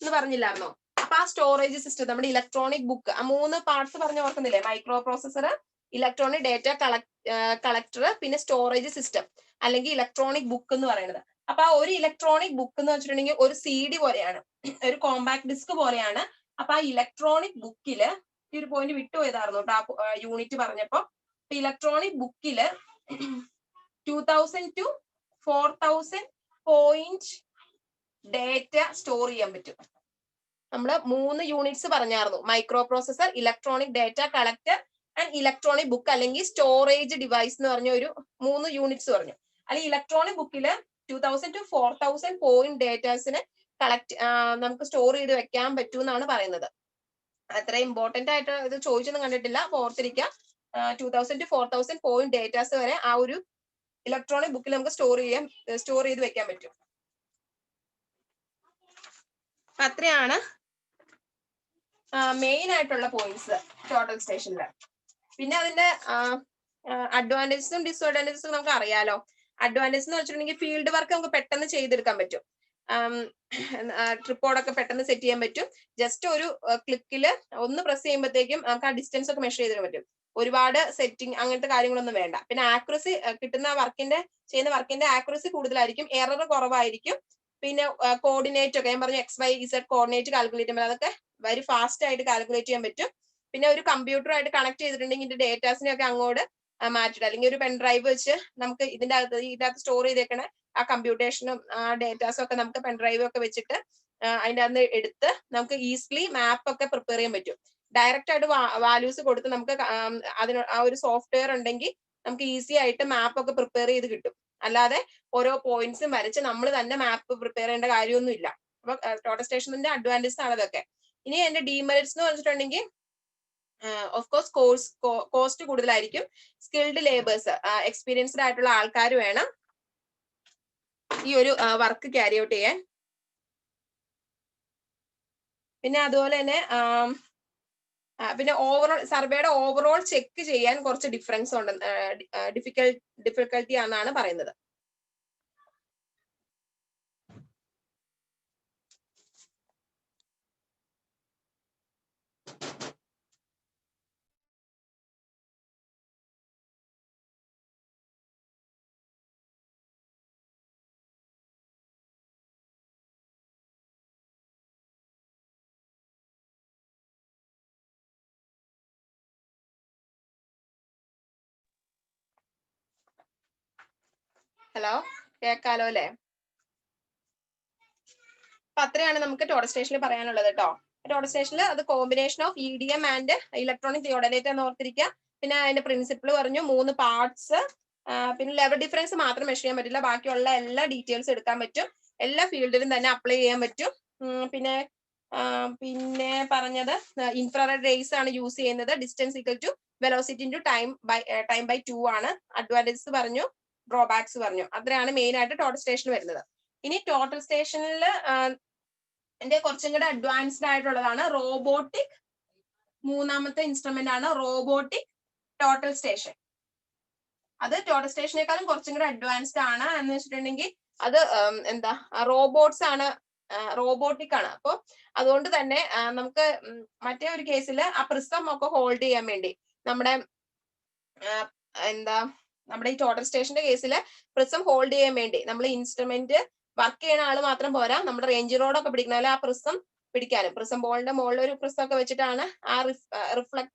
എന്ന് പറഞ്ഞില്ലായിരുന്നോ? അപ്പൊ ആ സ്റ്റോറേജ് സിസ്റ്റം, നമ്മുടെ ഇലക്ട്രോണിക് ബുക്ക്, ആ 3 പാർട്സ് പറഞ്ഞ് ഓർക്കുന്നില്ലേ? Microprocessor, electronic data collector, പിന്നെ സ്റ്റോറേജ് സിസ്റ്റം അല്ലെങ്കിൽ ഇലക്ട്രോണിക് ബുക്ക് എന്ന് പറയുന്നത്. അപ്പൊ ആ ഒരു ഇലക്ട്രോണിക് ബുക്ക് എന്ന് വെച്ചിട്ടുണ്ടെങ്കിൽ ഒരു CD പോലെയാണ്, ഒരു കോമ്പാക്ട് ഡിസ്ക് പോലെയാണ്. അപ്പൊ ആ ഇലക്ട്രോണിക് ബുക്കില് ഈ ഒരു പോയിന്റ് വിട്ടുപോയതായിരുന്നു കേട്ടോ ആ യൂണിറ്റ് പറഞ്ഞപ്പോ. ഇലക്ട്രോണിക് ബുക്കില് 2000 to 4000 പോയിന്റ് ഡേറ്റ സ്റ്റോർ ചെയ്യാൻ പറ്റും. നമ്മൾ 3 യൂണിറ്റ്സ് പറഞ്ഞായിരുന്നു, micro processor, electronic data collector and electronic book അല്ലെങ്കിൽ സ്റ്റോറേജ് ഡിവൈസ് എന്ന് പറഞ്ഞ ഒരു 3 യൂണിറ്റ്സ് പറഞ്ഞു. അല്ലെങ്കിൽ ഇലക്ട്രോണിക് ബുക്കില് 2000 to 4000 പോയിന്റ് ഡേറ്റാസിന് നമുക്ക് സ്റ്റോർ ചെയ്ത് വെക്കാൻ പറ്റൂ എന്നാണ് പറയുന്നത്. അത്ര ഇമ്പോർട്ടന്റ് ആയിട്ട് ഇത് ചോദിച്ചൊന്നും കണ്ടിട്ടില്ല, അപ്പൊ ഓർത്തിരിക്കാം. 2000 to 4000 പോയിന്റ് ഡേറ്റാസ് വരെ ആ ഒരു ഇലക്ട്രോണിക് ബുക്കിൽ നമുക്ക് സ്റ്റോർ ചെയ്ത് വെക്കാൻ പറ്റും. അത്രയാണ് മെയിൻ ആയിട്ടുള്ള പോയിന്റ്സ് ടോട്ടൽ സ്റ്റേഷനിൽ. പിന്നെ അതിന്റെ അഡ്വാൻറ്റേജസും ഡിസ്അഡ്വാൻറ്റേജസും നമുക്ക് അറിയാലോ. അഡ്വാൻറ്റേജ് എന്ന് വെച്ചിട്ടുണ്ടെങ്കിൽ ഫീൽഡ് വർക്ക് നമുക്ക് പെട്ടെന്ന് ചെയ്തെടുക്കാൻ പറ്റും. ട്രിപ്പോഡൊക്കെ പെട്ടെന്ന് സെറ്റ് ചെയ്യാൻ പറ്റും. ജസ്റ്റ് ഒരു ക്ലിക്കില് ഒന്ന് പ്രസ് ചെയ്യുമ്പോഴത്തേക്കും നമുക്ക് ആ ഡിസ്റ്റൻസ് ഒക്കെ മെഷർ ചെയ്തിടാൻ പറ്റും. ഒരുപാട് സെറ്റിംഗ് അങ്ങനത്തെ കാര്യങ്ങളൊന്നും വേണ്ട. പിന്നെ ആക്യുറസി, കിട്ടുന്ന ചെയ്യുന്ന വർക്കിന്റെ ആക്യുറസി കൂടുതലായിരിക്കും, എറർ കുറവായിരിക്കും. പിന്നെ കോർഡിനേറ്റ് ഒക്കെ ഞാൻ പറഞ്ഞു, XYZ കോർഡിനേറ്റ് കാൽക്കുലേറ്റ് ചെയ്യുമ്പോൾ അതൊക്കെ വെരി ഫാസ്റ്റ് ആയിട്ട് കാൽക്കുലേറ്റ് ചെയ്യാൻ പറ്റും. പിന്നെ ഒരു കമ്പ്യൂട്ടറുമായിട്ട് കണക്ട് ചെയ്തിട്ടുണ്ടെങ്കിൽ ഇതിന്റെ ഡേറ്റാസിനെയൊക്കെ അങ്ങോട്ട് മാറ്റിട്ട്, അല്ലെങ്കിൽ ഒരു പെൻ ഡ്രൈവ് വെച്ച് നമുക്ക് ഇതിനകത്ത് സ്റ്റോർ ചെയ്തേക്കണ ആ കമ്പ്യൂട്ടേഷനും ആ ഡേറ്റാസും ഒക്കെ നമുക്ക് പെൻ ഡ്രൈവ് ഒക്കെ വെച്ചിട്ട് അതിൻ്റെ അകത്ത് എടുത്ത് നമുക്ക് ഈസിലി മാപ്പ് ഒക്കെ പ്രിപ്പയർ ചെയ്യാൻ പറ്റും. ഡയറക്റ്റ് ആയിട്ട് വാല്യൂസ് കൊടുത്ത് നമുക്ക് അതിന് ആ ഒരു സോഫ്റ്റ്വെയർ ഉണ്ടെങ്കിൽ നമുക്ക് ഈസി ആയിട്ട് മാപ്പ് ഒക്കെ പ്രിപ്പയർ ചെയ്ത് കിട്ടും. അല്ലാതെ ഓരോ പോയിന്റ്സും വരച്ച് നമ്മൾ തന്നെ മാപ്പ് പ്രിപ്പയർ ചെയ്യേണ്ട കാര്യമൊന്നും ഇല്ല. അപ്പൊ ടോട്ടൽ സ്റ്റേഷന്റെ അഡ്വാൻറ്റേജ് ആണ് അതൊക്കെ. ഇനി എന്റെ ഡിമെറിറ്റ്സ് എന്ന് പറഞ്ഞിട്ടുണ്ടെങ്കിൽ ഓഫ് കോഴ്സ് കോസ്റ്റ് കൂടുതലായിരിക്കും. സ്കിൽഡ് ലേബേഴ്സ്, എക്സ്പീരിയൻസ്ഡ് ആയിട്ടുള്ള ആൾക്കാർ വേണം ഈ ഒരു വർക്ക് ക്യാരി ഔട്ട് ചെയ്യാൻ. പിന്നെ അതുപോലെ തന്നെ പിന്നെ ഓവറോൾ സർവേയുടെ ഓവറോൾ ചെക്ക് ചെയ്യാൻ കുറച്ച് ഡിഫറൻസ് ഉണ്ട്, ഡിഫിക്കൽട്ടി ആണെന്നാണ് പറയുന്നത്. ഹലോ, കേൾക്കാലോ അല്ലെ? അപ്പൊ അത്രയാണ് നമുക്ക് ടോട്ടൽ സ്റ്റേഷനിൽ പറയാനുള്ളത് കേട്ടോ. ടോട്ടൽ സ്റ്റേഷനിൽ അത് combination of EDM and electronic theodolite എന്ന് ഓർത്തിരിക്കുക. പിന്നെ അതിന്റെ പ്രിൻസിപ്പിൾ പറഞ്ഞു, 3 പാർട്സ്. പിന്നെ ലെവൽ ഡിഫറൻസ് മാത്രം മെഷർ ചെയ്യാൻ പറ്റില്ല, ബാക്കിയുള്ള എല്ലാ ഡീറ്റെയിൽസ് എടുക്കാൻ പറ്റും, എല്ലാ ഫീൽഡിലും തന്നെ അപ്ലൈ ചെയ്യാൻ പറ്റും. പിന്നെ പറഞ്ഞത് ഇൻഫ്രാറെഡ് റേസ് ആണ് യൂസ് ചെയ്യുന്നത്. Distance equal to velocity into time by 2 ആണ്. അഡ്വാൻറ്റേജസ് പറഞ്ഞു, ഡ്രോബാക്സ് പറഞ്ഞു. അത്രയാണ് മെയിൻ ആയിട്ട് ടോട്ടൽ സ്റ്റേഷൻ വരുന്നത്. ഇനി ടോട്ടൽ സ്റ്റേഷനിൽ കുറച്ചും കൂടെ അഡ്വാൻസ്ഡ് ആയിട്ടുള്ളതാണ് റോബോട്ടിക്. 3ാമത്തെ ഇൻസ്ട്രുമെന്റ് ആണ് റോബോട്ടിക് ടോട്ടൽ സ്റ്റേഷൻ. അത് ടോട്ടൽ സ്റ്റേഷനേക്കാളും കുറച്ചും കൂടെ അഡ്വാൻസ്ഡ് ആണ്. എന്ന് വെച്ചിട്ടുണ്ടെങ്കിൽ അത് റോബോട്ട്സ് ആണ്, റോബോട്ടിക് ആണ്. അപ്പൊ അതുകൊണ്ട് തന്നെ നമുക്ക് മറ്റേ ഒരു കേസിൽ ആ പ്രിസം ഒക്കെ ഹോൾഡ് ചെയ്യാൻ വേണ്ടി നമ്മുടെ നമ്മുടെ ഈ ടോട്ടൽ സ്റ്റേഷന്റെ കേസിൽ പ്രിസം ഹോൾഡ് ചെയ്യാൻ വേണ്ടി നമ്മൾ ഇൻസ്ട്രുമെന്റ് വർക്ക് ചെയ്യുന്ന ആള് മാത്രം പോരാ, നമ്മുടെ റേഞ്ച് റോഡൊക്കെ പിടിക്കുന്ന പോലെ ആ പ്രിസം പിടിക്കാനും, പ്രിസം ബോളിന്റെ മുകളിൽ ഒരു പ്രിസം ഒക്കെ വെച്ചിട്ടാണ് ആ റിഫ്ലക്ട്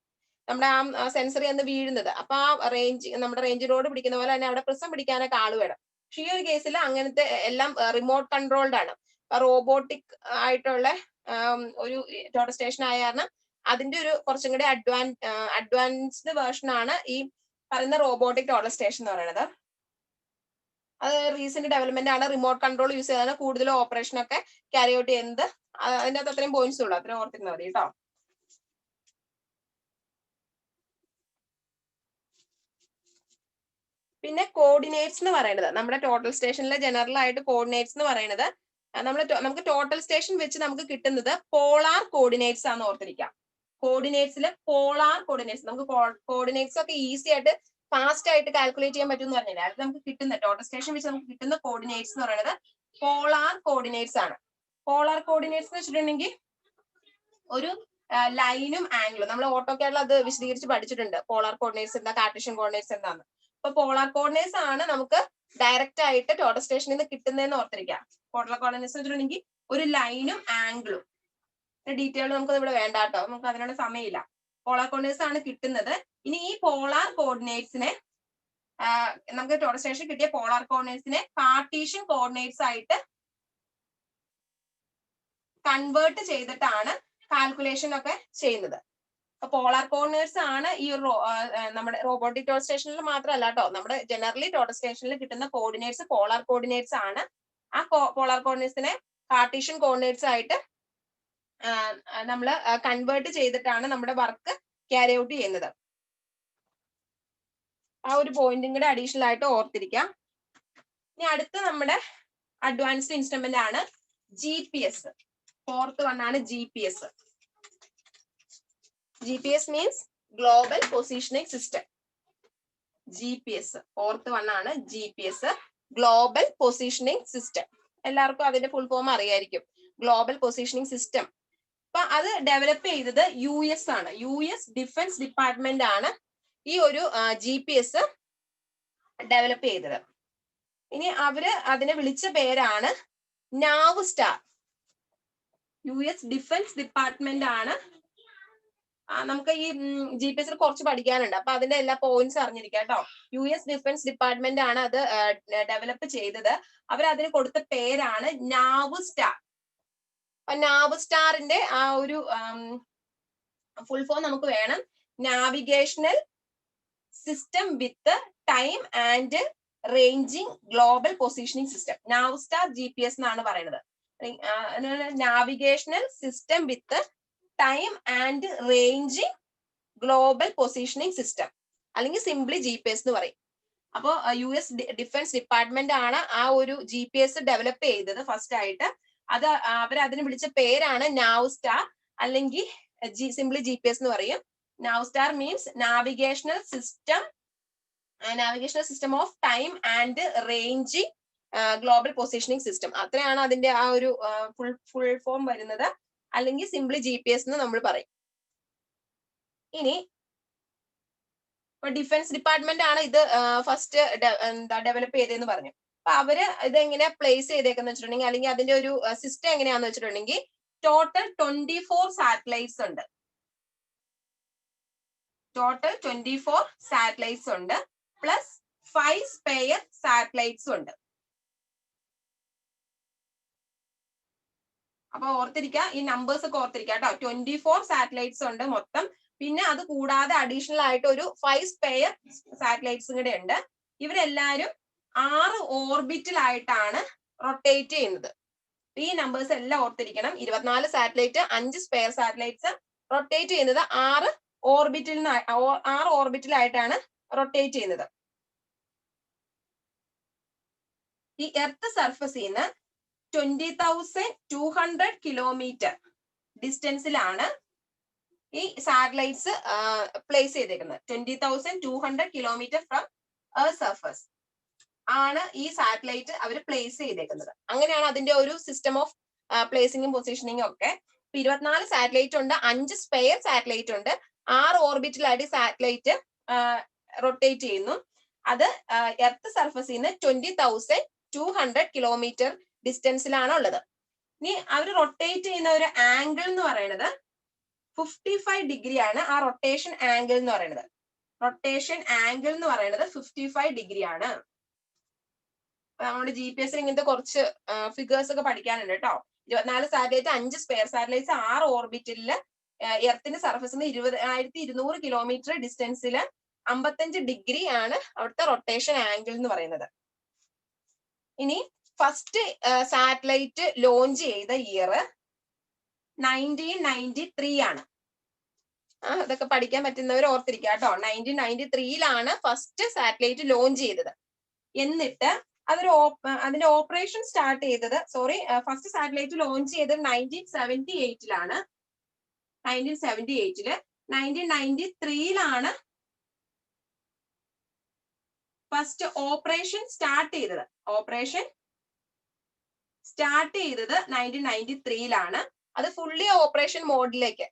നമ്മുടെ ആ സെൻസറി അന്ന് വീഴുന്നത്. അപ്പൊ ആ നമ്മുടെ റേഞ്ച് റോഡ് പിടിക്കുന്ന പോലെ തന്നെ അവിടെ പ്രിസം പിടിക്കാനൊക്കെ ആള് വേണം. പക്ഷെ ഈ ഒരു കേസിൽ അങ്ങനത്തെ എല്ലാം റിമോട്ട് കൺട്രോൾഡ് ആണ്. റോബോട്ടിക് ആയിട്ടുള്ള ഒരു ടോട്ടൽ സ്റ്റേഷൻ ആയ കാരണം അതിന്റെ ഒരു കുറച്ചും കൂടി അഡ്വാൻസ്ഡ് വേർഷൻ ആണ് ഈ പറയുന്ന റോബോട്ടിക് ടോട്ടൽ സ്റ്റേഷൻ എന്ന് പറയുന്നത്. അത് റീസെന്റ് ഡെവലപ്മെന്റ് ആണ്. റിമോട്ട് കൺട്രോൾ യൂസ് ചെയ്താണ് കൂടുതൽ ഓപ്പറേഷൻ ഒക്കെ ക്യാരി ഔട്ട് ചെയ്യുന്നത്. അതിന്റെ അകത്ത് അത്രയും പോയിന്റ്സ് ഉള്ളൂ, അത്രയും ഓർത്തിരുന്നാൽ മതി കേട്ടോ. പിന്നെ കോർഡിനേറ്റ്സ് എന്ന് പറയുന്നത് നമ്മുടെ ടോട്ടൽ സ്റ്റേഷനിലെ ജനറൽ ആയിട്ട് കോർഡിനേറ്റ്സ് എന്ന് പറയുന്നത് നമുക്ക് ടോട്ടൽ സ്റ്റേഷൻ വെച്ച് നമുക്ക് കിട്ടുന്നത് പോളാർ കോർഡിനേറ്റ്സ് ആണെന്ന് ഓർത്തിരിക്കാം. കോർഡിനേറ്റ്സിൽ പോളാർ കോർഡിനേറ്റ്സ്, നമുക്ക് കോർഡിനേറ്റ്സ് ഒക്കെ ഈസി ആയിട്ട് ഫാസ്റ്റ് ആയിട്ട് കാൽക്കുലേറ്റ് ചെയ്യാൻ പറ്റും എന്ന് പറഞ്ഞാൽ അത് നമുക്ക് കിട്ടുന്ന ടോട്ടൽ സ്റ്റേഷൻ വെച്ച് നമുക്ക് കിട്ടുന്ന കോർഡിനേറ്റ്സ് എന്ന് പറയുന്നത് പോളാർ കോർഡിനേറ്റ്സ് ആണ്. പോളാർ കോർഡിനേറ്റ്സ് എന്ന് വെച്ചിട്ടുണ്ടെങ്കിൽ ഒരു ലൈനും ആംഗിളും, നമ്മൾ ഓട്ടോക്കാഡിൽ അത് വിശദീകരിച്ച് പഠിച്ചിട്ടുണ്ട്. പോളാർ കോർഡിനേറ്റ്സ് എന്താ, കാർട്ടീഷ്യൻ കോർഡിനേറ്റ്സ് എന്താന്ന്. അപ്പൊ പോളാർ കോർഡിനേറ്റ്സ് ആണ് നമുക്ക് ഡയറക്റ്റ് ആയിട്ട് ടോട്ടൽ സ്റ്റേഷനിൽ നിന്ന് കിട്ടുന്നതെന്ന് ഓർത്തിരിക്കാം. പോളാർ കോർഡിനേറ്റ്സ് വെച്ചിട്ടുണ്ടെങ്കിൽ ഒരു ലൈനും ആംഗിളും. ഡീറ്റെയിൽ നമുക്ക് ഇവിടെ വേണ്ട കേട്ടോ, നമുക്ക് അതിനുള്ള സമയമില്ല. പോളാർ കോർഡിനേറ്റ്സ് ആണ് കിട്ടുന്നത്. ഇനി ഈ പോളാർ കോർഡിനേറ്റ്സിനെ നമുക്ക് ടോട്ടൽ സ്റ്റേഷൻ കിട്ടിയ പോളാർ കോർഡിനേറ്റ്സിനെ കാർട്ടീഷ്യൻ കോർഡിനേറ്റ്സ് ആയിട്ട് കൺവേർട്ട് ചെയ്തിട്ടാണ് കാൽക്കുലേഷൻ ഒക്കെ ചെയ്യുന്നത്. അപ്പൊ പോളാർ കോർഡിനേറ്റ്സ് ആണ് ഈ നമ്മുടെ റോബോട്ടിക് ടോട്ടൽ സ്റ്റേഷനിൽ മാത്രമല്ല കേട്ടോ, നമ്മുടെ ജനറലി ടോട്ടൽ സ്റ്റേഷനിൽ കിട്ടുന്ന കോർഡിനേറ്റ്സ് പോളാർ കോർഡിനേറ്റ്സ് ആണ്. ആ പോളാർ കോർഡിനേറ്റ്സിനെ കാർട്ടീഷ്യൻ കോർഡിനേറ്റ്സ് ആയിട്ട് നമ്മൾ കൺവേർട്ട് ചെയ്തിട്ടാണ് നമ്മുടെ വർക്ക് ക്യാരി ഔട്ട് ചെയ്യുന്നത്. ആ ഒരു പോയിന്റും കൂടെ അഡീഷണൽ ആയിട്ട് ഓർത്തിരിക്കാം. ഇനി അടുത്ത നമ്മുടെ അഡ്വാൻസ്ഡ് ഇൻസ്ട്രുമെന്റ് ആണ് GPS. 4th വൺ ആണ് GPS. GPS means global positioning system. GPS 4th one ആണ് GPS, ഗ്ലോബൽ പൊസിഷനിങ് സിസ്റ്റം. എല്ലാവർക്കും അതിന്റെ ഫുൾ ഫോം അറിയായിരിക്കും, ഗ്ലോബൽ പൊസിഷനിങ് സിസ്റ്റം. അപ്പൊ അത് ഡെവലപ്പ് ചെയ്തത് US ആണ്. US ഡിഫൻസ് ഡിപ്പാർട്ട്മെന്റ് ആണ് ഈ ഒരു GPS ഡെവലപ്പ് ചെയ്തത്. ഇനി അവര് അതിനെ വിളിച്ച പേരാണ് നാവ് സ്റ്റാർ. US ഡിഫൻസ് ഡിപ്പാർട്ട്മെന്റ് ആണ് നമുക്ക് ഈ GPS കുറച്ച് പഠിക്കാനുണ്ട്. അപ്പൊ അതിന്റെ എല്ലാ പോയിന്റ്സ് അറിഞ്ഞിരിക്കുക കേട്ടോ. US ഡിഫൻസ് ഡിപ്പാർട്ട്മെന്റ് ആണ് അത് ഡെവലപ്പ് ചെയ്തത്. അവർ അതിന് കൊടുത്ത പേരാണ് നാവ്സ്റ്റാർ. അപ്പൊ നാവ്സ്റ്റാറിന്റെ ആ ഒരു ഫുൾ ഫോം നമുക്ക് വേണം. Navigational system with time and ranging global positioning system. NAVSTAR GPS എന്നാണ് പറയുന്നത്. Navigational system with time and ranging global positioning system, അല്ലെങ്കിൽ സിംപ്ലി GPS എന്ന് പറയും. അപ്പോൾ US ഡിഫൻസ് ഡിപ്പാർട്ട്മെന്റ് ആണ് ആ ഒരു GPS ഡെവലപ്പ് ചെയ്തത് ഫസ്റ്റ് ആയിട്ട്. അത് അവർ അതിന് വിളിച്ച പേരാണ് നാവ്സ്റ്റാർ, അല്ലെങ്കിൽ സിംപ്ലി GPS എന്ന് പറയും. NAVSTAR means navigational system of time and ranging global positioning system. അത്രയാണ് അതിന്റെ ആ ഒരു ഫുൾ ഫോം വരുന്നത്, അല്ലെങ്കിൽ സിംപ്ലി GPS എന്ന് നമ്മൾ പറയും. ഇനി ഡിഫൻസ് ഡിപ്പാർട്ട്മെന്റ് ആണ് ഇത് ഫസ്റ്റ് ഡെവലപ്പ് ചെയ്തതെന്ന് പറഞ്ഞു. അപ്പൊ അവര് ഇത് എങ്ങനെ പ്ലേസ് ചെയ്തേക്കെന്ന് വെച്ചിട്ടുണ്ടെങ്കിൽ, അല്ലെങ്കിൽ അതിന്റെ ഒരു സിസ്റ്റം എങ്ങനെയാന്ന് വെച്ചിട്ടുണ്ടെങ്കിൽ, ടോട്ടൽ 24 സാറ്റലൈറ്റ്സ് ഉണ്ട്. ടോട്ടൽ 24 സാറ്റലൈറ്റ്സ് ഉണ്ട്, പ്ലസ് 5 സ്പെയർ സാറ്റലൈറ്റ്സ് ഉണ്ട്. അപ്പൊ ഓർത്തിരിക്കുക, ഈ നമ്പേഴ്സ് ഒക്കെ ഓർത്തിരിക്കുക കേട്ടോ. 24 സാറ്റലൈറ്റ്സ് ഉണ്ട് മൊത്തം. പിന്നെ അത് കൂടാതെ അഡീഷണൽ ആയിട്ട് ഒരു 5 സ്പെയർ സാറ്റലൈറ്റ്സും കൂടെ ഉണ്ട്. ഇവരെല്ലാരും 6 ഓർബിറ്റിലായിട്ടാണ് റൊട്ടേറ്റ് ചെയ്യുന്നത്. ഈ നമ്പേഴ്സ് എല്ലാം ഓർത്തിരിക്കണം. 24 സാറ്റലൈറ്റ്, 5 സ്പെയർ സാറ്റലൈറ്റ്സ്, റൊട്ടേറ്റ് ചെയ്യുന്നത് 6 ഓർബിറ്റിലായിട്ടാണ് റൊട്ടേറ്റ് ചെയ്യുന്നത്. ഈ എർത്ത് സർഫസിൽ നിന്ന് 20,200 കിലോമീറ്റർ ഡിസ്റ്റൻസിലാണ് ഈ സാറ്റലൈറ്റ്സ് പ്ലേസ് ചെയ്തേക്കുന്നത്. 20,200 കിലോമീറ്റർ ഫ്രം എർത്ത് സർഫസ് ആണ് ഈ സാറ്റലൈറ്റ് അവർ പ്ലേസ് ചെയ്തേക്കുന്നത്. അങ്ങനെയാണ് അതിന്റെ ഒരു സിസ്റ്റം ഓഫ് പ്ലേസിംഗും പൊസിഷനിങ്ങും ഒക്കെ. 24 സാറ്റലൈറ്റ് ഉണ്ട്, 5 സ്പെയർ സാറ്റലൈറ്റ് ഉണ്ട്, 6 ഓർബിറ്റിലായിട്ട് സാറ്റലൈറ്റ് റൊട്ടേറ്റ് ചെയ്യുന്നു. അത് എർത്ത് സർഫസിൽ നിന്ന് 20,200 കിലോമീറ്റർ ഡിസ്റ്റൻസിലാണ് ഉള്ളത്. ഇനി അവർ റൊട്ടേറ്റ് ചെയ്യുന്ന ഒരു ആംഗിൾ എന്ന് പറയുന്നത് 55 ഡിഗ്രി ആണ്. ആ റൊട്ടേഷൻ ആംഗിൾ എന്ന് പറയുന്നത് 55 ഡിഗ്രി ആണ്. നമ്മുടെ GPS ഇങ്ങനത്തെ കുറച്ച് ഫിഗേഴ്സ് ഒക്കെ പഠിക്കാനുണ്ട് കേട്ടോ. 24 സാറ്റലൈറ്റ്, 5 സ്പെയർ സാറ്റലൈറ്റ്സ്, 6 ഓർബിറ്റില്, എർത്തിന്റെ സർഫസിൽ നിന്ന് 20,200 കിലോമീറ്റർ ഡിസ്റ്റൻസിൽ 55 ഡിഗ്രി ആണ് അവിടുത്തെ റൊട്ടേഷൻ ആംഗിൾ എന്ന് പറയുന്നത്. ഇനി ഫസ്റ്റ് സാറ്റലൈറ്റ് ലോഞ്ച് ചെയ്ത ഇയർ 1993 ആണ്. അതൊക്കെ പഠിക്കാൻ പറ്റുന്നവർ ഓർത്തിരിക്കുക കേട്ടോ. 1993 ഫസ്റ്റ് സാറ്റലൈറ്റ് ലോഞ്ച് ചെയ്തത്. എന്നിട്ട് അതിന്റെ ഓപ്പറേഷൻ സ്റ്റാർട്ട് ചെയ്തത്, ഫസ്റ്റ് സാറ്റലൈറ്റ് ലോഞ്ച് ചെയ്തത് 1978 1993 ഫസ്റ്റ് ഓപ്പറേഷൻ സ്റ്റാർട്ട് ചെയ്തത്. 1993 അത് ഫുള്ളി ഓപ്പറേഷൻ മോഡിലേക്ക്,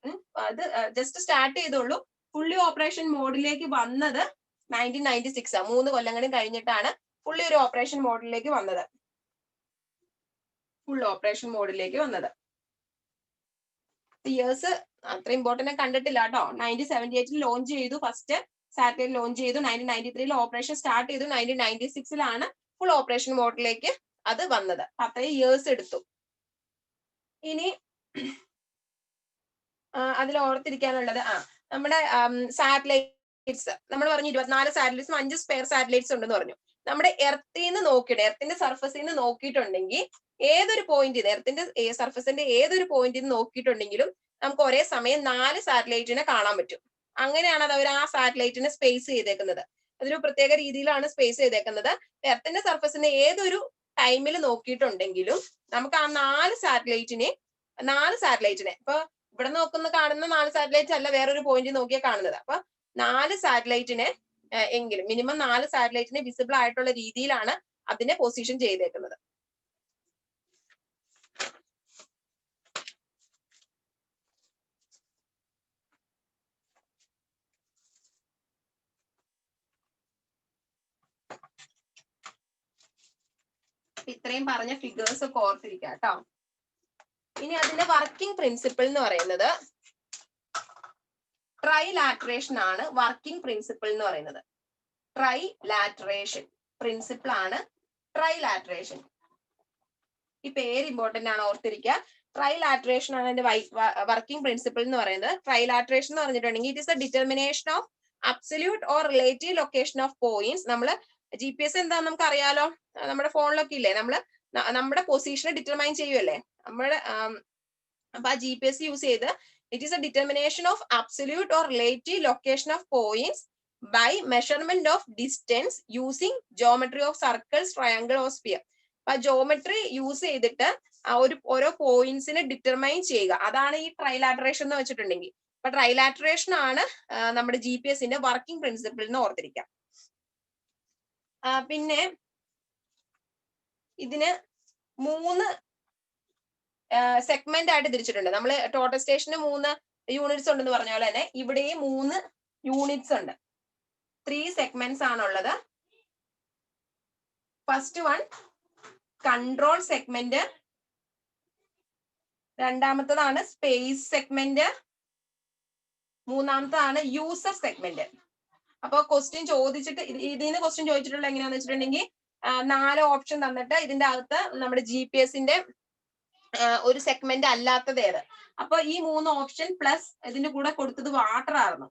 അത് ജസ്റ്റ് സ്റ്റാർട്ട് ചെയ്തുള്ളൂ. ഫുള്ളി ഓപ്പറേഷൻ മോഡിലേക്ക് വന്നത് 1996 3 കൊല്ലങ്ങളും കഴിഞ്ഞിട്ടാണ് ഫുള്ളി ഒരു ഓപ്പറേഷൻ മോഡിലേക്ക് വന്നത്. ഇയേഴ്സ് അത്ര ഇമ്പോർട്ടന്റ് കണ്ടിട്ടില്ല കേട്ടോ. 1978 ലോഞ്ച് ചെയ്തു, ഫസ്റ്റ് സാറ്റലൈറ്റ് ലോഞ്ച് ചെയ്തു. 1993 ഓപ്പറേഷൻ സ്റ്റാർട്ട് ചെയ്തു. 1996 ഫുൾ ഓപ്പറേഷൻ മോഡിലേക്ക് അത് വന്നത്. അത്രയും ഇയേഴ്സ് എടുത്തു. ഇനി അതിൽ ഓർത്തിരിക്കാനുള്ളത്, നമ്മുടെ സാറ്റലൈറ്റ്സ് നമ്മൾ പറഞ്ഞു 24 സാറ്റലൈറ്റ്സും 5 സ്പെയർ സാറ്റലൈറ്റ്സ് ഉണ്ടെന്ന് പറഞ്ഞു. നമ്മുടെ എർത്തിൽ നിന്ന് നോക്കിയിട്ട്, എർത്തിന്റെ സർഫസിൽ നിന്ന് നോക്കിയിട്ടുണ്ടെങ്കിൽ, ഏതൊരു പോയിന്റ്, എർത്തിന്റെ സർഫസിന്റെ ഏതൊരു പോയിന്റിൽ നിന്ന് നോക്കിയിട്ടുണ്ടെങ്കിലും നമുക്ക് ഒരേ സമയം 4 സാറ്റലൈറ്റിനെ കാണാൻ പറ്റും. അങ്ങനെയാണ് അത് അവർ ആ സാറ്റലൈറ്റിനെ സ്പേസ് ചെയ്തേക്കുന്നത്. അതൊരു പ്രത്യേക രീതിയിലാണ് സ്പേസ് ചെയ്തേക്കുന്നത്. എർത്തിന്റെ സർഫസിന്റെ ഏതൊരു ടൈമിൽ നോക്കിയിട്ടുണ്ടെങ്കിലും നമുക്ക് ആ 4 സാറ്റലൈറ്റിനെ ഇപ്പൊ ഇവിടെ കാണുന്ന 4 സാറ്റലൈറ്റ് അല്ല വേറൊരു പോയിന്റ് നോക്കിയാൽ കാണുന്നത്. അപ്പൊ 4 സാറ്റലൈറ്റിനെ എങ്കിലും മിനിമം 4 സാറ്റലൈറ്റിനെ വിസിബിൾ ആയിട്ടുള്ള രീതിയിലാണ് അതിനെ പൊസിഷൻ ചെയ്തേക്കുന്നത്. ഇത്രയും പറഞ്ഞ ഫിഗേഴ്സ് ഒക്കെ ഓർത്തിരിക്കാം കേട്ടോ. ഇനി അതിന്റെ വർക്കിംഗ് പ്രിൻസിപ്പിൾ എന്ന് പറയുന്നത്, ട്രൈലാട്രേഷൻ ആണ് വർക്കിംഗ് പ്രിൻസിപ്പിൾ എന്ന് പറയുന്നത്. ട്രൈലാട്രേഷൻ പ്രിൻസിപ്പിൾ ആണ് ട്രൈലാട്രേഷൻ. ഈ പേര് ഇമ്പോർട്ടന്റ് ആണ്, ഓർത്തിരിക്കുക. ട്രൈലാട്രേഷൻ ആണ് അതിന്റെ വർക്കിംഗ് പ്രിൻസിപ്പിൾ എന്ന് പറയുന്നത്. ട്രൈലാട്രേഷൻ എന്ന് പറഞ്ഞിട്ടുണ്ടെങ്കിൽ it is A determination of absolute or relative location of points. നമ്മൾ GPS എന്താന്ന് നമുക്ക് അറിയാലോ, നമ്മുടെ ഫോണിലൊക്കെ ഇല്ലേ, നമ്മുടെ പൊസിഷൻ ഡിറ്റർമൈൻ ചെയ്യുമല്ലേ നമ്മുടെ. അപ്പൊ ആ GPS യൂസ് ചെയ്ത് it is a determination of absolute or relative location of points by measurement of distance using geometry of circles, triangle or sphere. അപ്പൊ ജോമെട്രി യൂസ് ചെയ്തിട്ട് ഓരോ പോയിന്റ്സിനെ ഡിറ്റർമൈൻ ചെയ്യുക, അതാണ് ഈ ട്രൈലാട്രേഷൻ എന്ന് വെച്ചിട്ടുണ്ടെങ്കിൽ. അപ്പൊ ട്രൈലാട്രേഷൻ ആണ് നമ്മുടെ GPS-ന്റെ വർക്കിംഗ് പ്രിൻസിപ്പിൾ എന്ന് ഓർത്തിരിക്കാം. പിന്നെ ഇതിന് 3 സെഗ്മെന്റ് ആയിട്ട് തിരിച്ചിട്ടുണ്ട്. നമ്മൾ ടോട്ടൽ സ്റ്റേഷന് 3 യൂണിറ്റ്സ് ഉണ്ടെന്ന് പറഞ്ഞ പോലെ തന്നെ ഇവിടെയും 3 യൂണിറ്റ്സ് ഉണ്ട്. 3 സെഗ്മെന്റ്സ് ആണുള്ളത്. ഫസ്റ്റ് വൺ കൺട്രോൾ സെഗ്മെന്റ്, രണ്ടാമത്തതാണ് സ്പേസ് സെഗ്മെന്റ്, മൂന്നാമത്തതാണ് യൂസർ സെഗ്മെന്റ്. അപ്പൊ ക്വസ്റ്റ്യൻ ചോദിച്ചിട്ട് ഇതിന് ക്വസ്റ്റ്യൻ ചോദിച്ചിട്ടുള്ള എങ്ങനെയാന്ന് വെച്ചിട്ടുണ്ടെങ്കിൽ 4 ഓപ്ഷൻ തന്നിട്ട് ഇതിന്റെ അകത്ത് നമ്മുടെ GPS-ന്റെ ഒരു സെഗ്മെന്റ് അല്ലാത്തത് ഏത്. അപ്പൊ ഈ 3 ഓപ്ഷൻ പ്ലസ് ഇതിന്റെ കൂടെ കൊടുത്തത് വാട്ടർ ആയിരുന്നു.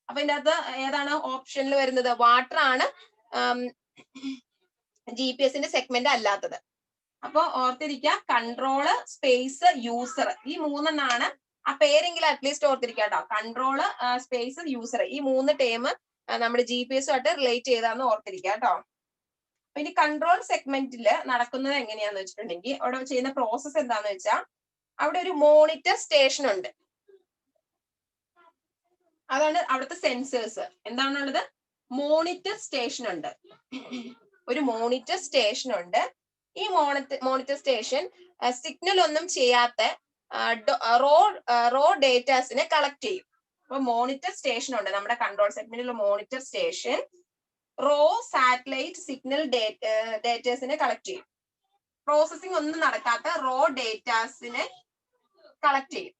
അപ്പൊ ഇതിന്റെ അകത്ത് ഏതാണ് ഓപ്ഷനിൽ വരുന്നത്? വാട്ടർ ആണ് GPS-ന്റെ സെഗ്മെന്റ് അല്ലാത്തത്. അപ്പൊ ഓർത്തിരിക്കുക, കൺട്രോള്, സ്പേസ്, യൂസർ, ഈ 3 ആ പേരെങ്കിലും അറ്റ്ലീസ്റ്റ് ഓർത്തിരിക്കുക കേട്ടോ. കൺട്രോള്, സ്പേസ്, യൂസർ, ഈ 3 ടേം നമ്മുടെ GPS-ആയിട്ട് റിലേറ്റ് ചെയ്താന്ന് ഓർത്തിരിക്കുക കേട്ടോ. ഇനി കൺട്രോൾ സെഗ്മെന്റിൽ നടക്കുന്നത് എങ്ങനെയാന്ന് വെച്ചിട്ടുണ്ടെങ്കിൽ അവിടെ ചെയ്യുന്ന പ്രോസസ്സ് എന്താന്ന് വെച്ചാൽ അവിടെ ഒരു മോണിറ്റർ സ്റ്റേഷൻ ഉണ്ട്. അതാണ് അവിടുത്തെ സെൻസേഴ്സ്. എന്താണുള്ളത്? മോണിറ്റർ സ്റ്റേഷൻ ഉണ്ട്. ഒരു മോണിറ്റർ സ്റ്റേഷൻ ഉണ്ട്. ഈ മോണിറ്റർ സ്റ്റേഷൻ സിഗ്നൽ ഒന്നും ചെയ്യാത്ത റോ ഡേറ്റാസിനെ കളക്ട് ചെയ്യും. അപ്പൊ മോണിറ്റർ സ്റ്റേഷൻ ഉണ്ട് നമ്മുടെ കൺട്രോൾ സെഗ്മെന്റിലുള്ള monitor station. Raw satellite signal ഡേറ്റാസിനെ കളക്ട് ചെയ്യും. പ്രോസസിംഗ് ഒന്നും നടക്കാത്ത റോ ഡേറ്റാസിനെ കളക്ട് ചെയ്യും.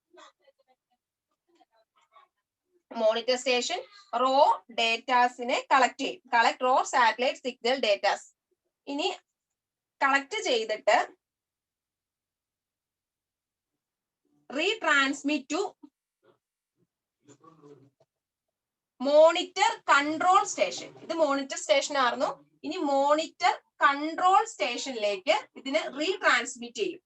മോണിറ്റർ സ്റ്റേഷൻ റോ ഡേറ്റാസിനെ കളക്ട് ചെയ്യും. Collect raw satellite signal datas. ഇനി കളക്ട് ചെയ്തിട്ട് retransmit to monitor control station. ഇത് മോണിറ്റർ സ്റ്റേഷൻ ആയിരുന്നു. ഇനി മോണിറ്റർ കൺട്രോൾ സ്റ്റേഷനിലേക്ക് ഇതിന് റീട്രാൻസ്മിറ്റ് ചെയ്യും.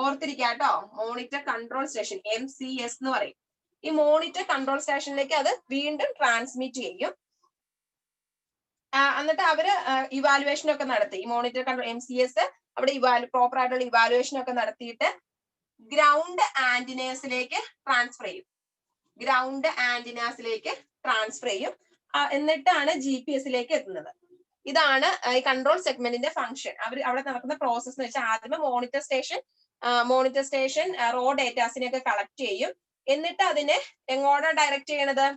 ഓർത്തിരിക്കാട്ടോ, മോണിറ്റർ കൺട്രോൾ സ്റ്റേഷൻ MCS എന്ന് പറയും. ഈ മോണിറ്റർ കൺട്രോൾ സ്റ്റേഷനിലേക്ക് അത് വീണ്ടും ട്രാൻസ്മിറ്റ് ചെയ്യും. എന്നിട്ട് അവര് ഇവാലുവേഷൻ ഒക്കെ നടത്തി. ഈ മോണിറ്റർ കൺട്രോൾ MCS അവിടെ പ്രോപ്പർ ആയിട്ടുള്ള ഇവാലുവേഷൻ ഒക്കെ നടത്തിയിട്ട് ഗ്രൗണ്ട് ആന്റിനേഴ്സിലേക്ക് ട്രാൻസ്ഫർ ചെയ്യും. ഗ്രൗണ്ട് ആന്റിനാസിലേക്ക് ട്രാൻസ്ഫർ ചെയ്യും. എന്നിട്ടാണ് GPS-ലേക്ക് എത്തുന്നത്. ഇതാണ് ഈ കൺട്രോൾ സെഗ്മെന്റിന്റെ ഫംഗ്ഷൻ. അവിടെ നടക്കുന്ന പ്രോസസ് എന്ന് വെച്ചാൽ ആദ്യമേ മോണിറ്റർ സ്റ്റേഷൻ റോ ഡേറ്റാസിനെ ഒക്കെ കളക്ട് ചെയ്യും. എന്നിട്ട് അതിനെ എങ്ങോട്ടാണ് ഡയറക്റ്റ് ചെയ്യണത്?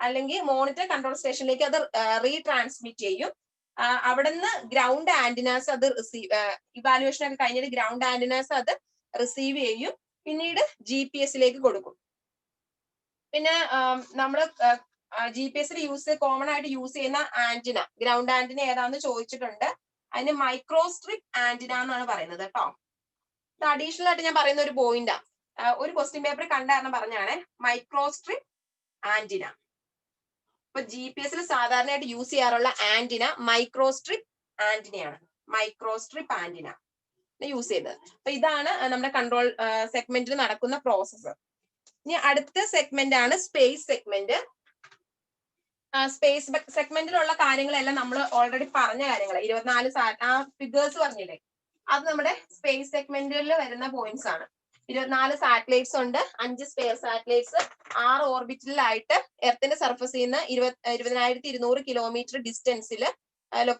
അല്ലെങ്കിൽ മോണിറ്റർ കൺട്രോൾ സ്റ്റേഷനിലേക്ക് അത് റീട്രാൻസ്മിറ്റ് ചെയ്യും. അവിടുന്ന് ഗ്രൗണ്ട് ആന്റിനാസ് അത് ഇവാലുവേഷൻ ഒക്കെ കഴിഞ്ഞിട്ട് ഗ്രൗണ്ട് ആന്റിനാസ് അത് റിസീവ് ചെയ്യും. പിന്നീട് GPS-ലേക്ക് കൊടുക്കും. പിന്നെ നമ്മള് GPS-ൽ കോമൺ ആയിട്ട് യൂസ് ചെയ്യുന്ന ആന്റിന, ഗ്രൗണ്ട് ആന്റിന ഏതാന്ന് ചോദിച്ചിട്ടുണ്ട്. അതിന് മൈക്രോസ്ട്രിപ്പ് ആന്റിന എന്നാണ് പറയുന്നത് കേട്ടോ. ഇത് അഡീഷണൽ ആയിട്ട് ഞാൻ പറയുന്ന ഒരു പോയിന്റാ. ഒരു ക്വസ്റ്റ്യൻ പേപ്പർ കണ്ടായിരുന്നു പറഞ്ഞാണ് മൈക്രോസ്ട്രിപ്പ് ആന്റിന. ഇപ്പൊ GPS-ൽ സാധാരണയായിട്ട് യൂസ് ചെയ്യാറുള്ള ആന്റിന മൈക്രോസ്ട്രിപ്പ് ആന്റിനയാണ്. മൈക്രോസ്ട്രിപ്പ് ആന്റിന യൂസ് ചെയ്തത്. അപ്പൊ ഇതാണ് നമ്മുടെ കൺട്രോൾ സെഗ്മെന്റിൽ നടക്കുന്ന പ്രോസസ്സ്. ഇനി അടുത്ത സെഗ്മെന്റ് ആണ് സ്പേസ് സെഗ്മെന്റ്. സ്പേസ് സെഗ്മെന്റിലുള്ള കാര്യങ്ങളെല്ലാം നമ്മൾ ഓൾറെഡി പറഞ്ഞ കാര്യങ്ങൾ. 24 ഫിഗേഴ്സ് പറഞ്ഞില്ലേ, അത് നമ്മുടെ സ്പേസ് സെഗ്മെന്റിൽ വരുന്ന പോയിന്റ്സ് ആണ്. 24 സാറ്റലൈറ്റ്സ് ഉണ്ട്. 5 സ്പെയർ സാറ്റലൈറ്റ്സ് 6 ഓർബിറ്റിലായിട്ട് എർത്തിന്റെ സർഫസിൽ നിന്ന് 20,200 കിലോമീറ്റർ ഡിസ്റ്റൻസിൽ അത്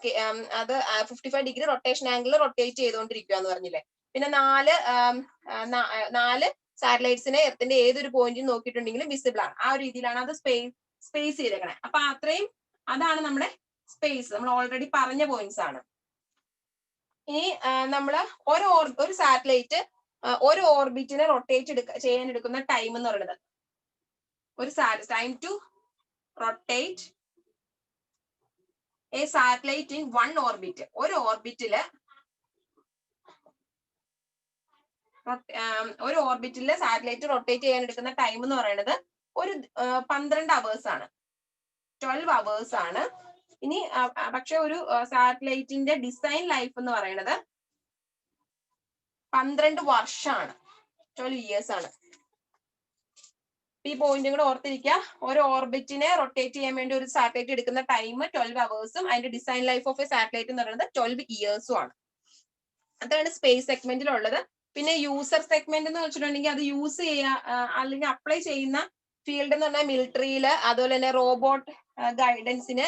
55 ഡിഗ്രി റൊട്ടേഷൻ ആംഗിൾ റൊട്ടേറ്റ് ചെയ്തുകൊണ്ടിരിക്കുക എന്ന് പറഞ്ഞില്ലേ. പിന്നെ 4 സാറ്റലൈറ്റ്സിനെ എർത്തിന്റെ ഏതൊരു പോയിന്റിൽ നോക്കിയിട്ടുണ്ടെങ്കിലും വിസിബിൾ ആണ്. ആ ഒരു രീതിയിലാണ് അത് സ്പേസ് ചെയ്തേക്കണേ. അപ്പൊ അതാണ് നമ്മുടെ സ്പേസ്. നമ്മൾ ഓൾറെഡി പറഞ്ഞ പോയിന്റ്സ് ആണ്. ഇനി നമ്മള് ഒരു സാറ്റലൈറ്റ് ഒരു ഓർബിറ്റിനെ റൊട്ടേറ്റ് ചെയ്യാൻ എടുക്കുന്ന ടൈം എന്ന് പറയുന്നത്, ഒരു time to rotate a satellite in one orbit. ഒരു ഓർബിറ്റില് സാറ്റലൈറ്റ് റൊട്ടേറ്റ് ചെയ്യാൻ എടുക്കുന്ന ടൈം എന്ന് പറയുന്നത് ഒരു 12 hours ആണ്, 12 hours ആണ്. ഇനി പക്ഷെ ഒരു സാറ്റലൈറ്റിന്റെ ഡിസൈൻ ലൈഫ് എന്ന് പറയുന്നത് 12 വർഷമാണ്, 12 years ആണ്. ഈ പോയിന്റും കൂടെ ഓർത്തിരിക്കുക. ഒരു ഓർബിറ്റിനെ റൊട്ടേറ്റ് ചെയ്യാൻ വേണ്ടി ഒരു സാറ്റലൈറ്റ് എടുക്കുന്ന ടൈം 12 hours, അതിന്റെ design life of A satellite എന്ന് പറയുന്നത് 12 years ആണ്. അതാണ് സ്പേസ് സെഗ്മെന്റിലുള്ളത്. പിന്നെ യൂസർ സെഗ്മെന്റ് എന്ന് വെച്ചിട്ടുണ്ടെങ്കിൽ അത് യൂസ് ചെയ്യാ അല്ലെങ്കിൽ അപ്ലൈ ചെയ്യുന്ന ഫീൽഡ് എന്ന് പറഞ്ഞാൽ മിലിറ്ററിയില്, അതുപോലെ തന്നെ റോബോട്ട് ഗൈഡൻസിന്,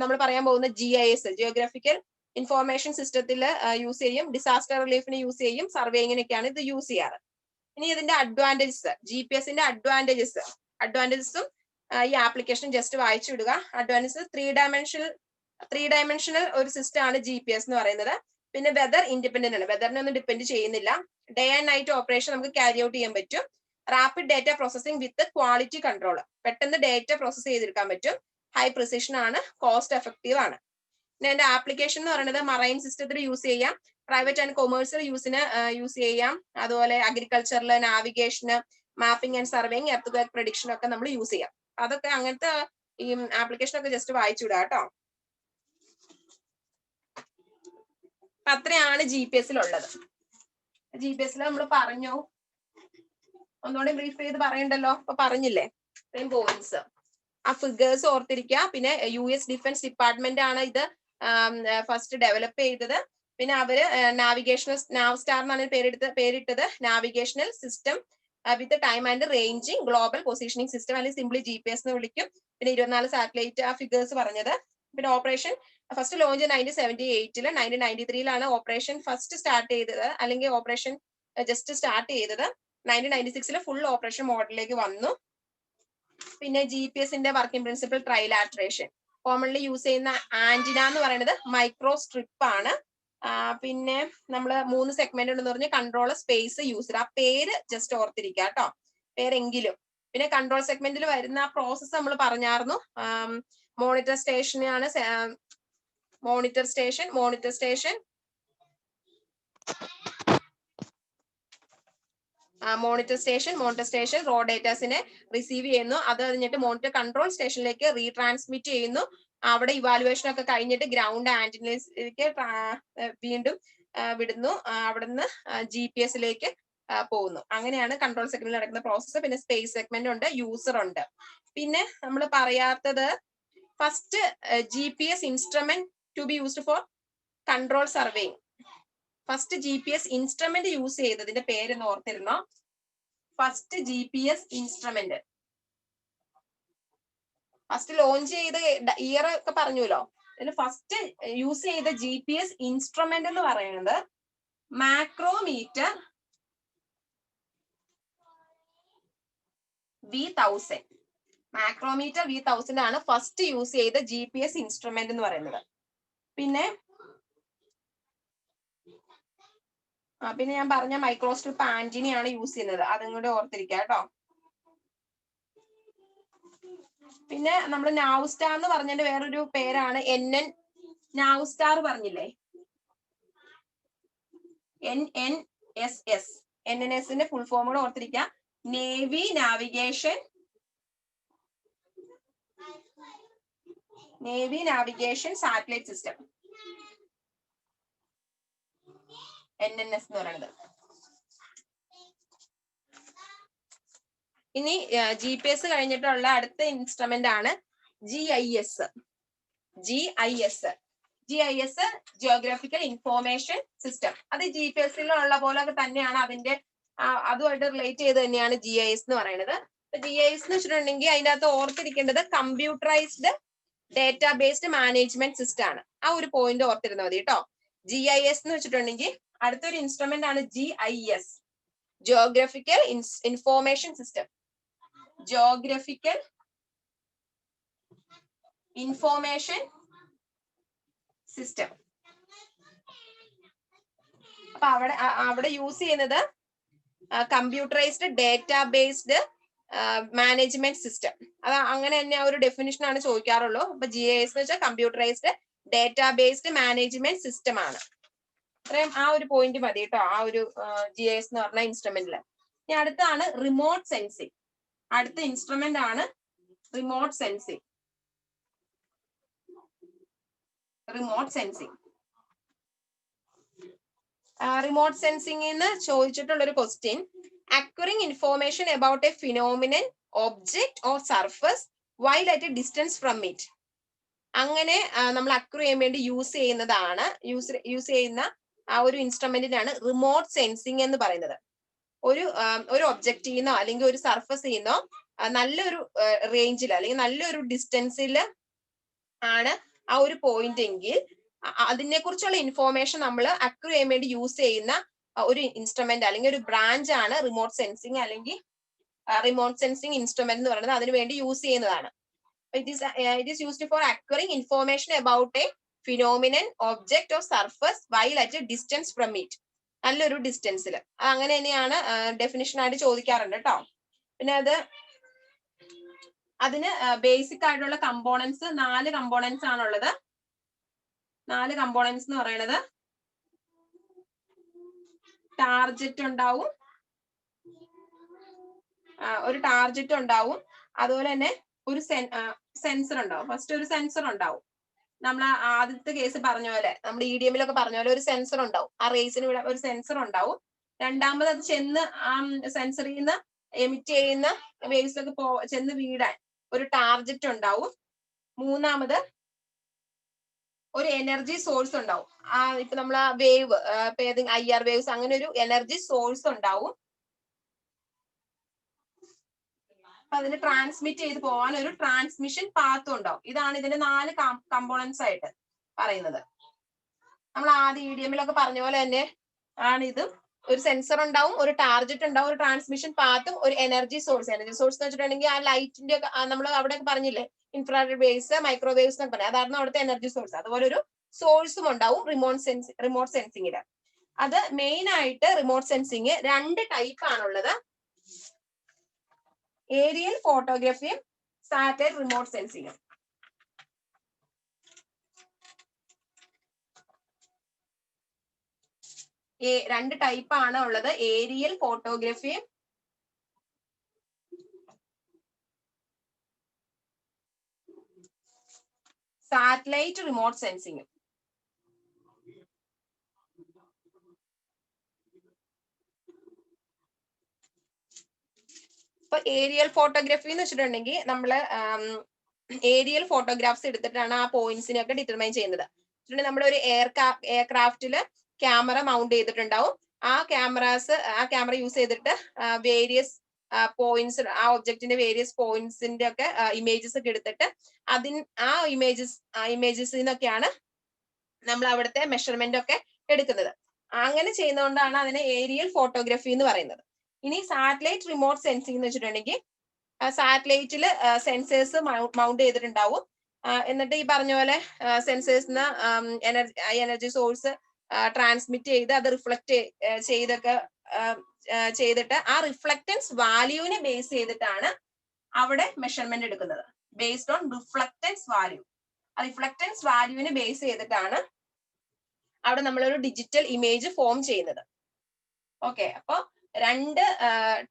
നമ്മൾ പറയാൻ പോകുന്ന GIS ജിയോഗ്രാഫിക്കൽ ഇൻഫോർമേഷൻ സിസ്റ്റത്തിൽ യൂസ് ചെയ്യും, ഡിസാസ്റ്റർ റിലീഫിന് യൂസ് ചെയ്യും, സർവേയിങ്ങിനൊക്കെയാണ് ഇത് യൂസ് ചെയ്യാറ്. ഇനി ഇതിന്റെ അഡ്വാൻറ്റേജസ്, GPS-ന്റെ അഡ്വാൻറ്റേജസും ഈ ആപ്ലിക്കേഷൻ ജസ്റ്റ് വായിച്ചു വിടുക. അഡ്വാൻറ്റേജസ് 3 dimensional ഒരു സിസ്റ്റം ആണ് GPS എന്ന് പറയുന്നത്. പിന്നെ വെദർ ഇൻഡിപെൻഡന്റ് ആണ്, വെദറിനെ ഒന്നും ഡിപ്പെൻഡ് ചെയ്യുന്നില്ല. ഡേ ആൻഡ് നൈറ്റ് ഓപ്പറേഷൻ നമുക്ക് ക്യാരി ഔട്ട് ചെയ്യാൻ പറ്റും. റാപ്പിഡ് ഡേറ്റ പ്രോസസിംഗ് വിത്ത് ക്വാളിറ്റി കൺട്രോൾ, പെട്ടെന്ന് ഡേറ്റ പ്രോസസ് ചെയ്തെടുക്കാൻ പറ്റും. ഹൈ പ്രിസിഷൻ ആണ്, കോസ്റ്റ് എഫക്റ്റീവ് ആണ്. പിന്നെ അതിന്റെ ആപ്ലിക്കേഷൻ എന്ന് പറയുന്നത് മറൈൻ സിസ്റ്റത്തിൽ യൂസ് ചെയ്യാം, പ്രൈവറ്റ് ആൻഡ് കൊമേഴ്സ്യൽ യൂസിന് യൂസ് ചെയ്യാം, അതുപോലെ അഗ്രികൾച്ചറില്, നാവിഗേഷന്, mapping and surveying, earth prediction ഒക്കെ നമ്മൾ യൂസ് ചെയ്യാം. അതൊക്കെ അങ്ങനത്തെ ഈ ആപ്ലിക്കേഷൻ ഒക്കെ ജസ്റ്റ് വായിച്ചുവിടുക കേട്ടോ. അത്രയാണ് GPS-ലുള്ളത്. GPS-ൽ നമ്മൾ പറഞ്ഞു, ഒന്നുകൂടെ ബ്രീഫ് ചെയ്ത് പറയണ്ടല്ലോ, അപ്പൊ പറഞ്ഞില്ലേ സെയിം പോയിന്റ്സ്. ആ ഫിഗേഴ്സ് ഓർത്തിരിക്കുക. പിന്നെ US ഡിഫൻസ് ഡിപ്പാർട്ട്മെന്റ് ആണ് ഇത് ഫസ്റ്റ് ഡെവലപ്പ് ചെയ്തത്. പിന്നെ അവര് നാവിഗേഷണൽ നാവ്സ്റ്റാർ എന്നാണ് പേരിട്ടത്. Navigational system with time and ranging global positioning system, അല്ലെങ്കിൽ സിംപ്ലി GPS എന്ന് വിളിക്കും. പിന്നെ 24 സാറ്റലൈറ്റ്, ആ ഫിഗേഴ്സ് പറഞ്ഞത്. പിന്നെ ഓപ്പറേഷൻ ഫസ്റ്റ് ലോഞ്ച് 1978-ല്, 1993-ലാണ് ഓപ്പറേഷൻ ഫസ്റ്റ് സ്റ്റാർട്ട് ചെയ്തത്, അല്ലെങ്കിൽ ഓപ്പറേഷൻ ജസ്റ്റ് സ്റ്റാർട്ട് ചെയ്തത്. 1996-ല് ഫുൾ ഓപ്പറേഷൻ മോഡലിലേക്ക് വന്നു. പിന്നെ GPS-ന്റെ വർക്കിംഗ് പ്രിൻസിപ്പിൾ ട്രൈലാട്രേഷൻ. കോമൺലി യൂസ് ചെയ്യുന്ന ആന്റിന എന്ന് പറയുന്നത് മൈക്രോ സ്ട്രിപ്പ് ആണ്. പിന്നെ നമ്മൾ 3 സെഗ്മെന്റ് ഉണ്ടെന്ന് പറഞ്ഞ് കൺട്രോൾ, സ്പേസ്, യൂസർ. ആ പേര് ജസ്റ്റ് ഓർത്തിരിക്കുക കേട്ടോ, പേരെങ്കിലും. പിന്നെ കൺട്രോൾ സെഗ്മെന്റിൽ വരുന്ന പ്രോസസ്സ് നമ്മൾ പറഞ്ഞായിരുന്നു. മോണിറ്റർ സ്റ്റേഷനാണ് മോണിറ്റർ സ്റ്റേഷൻ റോ ഡേറ്റാസിനെ റിസീവ് ചെയ്യുന്നു. അത് കഴിഞ്ഞിട്ട് മോണിറ്റർ കൺട്രോൾ സ്റ്റേഷനിലേക്ക് റീട്രാൻസ്മിറ്റ് ചെയ്യുന്നു. അവിടെ ഇവാലുവേഷൻ ഒക്കെ കഴിഞ്ഞിട്ട് ഗ്രൗണ്ട് ആന്റിനയിലേക്ക് വീണ്ടും വിടുന്നു. അവിടുന്ന് GPS-ലേക്ക് പോകുന്നു. അങ്ങനെയാണ് കൺട്രോൾ സെഗ്മെന്റിൽ നടക്കുന്ന പ്രോസസ്സ്. പിന്നെ സ്പേസ് സെഗ്മെന്റ് ഉണ്ട്, യൂസർ ഉണ്ട്. പിന്നെ നമ്മൾ പറയാത്തത്, first GPS instrument to be used for control surveying. First GPS instrument use ചെയ്തതിന്റെ പേരെന്ന് ഓർത്തിരുന്നോ? First GPS instrument first launch ചെയ്ത ഇയർ ഒക്കെ പറഞ്ഞല്ലോ. അതിൽ ഫസ്റ്റ് യൂസ് ചെയ്ത GPS ഇൻസ്ട്രുമെന്റ് എന്ന് പറയുന്നത് മാക്രോമീറ്റർ V1000. മാക്രോമീറ്റർ V1000 ആണ് ഫസ്റ്റ് യൂസ് ചെയ്ത GPS ഇൻസ്ട്രുമെന്റ് എന്ന് പറയുന്നത്. പിന്നെ ഞാൻ പറഞ്ഞ മൈക്രോസ്ട്രിപ്പ് ആന്റിനയാണ് യൂസ് ചെയ്യുന്നത്, അതും കൂടെ ഓർത്തിരിക്കുക കേട്ടോ. പിന്നെ നമ്മൾ നാവ്സ്റ്റാർ എന്ന് പറഞ്ഞതിന്റെ വേറൊരു പേരാണ് NN നാവ്സ്റ്റാർ പറഞ്ഞില്ലേ, NNSS. NNS-ന്റെ ഫുൾ ഫോം കൂടെ ഓർത്തിരിക്കുക, navy navigation satellite system, NNS എന്ന് പറയുന്നത്. ഇനി GPS കഴിഞ്ഞിട്ടുള്ള അടുത്ത ഇൻസ്ട്രുമെന്റ് ആണ് GIS. Geographical information system. അത് GPS-ലുള്ള പോലെ തന്നെയാണ്, അതിന്റെ അതുമായിട്ട് റിലേറ്റ് ചെയ്ത് തന്നെയാണ് GIS എന്ന് പറയുന്നത്. GIS എന്ന് വെച്ചിട്ടുണ്ടെങ്കിൽ അതിന്റെ അകത്ത് ഓർത്തിരിക്കേണ്ടത് computerised data based management system ആണ്. ആ ഒരു പോയിന്റ് ഓർത്തിരുന്നാൽ മതി കേട്ടോ. GIS എന്ന് വെച്ചിട്ടുണ്ടെങ്കിൽ അടുത്തൊരു ഇൻസ്ട്രുമെന്റ് ആണ് GIS, geographical information system. Geographical information system. അപ്പൊ അവിടെ യൂസ് ചെയ്യുന്നത് computerised data based management system. അത് അങ്ങനെ തന്നെ ആ ഒരു ഡെഫിനിഷൻ ആണ് ചോദിക്കാറുള്ളൂ. അപ്പൊ GIS എന്ന് വെച്ചാൽ computerised data based management system ആണ്. അത്രയും ആ ഒരു പോയിന്റ് മതി കേട്ടോ, ആ ഒരു GIS എന്ന് പറഞ്ഞ ഇൻസ്ട്രുമെന്റിൽ. ഇനി അടുത്താണ് റിമോട്ട് സെൻസിങ്. അടുത്ത ഇൻസ്ട്രുമെന്റ് ആണ് remote sensing. Remote sensing remote സെൻസിംഗിന്ന് ചോദിച്ചിട്ടുള്ള ഒരു question, acquiring information about a phenomenon, object or surface while at a distance from it. അങ്ങനെ നമ്മൾ അക്വയർ ചെയ്യാൻ വേണ്ടി യൂസ് ചെയ്യുന്ന ആ ഒരു ഇൻസ്ട്രുമെന്റിനാണ് റിമോട്ട് സെൻസിങ് എന്ന് പറയുന്നത്. ഒരു ഒബ്ജക്റ്റിൽ നിന്നോ അല്ലെങ്കിൽ ഒരു സർഫസിൽ നിന്നോ നല്ലൊരു റേഞ്ചിൽ അല്ലെങ്കിൽ നല്ലൊരു ഡിസ്റ്റൻസിൽ ആണ് ആ ഒരു പോയിന്റ് എങ്കിൽ അതിനെ കുറിച്ചുള്ള ഇൻഫോർമേഷൻ നമ്മൾ അക്വയർ ചെയ്യാൻ വേണ്ടി യൂസ് ചെയ്യുന്ന ഒരു ഇൻസ്ട്രുമെന്റ് അല്ലെങ്കിൽ ഒരു ബ്രാഞ്ച് ആണ് റിമോട്ട് സെൻസിങ് അല്ലെങ്കിൽ റിമോട്ട് സെൻസിങ് ഇൻസ്ട്രുമെന്റ് എന്ന് പറയുന്നത്. അതിനു വേണ്ടി യൂസ് ചെയ്യുന്നതാണ്. It is used for acquiring information about a phenomenon, object or surface while at a distance from it. നല്ലൊരു ഡിസ്റ്റൻസിൽ. അങ്ങനെ തന്നെയാണ് ഡെഫിനിഷൻ ആയിട്ട് ചോദിക്കാറുണ്ട് കേട്ടോ. പിന്നെ അതിന് ബേസിക് ആയിട്ടുള്ള കമ്പോണൻസ് 4 കമ്പോണൻസ് ആണുള്ളത്. 4 കമ്പോണൻസ് എന്ന് പറയുന്നത് ടാർജറ്റ് ഉണ്ടാവും, ഒരു ടാർജറ്റ് ഉണ്ടാവും, അതുപോലെ തന്നെ ഒരു സെൻസർ ഉണ്ടാവും. ഫസ്റ്റ് ഒരു സെൻസർ ഉണ്ടാവും. നമ്മൾ ആദ്യത്തെ കേസ് പറഞ്ഞ പോലെ, നമ്മുടെ EDM-ലൊക്കെ പറഞ്ഞ പോലെ ഒരു സെൻസർ ഉണ്ടാവും. ആ റേസിന് ഇവിടെ ഒരു സെൻസർ ഉണ്ടാവും. രണ്ടാമത് അത് ചെന്ന് ആ സെൻസറിൽ നിന്ന് എമിറ്റ് ചെയ്യുന്ന വേവ്സിലൊക്കെ ചെന്ന് വീഴാൻ ഒരു ടാർജറ്റ് ഉണ്ടാവും. മൂന്നാമത് ഒരു എനർജി സോഴ്സ് ഉണ്ടാവും. ഇപ്പൊ നമ്മൾ ആ വേവ് IR വേവ്സ് അങ്ങനെ ഒരു എനർജി സോഴ്സ് ഉണ്ടാവും. അതിന് ട്രാൻസ്മിറ്റ് ചെയ്ത് പോകാൻ ഒരു ട്രാൻസ്മിഷൻ പാത്തും ഉണ്ടാവും. ഇതാണ് ഇതിന്റെ 4 കമ്പോണൻസ് ആയിട്ട് പറയുന്നത്. നമ്മൾ ആദ്യം EDM-ലൊക്കെ പറഞ്ഞ പോലെ തന്നെ ആണ് ഇത്. ഒരു സെൻസർ ഉണ്ടാവും, ഒരു ടാർജറ്റ് ഉണ്ടാവും, ഒരു ട്രാൻസ്മിഷൻ പാത്തും, ഒരു എനർജി സോഴ്സ്. എനർജി സോഴ്സ് എന്ന് വെച്ചിട്ടുണ്ടെങ്കിൽ ആ ലൈറ്റിന്റെ ഒക്കെ നമ്മൾ അവിടെ പറഞ്ഞില്ലേ, ഇൻഫ്രാറെഡ് വേവ്സ്, മൈക്രോവേവ്സ് എന്നൊക്കെ പറയാം. അതായിരുന്നു അവിടുത്തെ എനർജി സോഴ്സ്. അതുപോലെ ഒരു സോഴ്സും ഉണ്ടാവും റിമോട്ട് സെൻസിങ്ങില്. അത് മെയിൻ ആയിട്ട് റിമോട്ട് സെൻസിങ് 2 ടൈപ്പ് ആണുള്ളത്. ഏരിയൽ ഫോട്ടോഗ്രാഫിയും സാറ്റലൈറ്റ് റിമോട്ട് സെൻസിങ്ങും. രണ്ട് ടൈപ്പ് ആണ് ഉള്ളത്. ഏരിയൽ ഫോട്ടോഗ്രാഫിയും സാറ്റലൈറ്റ് റിമോട്ട് സെൻസിങ്ങും. ഇപ്പൊ ഏരിയൽ ഫോട്ടോഗ്രാഫി എന്ന് വെച്ചിട്ടുണ്ടെങ്കിൽ നമ്മള് ഏരിയൽ ഫോട്ടോഗ്രാഫ്സ് എടുത്തിട്ടാണ് ആ പോയിന്റ്സിനെയൊക്കെ ഡിറ്റർമൈൻ ചെയ്യുന്നത്. നമ്മുടെ ഒരു എയർക്രാഫ്റ്റില് ക്യാമറ മൗണ്ട് ചെയ്തിട്ടുണ്ടാവും. ആ ക്യാമറ യൂസ് ചെയ്തിട്ട് വേരിയസ് പോയിന്റ്സ്, ആ ഒബ്ജക്റ്റിന്റെ വേരിയസ് പോയിന്റ്സിന്റെ ഒക്കെ ഇമേജസ് ഒക്കെ എടുത്തിട്ട് ആ ഇമേജസിൽ നിന്നൊക്കെയാണ് നമ്മൾ അവിടുത്തെ മെഷർമെന്റ് ഒക്കെ എടുക്കുന്നത്. അങ്ങനെ ചെയ്യുന്നതുകൊണ്ടാണ് അതിനെ ഏരിയൽ ഫോട്ടോഗ്രാഫി എന്ന് പറയുന്നത്. ഇനി സാറ്റലൈറ്റ് റിമോട്ട് സെൻസിങ് എന്ന് വെച്ചിട്ടുണ്ടെങ്കിൽ സാറ്റലൈറ്റില് സെൻസേഴ്സ് മൗണ്ട് ചെയ്തിട്ടുണ്ടാവും. എന്നിട്ട് ഈ പറഞ്ഞ പോലെ സെൻസേഴ്സിന് എനർജി സോഴ്സ് ട്രാൻസ്മിറ്റ് ചെയ്ത് അത് റിഫ്ലക്ട് ചെയ്തിട്ട് ആ റിഫ്ലക്റ്റൻസ് വാല്യൂവിനെ ബേസ് ചെയ്തിട്ടാണ് അവിടെ മെഷർമെന്റ് എടുക്കുന്നത്. Based on reflectance value. ആ റിഫ്ലക്റ്റൻസ് വാല്യൂവിനെ ബേസ് ചെയ്തിട്ടാണ് അവിടെ നമ്മളൊരു ഡിജിറ്റൽ ഇമേജ് ഫോം ചെയ്യുന്നത്. ഓക്കെ, അപ്പൊ 2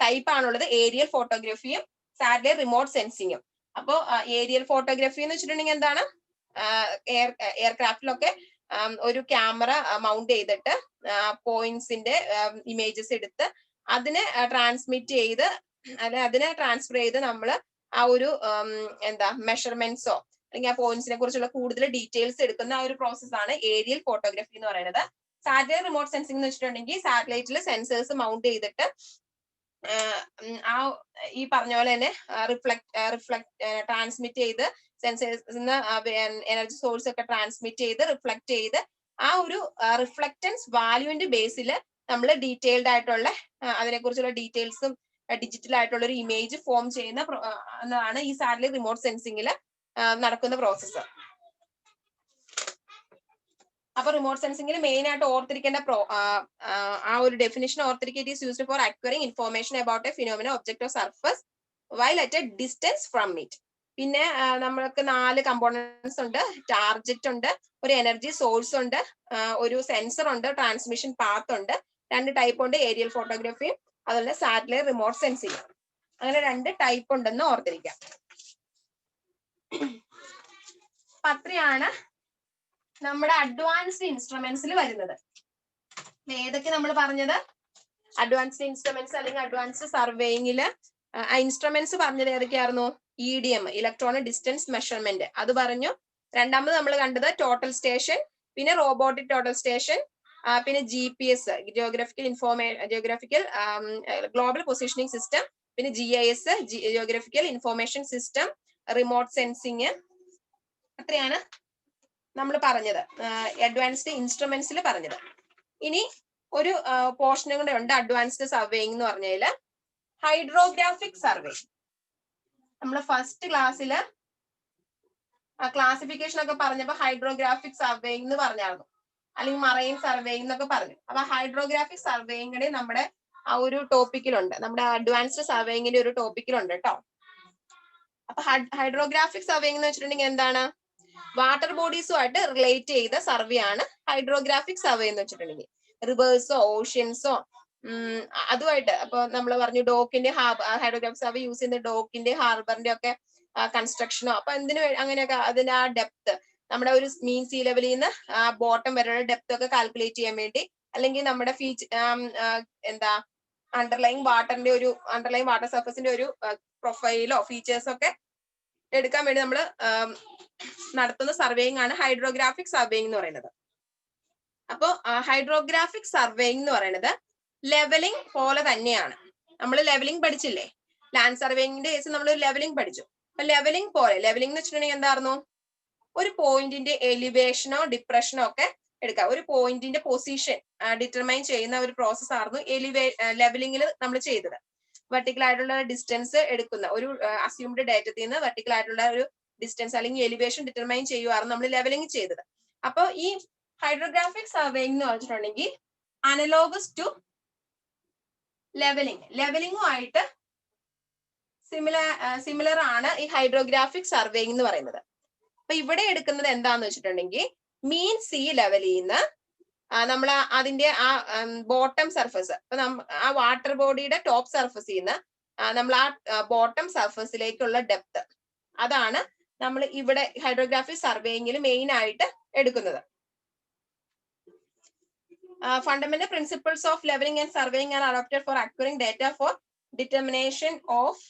ടൈപ്പ് ആണുള്ളത്, ഏരിയൽ ഫോട്ടോഗ്രാഫിയും സാറ്റലൈറ്റ് റിമോട്ട് സെൻസിങ്ങും. അപ്പോ ഏരിയൽ ഫോട്ടോഗ്രാഫി എന്ന് വെച്ചിട്ടുണ്ടെങ്കിൽ എന്താണ്, എയർക്രാഫ്റ്റിലൊക്കെ ഒരു ക്യാമറ മൗണ്ട് ചെയ്തിട്ട് പോയിന്റ്സിന്റെ ഇമേജസ് എടുത്ത് അതിനെ ട്രാൻസ്മിറ്റ് ചെയ്ത് അതിനെ ട്രാൻസ്ഫർ ചെയ്ത് നമ്മൾ ആ ഒരു മെഷർമെന്റ്സോ അല്ലെങ്കിൽ ആ പോയിന്റ്സിനെ കുറിച്ചുള്ള കൂടുതൽ ഡീറ്റെയിൽസ് എടുക്കുന്ന ആ ഒരു പ്രോസസ്സാണ് ഏരിയൽ ഫോട്ടോഗ്രാഫി എന്ന് പറയുന്നത്. സാറ്റലൈറ്റ് റിമോട്ട് സെൻസിംഗ് എന്ന് വെച്ചിട്ടുണ്ടെങ്കിൽ സാറ്റലൈറ്റിൽ സെൻസേഴ്സ് മൗണ്ട് ചെയ്തിട്ട് ആ ഈ പറഞ്ഞ പോലെ തന്നെ ട്രാൻസ്മിറ്റ് ചെയ്ത് സെൻസേഴ്സിന്ന് എനർജി സോഴ്സ് ഒക്കെ ട്രാൻസ്മിറ്റ് ചെയ്ത് റിഫ്ലക്ട് ചെയ്ത് ആ ഒരു റിഫ്ലക്റ്റൻസ് വാല്യൂവിന്റെ ബേസിൽ നമ്മൾ ഡീറ്റെയിൽഡ് ആയിട്ടുള്ള അതിനെക്കുറിച്ചുള്ള ഡീറ്റെയിൽസും ഡിജിറ്റൽ ആയിട്ടുള്ള ഒരു ഇമേജ് ഫോം ചെയ്യുന്നതാണ് ഈ സാറ്റലൈറ്റ് റിമോട്ട് സെൻസിംഗിൽ നടക്കുന്ന പ്രോസസ്സ്. അപ്പൊ റിമോട്ട് സെൻസിംഗിൽ മെയിൻ ആയിട്ട് ഓർത്തിരിക്കേണ്ട ആ ഒരു ഡെഫിനിഷൻ ഓർത്തിരിക്കുക. It is used for acquiring information about A phenomena, object or surface while at a distance from it. പിന്നെ നമ്മൾക്ക് 4 കമ്പോണൻസ് ഉണ്ട്. ടാർജറ്റ് ഉണ്ട്, ഒരു എനർജി സോഴ്സ് ഉണ്ട്, ഒരു സെൻസർ ഉണ്ട്, ട്രാൻസ്മിഷൻ പാത്ത് ഉണ്ട്, 2 ടൈപ്പ് ഉണ്ട്, ഏരിയൽ ഫോട്ടോഗ്രാഫിയും അതുപോലെ സാറ്റലൈറ്റ് റിമോട്ട് സെൻസിങ്. അങ്ങനെ 2 ടൈപ്പ് ഉണ്ടെന്ന് ഓർത്തിരിക്കാം. അത്രയാണ് നമ്മുടെ അഡ്വാൻസ്ഡ് ഇൻസ്ട്രുമെന്റ്സിൽ വരുന്നത്. ഏതൊക്കെ നമ്മൾ പറഞ്ഞത്? അഡ്വാൻസ്ഡ് ഇൻസ്ട്രുമെന്റ്സ് അല്ലെങ്കിൽ അഡ്വാൻസ്ഡ് സർവേയിങ്ങില് ഇൻസ്ട്രുമെന്റ്സ് പറഞ്ഞത് ഏതൊക്കെയായിരുന്നു? EDM, ഇലക്ട്രോണിക് ഡിസ്റ്റൻസ് മെഷർമെന്റ്, അത് പറഞ്ഞു. രണ്ടാമത് നമ്മൾ കണ്ടത് ടോട്ടൽ സ്റ്റേഷൻ, പിന്നെ റോബോട്ടിക് ടോട്ടൽ സ്റ്റേഷൻ, പിന്നെ GPS, geographical global positioning system, പിന്നെ GIS, geographical information system, remote sensing. അത്രയാണ് നമ്മൾ പറഞ്ഞത് അഡ്വാൻസ്ഡ് ഇൻസ്ട്രുമെന്റ്സിൽ പറഞ്ഞത്. ഇനി ഒരു പോർഷനും കൂടെ ഉണ്ട് അഡ്വാൻസ്ഡ് സർവേയിങ് എന്ന് പറഞ്ഞാൽ ഹൈഡ്രോഗ്രാഫിക് സർവേ. നമ്മൾ ഫസ്റ്റ് ക്ലാസ്സില് ക്ലാസിഫിക്കേഷൻ ഒക്കെ പറഞ്ഞപ്പോ ഹൈഡ്രോഗ്രാഫിക് സർവേയിങ് എന്ന് പറഞ്ഞായിരുന്നു, അല്ലെങ്കിൽ മറൈൻ സർവേയിങ് എന്നൊക്കെ പറഞ്ഞു. അപ്പൊ ഹൈഡ്രോഗ്രാഫിക് സർവേയിങ്ങിന്റെ നമ്മുടെ ആ ഒരു ടോപ്പിക്കിലുണ്ട്, നമ്മുടെ അഡ്വാൻസ്ഡ് സർവേയിങ്ങിന്റെ ഒരു ടോപ്പിക്കിലുണ്ട് കേട്ടോ. അപ്പൊ ഹൈഡ്രോഗ്രാഫിക് സർവേയിങ് എന്ന് വെച്ചിട്ടുണ്ടെങ്കിൽ എന്താണ്? വാട്ടർ ബോഡീസുമായിട്ട് റിലേറ്റ് ചെയ്ത സർവേ ആണ് ഹൈഡ്രോഗ്രാഫിക് സർവേ എന്ന് വെച്ചിട്ടുണ്ടെങ്കിൽ. റിവേഴ്സോ ഓഷ്യൻസോ അതുമായിട്ട്, അപ്പൊ നമ്മൾ പറഞ്ഞു ഡോക്കിന്റെ ഹൈഡ്രോഗ്രാഫിക് സർവേ യൂസ് ചെയ്യുന്ന ഡോക്കിന്റെ ഹാർബറിന്റെ ഒക്കെ കൺസ്ട്രക്ഷനോ, അപ്പൊ എന്തിനു അങ്ങനെയൊക്കെ അതിന്റെ ആ ഡെപ്ത്, നമ്മുടെ ഒരു മീൻ സീ ലെവലിൽ നിന്ന് ബോട്ടം വരെയുള്ള ഡെപ്ത് ഒക്കെ കാൽക്കുലേറ്റ് ചെയ്യാൻ വേണ്ടി, അല്ലെങ്കിൽ നമ്മുടെ അണ്ടർലൈൻ വാട്ടർ സർഫസിന്റെ ഒരു പ്രൊഫൈലോ ഫീച്ചേഴ്സോ ഒക്കെ എടുക്കാൻ വേണ്ടി നമ്മൾ നടത്തുന്ന സർവേയിങ് ആണ് ഹൈഡ്രോഗ്രാഫിക് സർവേയിങ് എന്ന് പറയുന്നത്. അപ്പോ ഹൈഡ്രോഗ്രാഫിക് സർവേയിങ് എന്ന് പറയുന്നത് ലെവലിംഗ് പോലെ തന്നെയാണ്. നമ്മൾ ലെവലിംഗ് പഠിച്ചില്ലേ? ലാൻഡ് സർവേയിങ്ങിന്റെ കേസ് നമ്മൾ ലെവലിംഗ് പഠിച്ചു. അപ്പൊ ലെവലിംഗ് പോലെ, ലെവലിംഗ് എന്ന് വെച്ചിട്ടുണ്ടെങ്കിൽ എന്തായിരുന്നു? ഒരു പോയിന്റിന്റെ എലിവേഷനോ ഡിപ്രഷനോ ഒക്കെ എടുക്കാം. ഒരു പോയിന്റിന്റെ പൊസിഷൻ ഡിറ്റർമൈൻ ചെയ്യുന്ന ഒരു പ്രോസസ് ആയിരുന്നു ലെവലിംഗിൽ നമ്മൾ ചെയ്തത്. വെർട്ടിക്കൽ ആയിട്ടുള്ള ഡിസ്റ്റൻസ് എടുക്കുന്ന ഒരു അസ്യൂംഡ് ഡേറ്റത്തിൽ നിന്ന് വെർട്ടിക്കൽ ആയിട്ടുള്ള ഒരു ഡിസ്റ്റൻസ് അല്ലെങ്കിൽ എലിവേഷൻ ഡിറ്റർമൈൻ ചെയ്യുമായിരുന്നു നമ്മൾ ലെവലിംഗ് ചെയ്തത്. അപ്പൊ ഈ ഹൈഡ്രോഗ്രാഫിക് സർവേയിങ് എന്ന് പറഞ്ഞിട്ടുണ്ടെങ്കിൽ അനലോഗസ് ടു ലെവലിംഗുമായിട്ട് സിമിലർ ആണ് ഈ ഹൈഡ്രോഗ്രാഫിക് സർവേയിങ് എന്ന് പറയുന്നത്. അപ്പൊ ഇവിടെ എടുക്കുന്നത് എന്താന്ന് വെച്ചിട്ടുണ്ടെങ്കിൽ മീൻ സീ ലെവലിൽ നിന്ന് നമ്മൾ അതിന്റെ ആ ബോട്ടം സർഫസ്, അപ്പൊ ആ വാട്ടർ ബോഡിയുടെ ടോപ്പ് സർഫസിൽ നിന്ന് നമ്മൾ ആ ബോട്ടം സർഫസിലേക്കുള്ള ഡെപ്ത്, അതാണ് നമ്മൾ ഇവിടെ ഹൈഡ്രോഗ്രാഫിക് സർവേയിങ്ങിൽ മെയിൻ ആയിട്ട് എടുക്കുന്നത്. Fundamental principles of levelling and surveying are adopted for acquiring data for determination of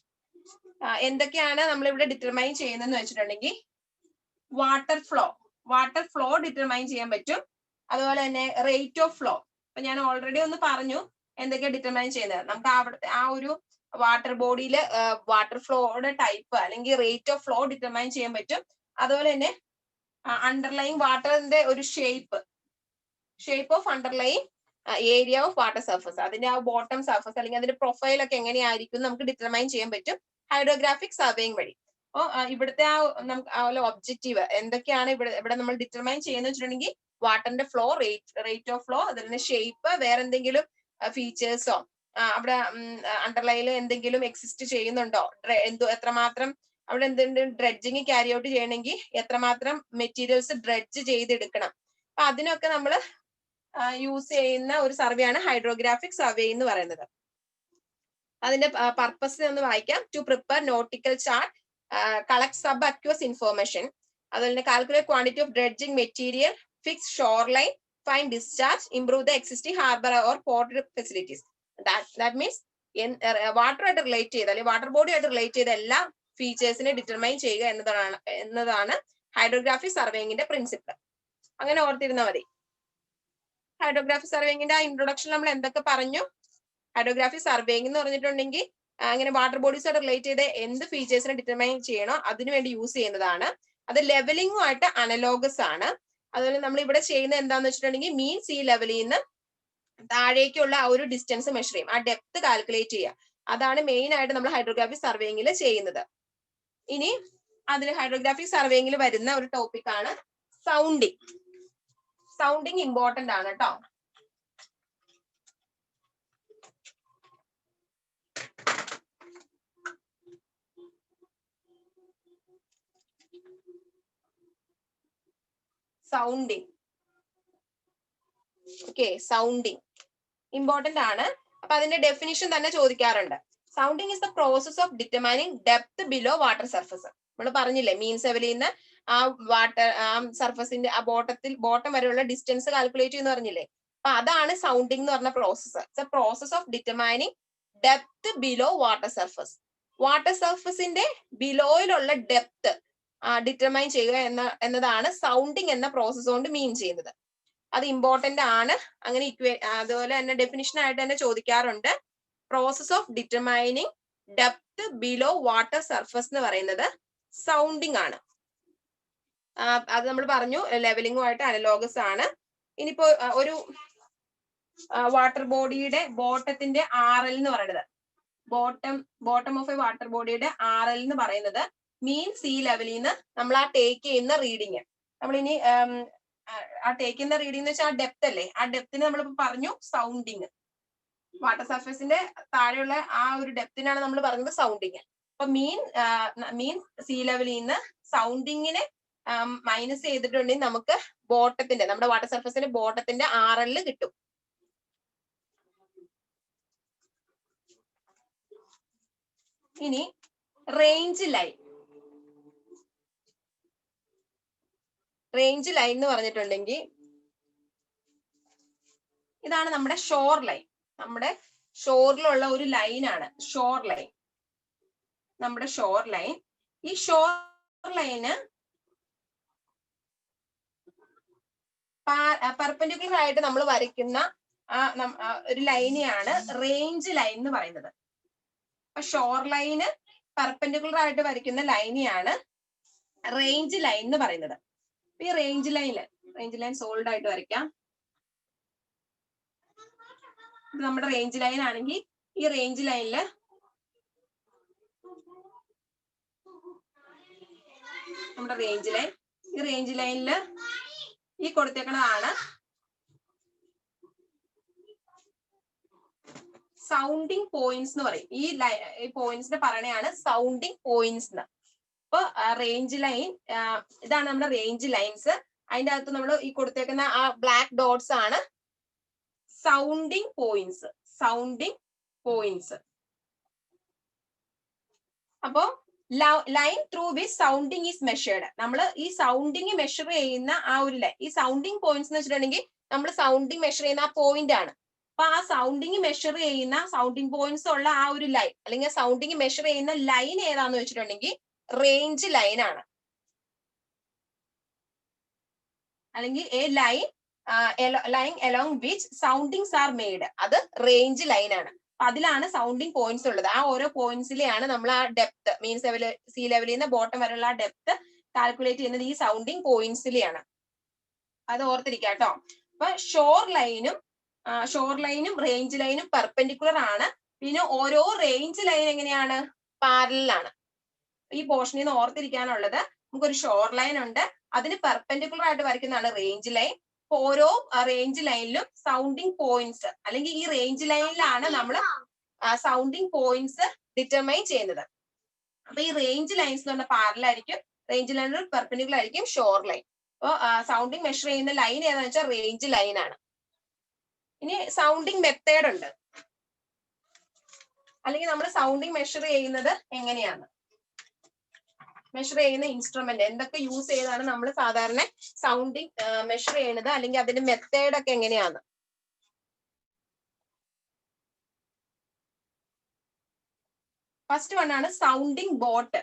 എന്തൊക്കെയാണ് നമ്മൾ ഇവിടെ ഡിറ്റർമൈൻ ചെയ്യുന്നതെന്ന് വെച്ചിട്ടുണ്ടെങ്കിൽ വാട്ടർ ഫ്ലോ ഡിറ്റർമൈൻ ചെയ്യാൻ പറ്റും. അതുപോലെ തന്നെ റേറ്റ് ഓഫ് ഫ്ലോ, അപ്പൊ ഞാൻ ഓൾറെഡി ഒന്ന് പറഞ്ഞു എന്തൊക്കെയാണ് ഡിറ്റർമൈൻ ചെയ്യുന്നത്. നമുക്ക് അവിടുത്തെ ആ ഒരു വാട്ടർ ബോഡിയിൽ വാട്ടർ ഫ്ലോയുടെ ടൈപ്പ് അല്ലെങ്കിൽ റേറ്റ് ഓഫ് ഫ്ലോ ഡിറ്റർമൈൻ ചെയ്യാൻ പറ്റും. അതുപോലെ തന്നെ അണ്ടർലൈൻ വാട്ടറിന്റെ ഒരു shape of underline area of water surface, അതിന്റെ ആ ബോട്ടം സർഫസ് അല്ലെങ്കിൽ അതിന്റെ പ്രൊഫൈൽ ഒക്കെ എങ്ങനെയായിരിക്കും നമുക്ക് ഡിറ്റർമൈൻ ചെയ്യാൻ പറ്റും ഹൈഡ്രോഗ്രാഫിക് സർവേയിങ് വഴി. അപ്പോൾ ഇവിടുത്തെ ആ ഒബ്ജക്റ്റീവ് എന്തൊക്കെയാണ് ഇവിടെ നമ്മൾ ഡിറ്റർമൈൻ ചെയ്യുന്നത് വെച്ചിട്ടുണ്ടെങ്കിൽ വാട്ടറിന്റെ ഫ്ലോ, റേറ്റ് ഓഫ് ഫ്ലോ, അതിന്റെ ഷേപ്പ്, വേറെ എന്തെങ്കിലും ഫീച്ചേഴ്സോ അവിടെ അണ്ടർലൈനിൽ എന്തെങ്കിലും എക്സിസ്റ്റ് ചെയ്യുന്നുണ്ടോ, എത്രമാത്രം അവിടെ എന്തെങ്കിലും ഡ്രെഡ്ജിങ് ക്യാരി ഔട്ട് ചെയ്യണമെങ്കിൽ എത്രമാത്രം മെറ്റീരിയൽസ് ഡ്രെഡ്ജ് ചെയ്തെടുക്കണം. അപ്പൊ അതിനൊക്കെ നമ്മൾ യൂസ് ചെയ്യുന്ന ഒരു സർവേ ആണ് ഹൈഡ്രോഗ്രാഫിക് സർവേ എന്ന് പറയുന്നത്. അതിന്റെ പർപ്പസ് ഒന്ന് വായിക്കാം. To prepare nautical chart, collect subaqueous information, അതുപോലെ തന്നെ calculate quantity of dredging material, fix shoreline, find discharge, improve the existing harbour or port facilities. That means വാട്ടറുമായിട്ട് relate ചെയ്ത അല്ലെങ്കിൽ വാട്ടർ ബോഡിയായിട്ട് റിലേറ്റ് ചെയ്ത എല്ലാ ഫീച്ചേഴ്സിനെ determine ചെയ്യുക എന്നതാണ് hydrographic സർവേയിങ്ങിന്റെ principle. അങ്ങനെ ഓർത്തിരുന്നാൽ മതി. ഹൈഡ്രോഗ്രാഫിക് സർവേയിങ്ങിന്റെ ആ ഇൻട്രൊഡക്ഷൻ നമ്മൾ എന്തൊക്കെ പറഞ്ഞു? ഹൈഡ്രോഗ്രാഫിക് സർവേയിങ് എന്ന് പറഞ്ഞിട്ടുണ്ടെങ്കിൽ അങ്ങനെ വാട്ടർ ബോഡീസുമായിട്ട് റിലേറ്റ് ചെയ്ത് എന്ത് ഫീച്ചേഴ്സിനെ ഡിറ്റർമൈൻ ചെയ്യണോ അതിനുവേണ്ടി യൂസ് ചെയ്യുന്നതാണ്. അത് ലെവലിംഗുമായിട്ട് അനലോഗസ് ആണ്. അതുപോലെ നമ്മൾ ഇവിടെ ചെയ്യുന്നത് എന്താന്ന് വെച്ചിട്ടുണ്ടെങ്കിൽ മീൻ സീ ലെവലിൽ നിന്ന് താഴേക്കുള്ള ആ ഒരു ഡിസ്റ്റൻസ് മെഷർ ചെയ്യും, ആ ഡെപ്ത് കാൽക്കുലേറ്റ് ചെയ്യുക. അതാണ് മെയിൻ ആയിട്ട് നമ്മൾ ഹൈഡ്രോഗ്രാഫിക് സർവേയിങ്ങിൽ ചെയ്യുന്നത്. ഇനി അതിൽ ഹൈഡ്രോഗ്രാഫിക് സർവേയിങ്ങിൽ വരുന്ന ഒരു ടോപ്പിക്കാണ് സൗണ്ടിങ്. സൗണ്ടിങ് ഇമ്പോർട്ടന്റ് ആണ് കേട്ടോ. സൗണ്ടിങ്. ഓക്കെ, സൗണ്ടിങ് ഇമ്പോർട്ടന്റ് ആണ്. അപ്പൊ അതിന്റെ ഡെഫിനിഷൻ തന്നെ ചോദിക്കാറുണ്ട്. Sounding is the process of determining depth below water surface. നമ്മൾ പറഞ്ഞില്ലേ, മീൻസ് ലെവലിൽ നിന്ന് ആ വാട്ടർ സർഫസിന്റെ ആ ബോട്ടം വരെയുള്ള ഡിസ്റ്റൻസ് കാൽക്കുലേറ്റ് ചെയ്യുന്ന പറഞ്ഞില്ലേ. അപ്പൊ അതാണ് സൗണ്ടിങ് എന്ന് പറഞ്ഞ process. It's a process of determining depth below water surface. Water സർഫസിന്റെ ബിലോയിലുള്ള ഡെപ്ത് ഡിറ്റർമൈൻ ചെയ്യുക എന്നതാണ് സൗണ്ടിങ് എന്ന പ്രോസസ് കൊണ്ട് മീൻ ചെയ്യുന്നത്. അത് ഇമ്പോർട്ടന്റ് ആണ്. അങ്ങനെ അതുപോലെ തന്നെ ഡെഫിനിഷൻ ആയിട്ട് തന്നെ ചോദിക്കാറുണ്ട്. Process of determining depth below water surface എന്ന് പറയുന്നത് സൗണ്ടിങ് ആണ്. അത് നമ്മൾ പറഞ്ഞു ലെവലിംഗുമായിട്ട് അനലോഗസ് ആണ്. ഇനിയിപ്പോ ഒരു വാട്ടർ ബോഡിയുടെ ബോട്ടത്തിന്റെ RL എന്ന് പറയുന്നത്, ബോട്ടം ഓഫ് എ വാട്ടർ ബോഡിയുടെ RL എന്ന് പറയുന്നത് മീൻ സീ ലെവലിൽ നിന്ന് നമ്മൾ ആ ടേക്ക് ചെയ്യുന്ന റീഡിങ്. നമ്മളിനി ആ ടേക്ക് ചെയ്യുന്ന റീഡിംഗ് എന്ന് വെച്ചാൽ ആ ഡെപ്ത് അല്ലേ, ആ ഡെപ്തിന് നമ്മളിപ്പോ പറഞ്ഞു സൗണ്ടിങ്. വാട്ടർ സർഫേസിന്റെ താഴെയുള്ള ആ ഒരു ഡെപ്തിനാണ് നമ്മൾ പറഞ്ഞത് സൗണ്ടിങ്. അപ്പൊ മീൻ സീ ലെവലിൽ നിന്ന് സൗണ്ടിങ്ങിനെ മൈനസ് ചെയ്തിട്ടുണ്ടെങ്കിൽ നമുക്ക് ബോട്ടത്തിന്റെ, നമ്മുടെ വാട്ടർ സർഫേസിന്റെ ബോട്ടത്തിന്റെ RL കിട്ടും. ഇനി റേഞ്ച് ലൈൻ. റേഞ്ച് ലൈൻ എന്ന് പറഞ്ഞിട്ടുണ്ടെങ്കിൽ ഇതാണ് നമ്മുടെ ഷോർ ലൈൻ. നമ്മുടെ ഷോറിലുള്ള ഒരു ലൈനാണ് ഷോർ ലൈൻ. നമ്മുടെ ഷോർ ലൈൻ, ഈ ഷോർ ലൈന് പെർപെൻഡിക്കുലർ ആയിട്ട് നമ്മൾ വരയ്ക്കുന്ന ഒരു ലൈനെയാണ് റേഞ്ച് ലൈൻ എന്ന് പറയുന്നത്. അപ്പൊ ഷോർ ലൈന് പെർപെൻഡിക്കുലർ ആയിട്ട് വരയ്ക്കുന്ന ലൈനെയാണ് റേഞ്ച് ലൈൻ എന്ന് പറയുന്നത്. ഈ റേഞ്ച് ലൈൻ സോൾഡ് ആയിട്ട് വരയ്ക്കാം. നമ്മുടെ റേഞ്ച് ലൈൻ ആണെങ്കിൽ ഈ റേഞ്ച് ലൈനില് നമ്മുടെ റേഞ്ച് ലൈൻ, ഈ റേഞ്ച് ലൈനില് ഈ കൊടുത്തേക്കുന്നതാണ് സൗണ്ടിങ് പോയിന്റ്സ് എന്ന് പറയും. ഈ പോയിന്റ്സിനെ പറയണയാണ് സൗണ്ടിങ് പോയിന്റ്സ് എന്ന്. അപ്പൊ റേഞ്ച് ലൈൻ ഇതാണ് നമ്മുടെ റേഞ്ച് ലൈൻസ്. അതിന്റെ അകത്ത് നമ്മൾ ഈ കൊടുത്തേക്കുന്ന ആ ബ്ലാക്ക് ഡോട്ട്സ് ആണ് സൗണ്ടിങ് പോയിന്റ്സ്. Sounding points. അപ്പോ line through which sounding is measured. നമ്മൾ ഈ സൗണ്ടിങ് മെഷർ ചെയ്യുന്ന ആ ഒരു ലൈൻ, ഈ സൗണ്ടിങ് പോയിന്റ്സ് എന്ന് വെച്ചിട്ടുണ്ടെങ്കിൽ നമ്മൾ സൗണ്ടിങ് മെഷർ ചെയ്യുന്ന ആ പോയിന്റ് ആണ്. അപ്പൊ ആ സൗണ്ടിങ് മെഷർ ചെയ്യുന്ന സൗണ്ടിങ് പോയിന്റ്സ് ഉള്ള ആ ഒരു ലൈൻ, അല്ലെങ്കിൽ സൗണ്ടിങ് മെഷർ ചെയ്യുന്ന ലൈൻ ഏതാന്ന് വെച്ചിട്ടുണ്ടെങ്കിൽ റേഞ്ച് ലൈൻ ആണ്. അല്ലെങ്കിൽ a line along which soundings are made, അത് റേഞ്ച് ലൈൻ ആണ്. അതിലാണ് സൗണ്ടിങ് പോയിന്റ്സ് ഉള്ളത്. ആ ഓരോ പോയിന്റ്സിലെയാണ് നമ്മൾ ആ ഡെപ്ത്, മീൻസ് സീ ലെവലിൽ നിന്ന് ബോട്ടം വരെയുള്ള ആ ഡെപ്ത് കാൽക്കുലേറ്റ് ചെയ്യുന്നത് ഈ സൗണ്ടിങ് പോയിന്റ്സിലെയാണ്. അത് ഓർത്തിരിക്കുക കേട്ടോ. അപ്പൊ ഷോർ ലൈനും റേഞ്ച് ലൈനും പെർപെൻഡിക്കുലർ ആണ്. പിന്നെ ഓരോ റേഞ്ച് ലൈൻ എങ്ങനെയാണ്, പാരലൽ ആണ്. ഈ പോർഷനിൽ നിന്ന് ഓർത്തിരിക്കാനുള്ളത്, നമുക്കൊരു ഷോർ ലൈൻ ഉണ്ട്, അതിന് പെർപെൻഡിക്കുലർ ആയിട്ട് വരയ്ക്കുന്നതാണ് റേഞ്ച് ലൈൻ. ഓരോ റേഞ്ച് ലൈനിലും സൗണ്ടിങ് പോയിന്റ്സ്, അല്ലെങ്കിൽ ഈ റേഞ്ച് ലൈനിലാണ് നമ്മൾ സൗണ്ടിങ് പോയിന്റ്സ് ഡിറ്റർമൈൻ ചെയ്യുന്നത്. അപ്പൊ ഈ റേഞ്ച് ലൈൻസ് എന്ന് പറഞ്ഞാൽ പാരലൽ ആയിരിക്കും, റേഞ്ച് ലൈനിൽ പെർപെൻഡിക്കുലർ ആയിരിക്കും ഷോർ ലൈൻ. അപ്പൊ സൗണ്ടിങ് മെഷർ ചെയ്യുന്ന ലൈൻ ഏതാണെന്ന് വെച്ചാൽ റേഞ്ച് ലൈൻ ആണ്. ഇനി സൗണ്ടിങ് മെത്തേഡ് ഉണ്ട്, അല്ലെങ്കിൽ നമ്മൾ സൗണ്ടിങ് മെഷർ ചെയ്യുന്നത് എങ്ങനെയാണ്, മെഷർ ചെയ്യുന്ന ഇൻസ്ട്രുമെന്റ് എന്തൊക്കെ യൂസ് ചെയ്താണ് നമ്മൾ സാധാരണ സൗണ്ടിങ് മെഷർ ചെയ്യുന്നത്, അല്ലെങ്കിൽ അതിന്റെ മെത്തേഡ് ഒക്കെ എങ്ങനെയാണ്. ഫസ്റ്റ് വൺ ആണ് സൗണ്ടിങ് ബോട്ട്.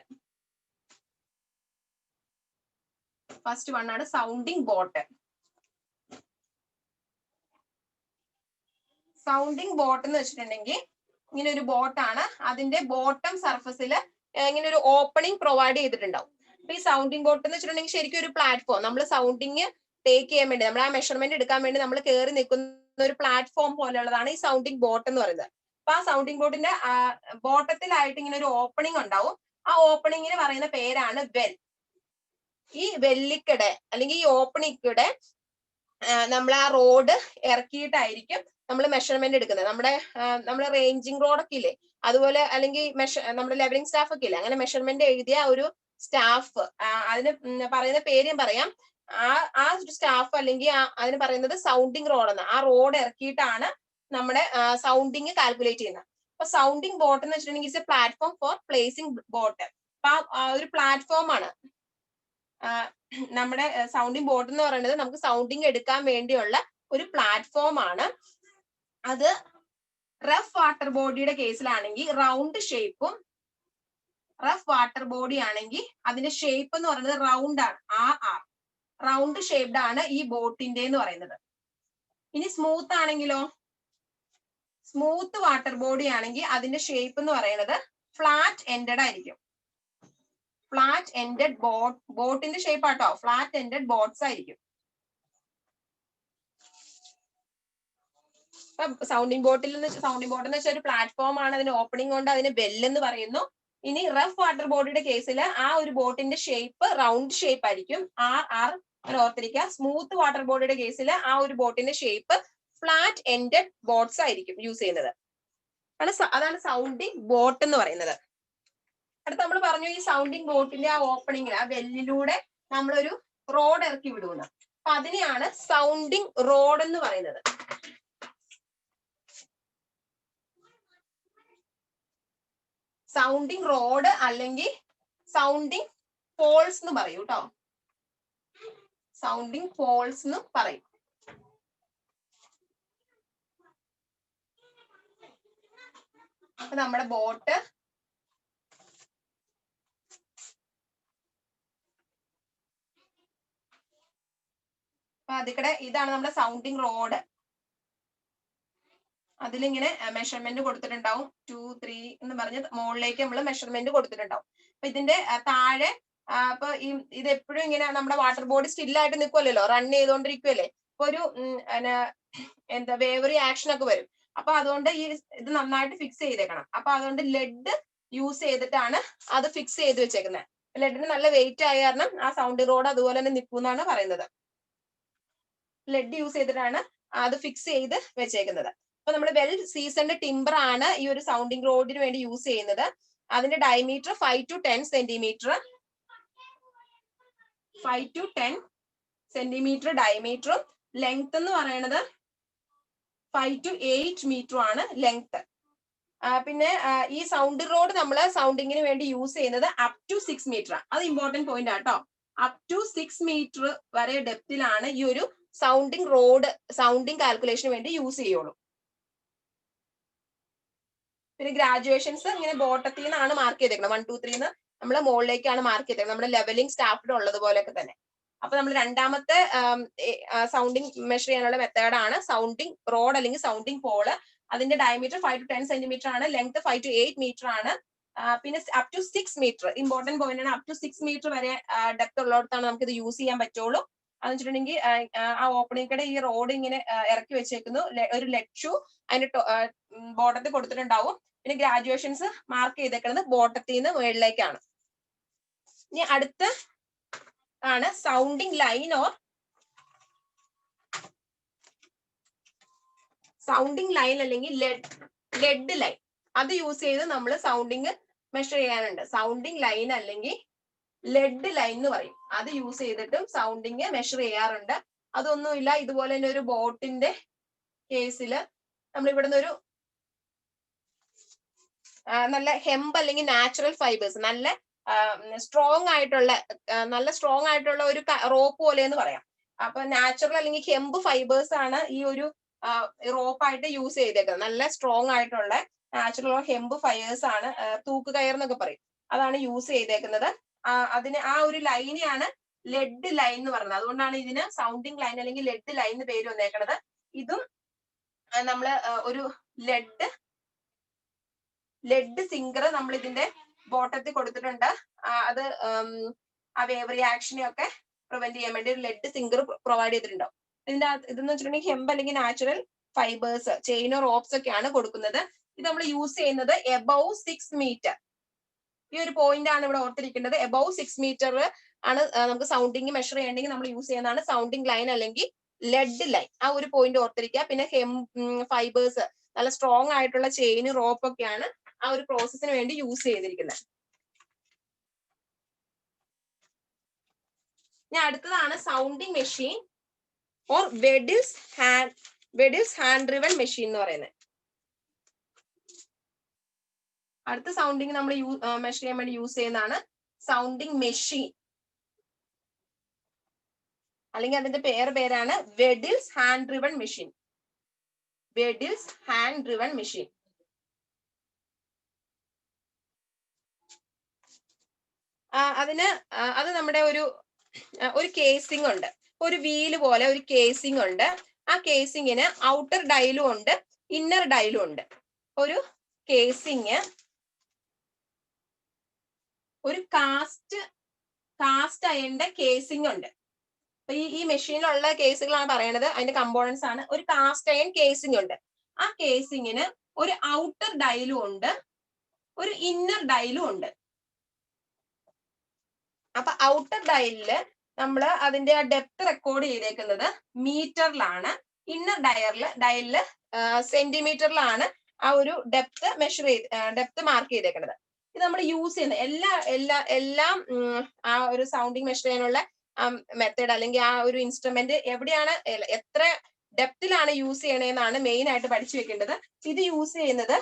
സൗണ്ടിങ് ബോട്ട് എന്ന് വെച്ചിട്ടുണ്ടെങ്കിൽ ഇങ്ങനെ ഒരു ബോട്ടാണ്. അതിന്റെ ബോട്ടം സർഫസിൽ ഇങ്ങനെ ഒരു ഓപ്പണിംഗ് പ്രൊവൈഡ് ചെയ്തിട്ടുണ്ടാവും. അപ്പൊ ഈ സൗണ്ടിങ് ബോട്ട് എന്ന് വെച്ചിട്ടുണ്ടെങ്കിൽ ശരിക്കും ഒരു പ്ലാറ്റ്ഫോം, നമ്മൾ സൗണ്ടിങ് ടേക്ക് ചെയ്യാൻ വേണ്ടി, നമ്മൾ ആ മെഷർമെന്റ് എടുക്കാൻ വേണ്ടി നമ്മൾ കയറി നിൽക്കുന്ന ഒരു പ്ലാറ്റ്ഫോം പോലെയുള്ളതാണ് ഈ സൗണ്ടിങ് ബോട്ട് എന്ന് പറയുന്നത്. അപ്പൊ ആ സൗണ്ടിങ് ബോട്ടിന്റെ ബോട്ടത്തിലായിട്ട് ഇങ്ങനെ ഒരു ഓപ്പണിംഗ് ഉണ്ടാവും. ആ ഓപ്പണിങ്ങിന് പറയുന്ന പേരാണ് വെൽ. ഈ വെല്ലിക്കടെ അല്ലെങ്കിൽ ഈ ഓപ്പണിങ്ങിടെ നമ്മൾ ആ റോഡ് ഇറക്കിയിട്ടായിരിക്കും നമ്മൾ മെഷർമെന്റ് എടുക്കുന്നത്. നമ്മുടെ റേഞ്ചിങ് റോഡൊക്കെ ഇല്ലേ, അതുപോലെ അല്ലെങ്കിൽ നമ്മുടെ ലെവലിംഗ് സ്റ്റാഫ് ഒക്കെ ഇല്ലേ, അങ്ങനെ മെഷർമെന്റ് എഴുതിയ ഒരു സ്റ്റാഫ്, അതിന് പറയുന്ന പേരും പറയാം, ആ ഒരു സ്റ്റാഫ് അല്ലെങ്കിൽ അതിന് പറയുന്നത് സൗണ്ടിങ് റോഡ് എന്ന്. ആ റോഡ് ഇറക്കിയിട്ടാണ് നമ്മുടെ സൗണ്ടിങ് കാൽക്കുലേറ്റ് ചെയ്യുന്നത്. അപ്പൊ സൗണ്ടിങ് ബോട്ട് എന്ന് വെച്ചിട്ടുണ്ടെങ്കിൽ it's A platform for placing boat. അപ്പൊ ഒരു പ്ലാറ്റ്ഫോം ആണ് നമ്മുടെ സൗണ്ടിങ് ബോട്ട് എന്ന് പറയുന്നത്. നമുക്ക് സൗണ്ടിങ് എടുക്കാൻ വേണ്ടിയുള്ള ഒരു പ്ലാറ്റ്ഫോം ആണ് അത്. റഫ് വാട്ടർ ബോഡിയുടെ കേസിലാണെങ്കിൽ റൗണ്ട് ഷേപ്പും, റഫ് വാട്ടർ ബോഡി ആണെങ്കിൽ അതിന്റെ ഷേപ്പ് എന്ന് പറയുന്നത് റൗണ്ട് ആണ്. റൗണ്ട് ഷേപ്ഡ് ആണ് ഈ ബോട്ടിന്റെ എന്ന് പറയുന്നത്. ഇനി സ്മൂത്ത് ആണെങ്കിലോ, സ്മൂത്ത് വാട്ടർ ബോഡി ആണെങ്കിൽ അതിന്റെ ഷേപ്പ് എന്ന് പറയുന്നത് ഫ്ലാറ്റ് എൻഡഡ് ആയിരിക്കും. ഫ്ലാറ്റ് എൻഡഡ് ബോട്ടിന്റെ ഷേപ്പ് ആട്ടോ, ഫ്ലാറ്റ് എൻഡഡ് ബോട്ട്സ് ആയിരിക്കും. സൗണ്ടിങ് ബോട്ടിൽ സൗണ്ടിങ് ബോട്ട് എന്ന് വെച്ചാൽ ഒരു പ്ലാറ്റ്ഫോം ആണ്. അതിന് ഓപ്പണിംഗ് കൊണ്ട് അതിന് ബെല്ല് എന്ന് പറയുന്നു. ഇനി റഫ് വാട്ടർ ബോഡിയുടെ കേസിൽ ആ ഒരു ബോട്ടിന്റെ ഷേപ്പ് റൗണ്ട് ഷേപ്പ് ആയിരിക്കും. ഓർത്തിരിക്കുക. സ്മൂത്ത് വാട്ടർ ബോഡിയുടെ കേസിൽ ആ ഒരു ബോട്ടിന്റെ ഷേപ്പ് ഫ്ലാറ്റ് എൻഡഡ് ബോട്ട്സ് ആയിരിക്കും യൂസ് ചെയ്യുന്നത്. അതാണ് സൗണ്ടിങ് ബോട്ട് എന്ന് പറയുന്നത്. അടുത്ത് നമ്മൾ പറഞ്ഞു ഈ സൗണ്ടിങ് ബോട്ടിന്റെ ആ ഓപ്പണിംഗിൽ ആ ബെല്ലിലൂടെ നമ്മളൊരു റോഡ് ഇറക്കി വിടുന്നു. അപ്പൊ അതിനെയാണ് സൗണ്ടിങ് റോഡ് എന്ന് പറയുന്നത്. സൗണ്ടിങ് റോഡ് അല്ലെങ്കിൽ സൗണ്ടിങ് പോൾസ് എന്ന് പറയും കേട്ടോ. സൗണ്ടിങ് പോൾസ് എന്ന് പറയും. അപ്പൊ നമ്മുടെ ബോട്ട് അതിക്കടെ ഇതാണ് നമ്മുടെ സൗണ്ടിങ് റോഡ്. അതിലിങ്ങനെ മെഷർമെന്റ് കൊടുത്തിട്ടുണ്ടാവും. 2, 3 എന്ന് പറഞ്ഞ് മുകളിലേക്ക് നമ്മൾ മെഷർമെന്റ് കൊടുത്തിട്ടുണ്ടാവും. അപ്പൊ ഇതിന്റെ താഴെ അപ്പൊ ഇത് എപ്പോഴും ഇങ്ങനെ നമ്മുടെ വാട്ടർ ബോഡി സ്റ്റില്ലായിട്ട് നിൽക്കുമല്ലോ, റൺ ചെയ്തുകൊണ്ടിരിക്കുമല്ലേ. അപ്പൊ ഒരു എന്താ വേവറി ആക്ഷൻ ഒക്കെ വരും. അപ്പൊ അതുകൊണ്ട് ഇത് നന്നായിട്ട് ഫിക്സ് ചെയ്തേക്കണം. അപ്പൊ അതുകൊണ്ട് ലെഡ് യൂസ് ചെയ്തിട്ടാണ് അത് ഫിക്സ് ചെയ്ത് വെച്ചേക്കുന്നത്. ലെഡിന് നല്ല വെയിറ്റ് ആയ കാരണം ആ സൗണ്ടിങ് റോഡ് അതുപോലെ തന്നെ നിൽക്കുമെന്നാണ് പറയുന്നത്. ലെഡ് യൂസ് ചെയ്തിട്ടാണ് അത് ഫിക്സ് ചെയ്ത് വെച്ചേക്കുന്നത്. അപ്പൊ നമ്മൾ വെൽ സീസൺഡ് ടിമ്പർ ആണ് ഈ ഒരു സൗണ്ടിങ് റോഡിന് വേണ്ടി യൂസ് ചെയ്യുന്നത്. അതിന്റെ diameter 5 to 10 centimetre, 5 to 10 centimetre ഡയമീറ്ററും ലെങ്ത് എന്ന് പറയുന്നത് 5 to 8 മീറ്ററും ആണ് ലെങ്ത്. പിന്നെ ഈ സൗണ്ട് റോഡ് നമ്മൾ സൗണ്ടിങ്ങിന് വേണ്ടി യൂസ് ചെയ്യുന്നത് അപ് ടു 6 മീറ്റർ. അത് ഇമ്പോർട്ടന്റ് പോയിന്റ് ആട്ടോ. അപ് ടു 6 മീറ്റർ വരെ ഡെപ്തിലാണ് ഈ ഒരു സൗണ്ടിങ് റോഡ് സൗണ്ടിങ് കാൽക്കുലേഷന് വേണ്ടി യൂസ് ചെയ്യുള്ളൂ. പിന്നെ ഗ്രാജുവേഷൻസ് ഇങ്ങനെ ബോട്ടത്തിൽ നിന്നാണ് മാർക്ക് ചെയ്തേക്കുന്നത്. 1, 2, 3 എന്ന് നമ്മൾ മുകളിലേക്കാണ് മാർക്ക് ചെയ്തേക്കുന്നത്. നമ്മുടെ ലെവലിംഗ് സ്റ്റാഫിൽ ഉള്ളതുപോലെയൊക്കെ തന്നെ. അപ്പൊ നമ്മൾ രണ്ടാമത്തെ സൗണ്ടിങ് മെഷർ ചെയ്യാനുള്ള മെത്തേഡാണ് സൗണ്ടിങ് റോഡ് അല്ലെങ്കിൽ സൗണ്ടിങ് പോള്. അതിന്റെ ഡയമീറ്റർ 5 to 10 സെന്റിമീറ്റർ ആണ്, ലെങ്ത് 5 to 8 മീറ്റർ ആണ്. പിന്നെ up to 6 metre important point ആണ്. അപ് ടു 6 മീറ്റർ വരെ ഡെപ്ത് ഉള്ളിടത്താണ് നമുക്ക് ഇത് യൂസ് ചെയ്യാൻ പറ്റുള്ളൂ. അതെന്ന് വെച്ചിട്ടുണ്ടെങ്കിൽ ആ ഓപ്പണിംഗ് ഈ റോഡ് ഇങ്ങനെ ഇറക്കി വെച്ചേക്കുന്നു. ഒരു ലെഡ് ഷൂ അതിന്റെ ബോട്ടത്തിൽ കൊടുത്തിട്ടുണ്ടാവും. പിന്നെ ഗ്രാജുവേഷൻസ് മാർക്ക് ചെയ്തേക്കുന്നത് ബോട്ടത്തിൽ നിന്ന് മുകളിലേക്കാണ്. ഇനി അടുത്ത ആണ് sounding line or sounding line അല്ലെങ്കിൽ ലെഡ് ലൈൻ. അത് യൂസ് ചെയ്ത് നമ്മൾ സൗണ്ടിങ് മെഷർ ചെയ്യാനുണ്ട്. സൗണ്ടിങ് ലൈൻ അല്ലെങ്കിൽ ലെഡ് ലൈൻ എന്ന് പറയും. അത് യൂസ് ചെയ്തിട്ടും സൗണ്ടിങ് മെഷർ ചെയ്യാറുണ്ട്. അതൊന്നുമില്ല, ഇതുപോലെ തന്നെ ഒരു ബോട്ടിന്റെ കേസിൽ നമ്മൾ ഇവിടുന്ന് ഒരു നല്ല ഹെമ്പ് അല്ലെങ്കിൽ നാച്ചുറൽ ഫൈബേഴ്സ്, നല്ല സ്ട്രോങ് ആയിട്ടുള്ള ഒരു റോപ്പ് പോലെ എന്ന് പറയാം. അപ്പൊ നാച്ചുറൽ അല്ലെങ്കിൽ ഹെമ്പ് ഫൈബേഴ്സ് ആണ് ഈ ഒരു റോപ്പായിട്ട് യൂസ് ചെയ്തേക്കുന്നത്. നല്ല സ്ട്രോങ് ആയിട്ടുള്ള നാച്ചുറൽ ഹെമ്പ് ഫൈബേഴ്സ് ആണ്, തൂക്ക് കയർ എന്നൊക്കെ പറയും. അതാണ് യൂസ് ചെയ്തേക്കുന്നത്. അതിന് ആ ഒരു ലൈനെയാണ് ലെഡ് ലൈൻ എന്ന് പറയുന്നത്. അതുകൊണ്ടാണ് ഇതിന് സൗണ്ടിങ് ലൈൻ അല്ലെങ്കിൽ ലെഡ് ലൈൻ എന്ന് പേര് വന്നേക്കുന്നത്. ഇതും നമ്മള് ഒരു ലെഡ് സിങ്കർ നമ്മൾ ഇതിന്റെ ബോട്ടത്തിൽ കൊടുത്തിട്ടുണ്ട്. അത് ആ വേവ് റിയാക്ഷനെ ഒക്കെ പ്രിവെന്റ് ചെയ്യാൻ വേണ്ടി ഒരു ലെഡ് സിങ്കർ പ്രൊവൈഡ് ചെയ്തിട്ടുണ്ടാവും. ഇതിന്റെ ഇതെന്ന് വെച്ചിട്ടുണ്ടെങ്കിൽ ഹെമ്പ് അല്ലെങ്കിൽ നാച്ചുറൽ ഫൈബേഴ്സ്, ചെയിനോ റോപ്സ് ഒക്കെയാണ് കൊടുക്കുന്നത്. ഇത് നമ്മൾ യൂസ് ചെയ്യുന്നത് എബവ് 6 മീറ്റർ. ഈ ഒരു പോയിന്റ് ആണ് ഇവിടെ ഓർത്തിരിക്കേണ്ടത്. എബവ് 6 മീറ്റർ ആണ് നമുക്ക് സൗണ്ടിങ് മെഷർ ചെയ്യണമെങ്കിൽ നമ്മൾ യൂസ് ചെയ്യുന്നതാണ് സൗണ്ടിങ് ലൈൻ അല്ലെങ്കിൽ ലെഡ് ലൈൻ. ആ ഒരു പോയിന്റ് ഓർത്തിരിക്കുക. പിന്നെ ഫൈബേഴ്സ്, നല്ല സ്ട്രോങ് ആയിട്ടുള്ള ചെയിൻ റോപ്പ് ഒക്കെയാണ് ആ ഒരു പ്രോസസ്സിന് വേണ്ടി യൂസ് ചെയ്തിരിക്കുന്നത്. ഇനി അടുത്തതാണ് sounding machine or weddles hand driven machine എന്ന് പറയുന്നത്. അടുത്ത സൗണ്ടിങ് നമ്മൾ മെഷർ ചെയ്യാൻ വേണ്ടി യൂസ് ചെയ്യുന്നതാണ് സൗണ്ടിങ് മെഷീൻ, അല്ലെങ്കിൽ അതിന്റെ പേരാണ് weddles hand driven machine. Weddles hand driven machine. അത് നമ്മുടെ ഒരു കേസിംഗ് ഉണ്ട്, ഒരു വീല് പോലെ ഒരു കേസിംഗ് ഉണ്ട്. ആ കേസിങ്ങിന് ഔട്ടർ ഡയലും ഉണ്ട്, ഇന്നർ ഡയലും ഉണ്ട്. ഒരു കേസിങ്, ഒരു കാസ്റ്റ് അയണിന്റെ കേസിംഗ് ഉണ്ട്. അപ്പൊ ഈ മെഷീനിലുള്ള കേസുകളാണ് പറയണത്, അതിന്റെ കമ്പോണൻസ് ആണ്. ഒരു കാസ്റ്റ് അയൺ കേസിംഗ് ഉണ്ട്. ആ കേസിങ്ങിന് ഒരു ഔട്ടർ ഡയലും ഉണ്ട്, ഒരു ഇന്നർ ഡയലും ഉണ്ട്. അപ്പൊ ഔട്ടർ ഡയലില് നമ്മൾ അതിന്റെ ഡെപ്ത് റെക്കോർഡ് ചെയ്തേക്കുന്നത് മീറ്ററിലാണ്, ഇന്നർ ഡയലില് സെന്റിമീറ്ററിലാണ് ആ ഒരു ഡെപ്ത് മാർക്ക് ചെയ്തേക്കുന്നത്. ഇത് നമ്മൾ യൂസ് ചെയ്യുന്ന എല്ലാം ആ ഒരു സൗണ്ടിങ് മെഷർ ചെയ്യാനുള്ള മെത്തേഡ് അല്ലെങ്കിൽ ആ ഒരു ഇൻസ്ട്രുമെന്റ് എവിടെയാണ്, എത്ര ഡെപ്തിലാണ് യൂസ് ചെയ്യണതെന്നാണ് മെയിൻ ആയിട്ട് പഠിച്ചു വെക്കേണ്ടത്. ഇത് യൂസ് ചെയ്യുന്നത്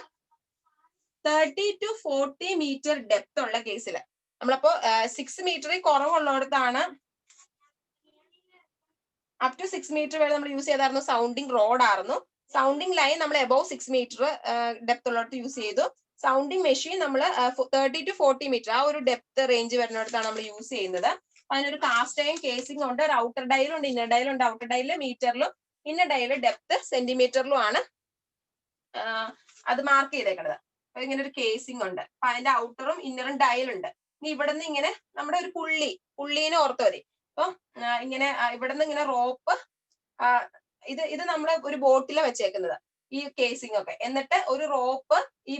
30 to 40 മീറ്റർ ഡെപ്ത് ഉള്ള കേസിൽ. നമ്മളപ്പോ 6 മീറ്ററിൽ കുറവുള്ളിടത്താണ്, അപ് ടു 6 മീറ്റർ വരെ നമ്മൾ യൂസ് ചെയ്തായിരുന്നു സൗണ്ടിങ് റോഡ് ആയിരുന്നു. സൗണ്ടിങ് ലൈൻ നമ്മൾ എബവ് 6 മീറ്റർ ഡെപ്ത് ഉള്ളിടത്ത് യൂസ് ചെയ്തു. സൗണ്ടിങ് മെഷീൻ നമ്മൾ 30 to 40 മീറ്റർ ആ ഒരു ഡെപ്ത് റേഞ്ച് വരുന്നിടത്താണ് നമ്മൾ യൂസ് ചെയ്യുന്നത്. അതിനൊരു കാസ്റ്റ് അയൺ കേസിംഗ് ഉണ്ട്, ഒരു ഔട്ടർ ഡയലും ഉണ്ട്, ഇന്നർ ഡയലും ഉണ്ട്. ഔട്ടർ ഡയല് മീറ്ററിലും ഇന്നർ ഡയല് ഡെപ്ത് സെന്റിമീറ്ററിലും ആണ് അത് മാർക്ക് ചെയ്തേക്കുന്നത്. അപ്പൊ ഇങ്ങനെ ഒരു കേസിംഗ് ഉണ്ട്. അപ്പൊ അതിന്റെ ഔട്ടറും ഇന്നറും ഡയലുണ്ട്. ഇനി ഇവിടെ നിന്ന് ഇങ്ങനെ നമ്മുടെ ഒരു പുള്ളീനെ ഓർത്ത് മതി. അപ്പം ഇങ്ങനെ ഇവിടെ നിന്ന് ഇങ്ങനെ റോപ്പ്, ഇത് നമ്മുടെ ഒരു ബോട്ടിലാണ് വെച്ചേക്കുന്നത് ഈ കേസിംഗ് ഒക്കെ. എന്നിട്ട് ഒരു റോപ്പ് ഈ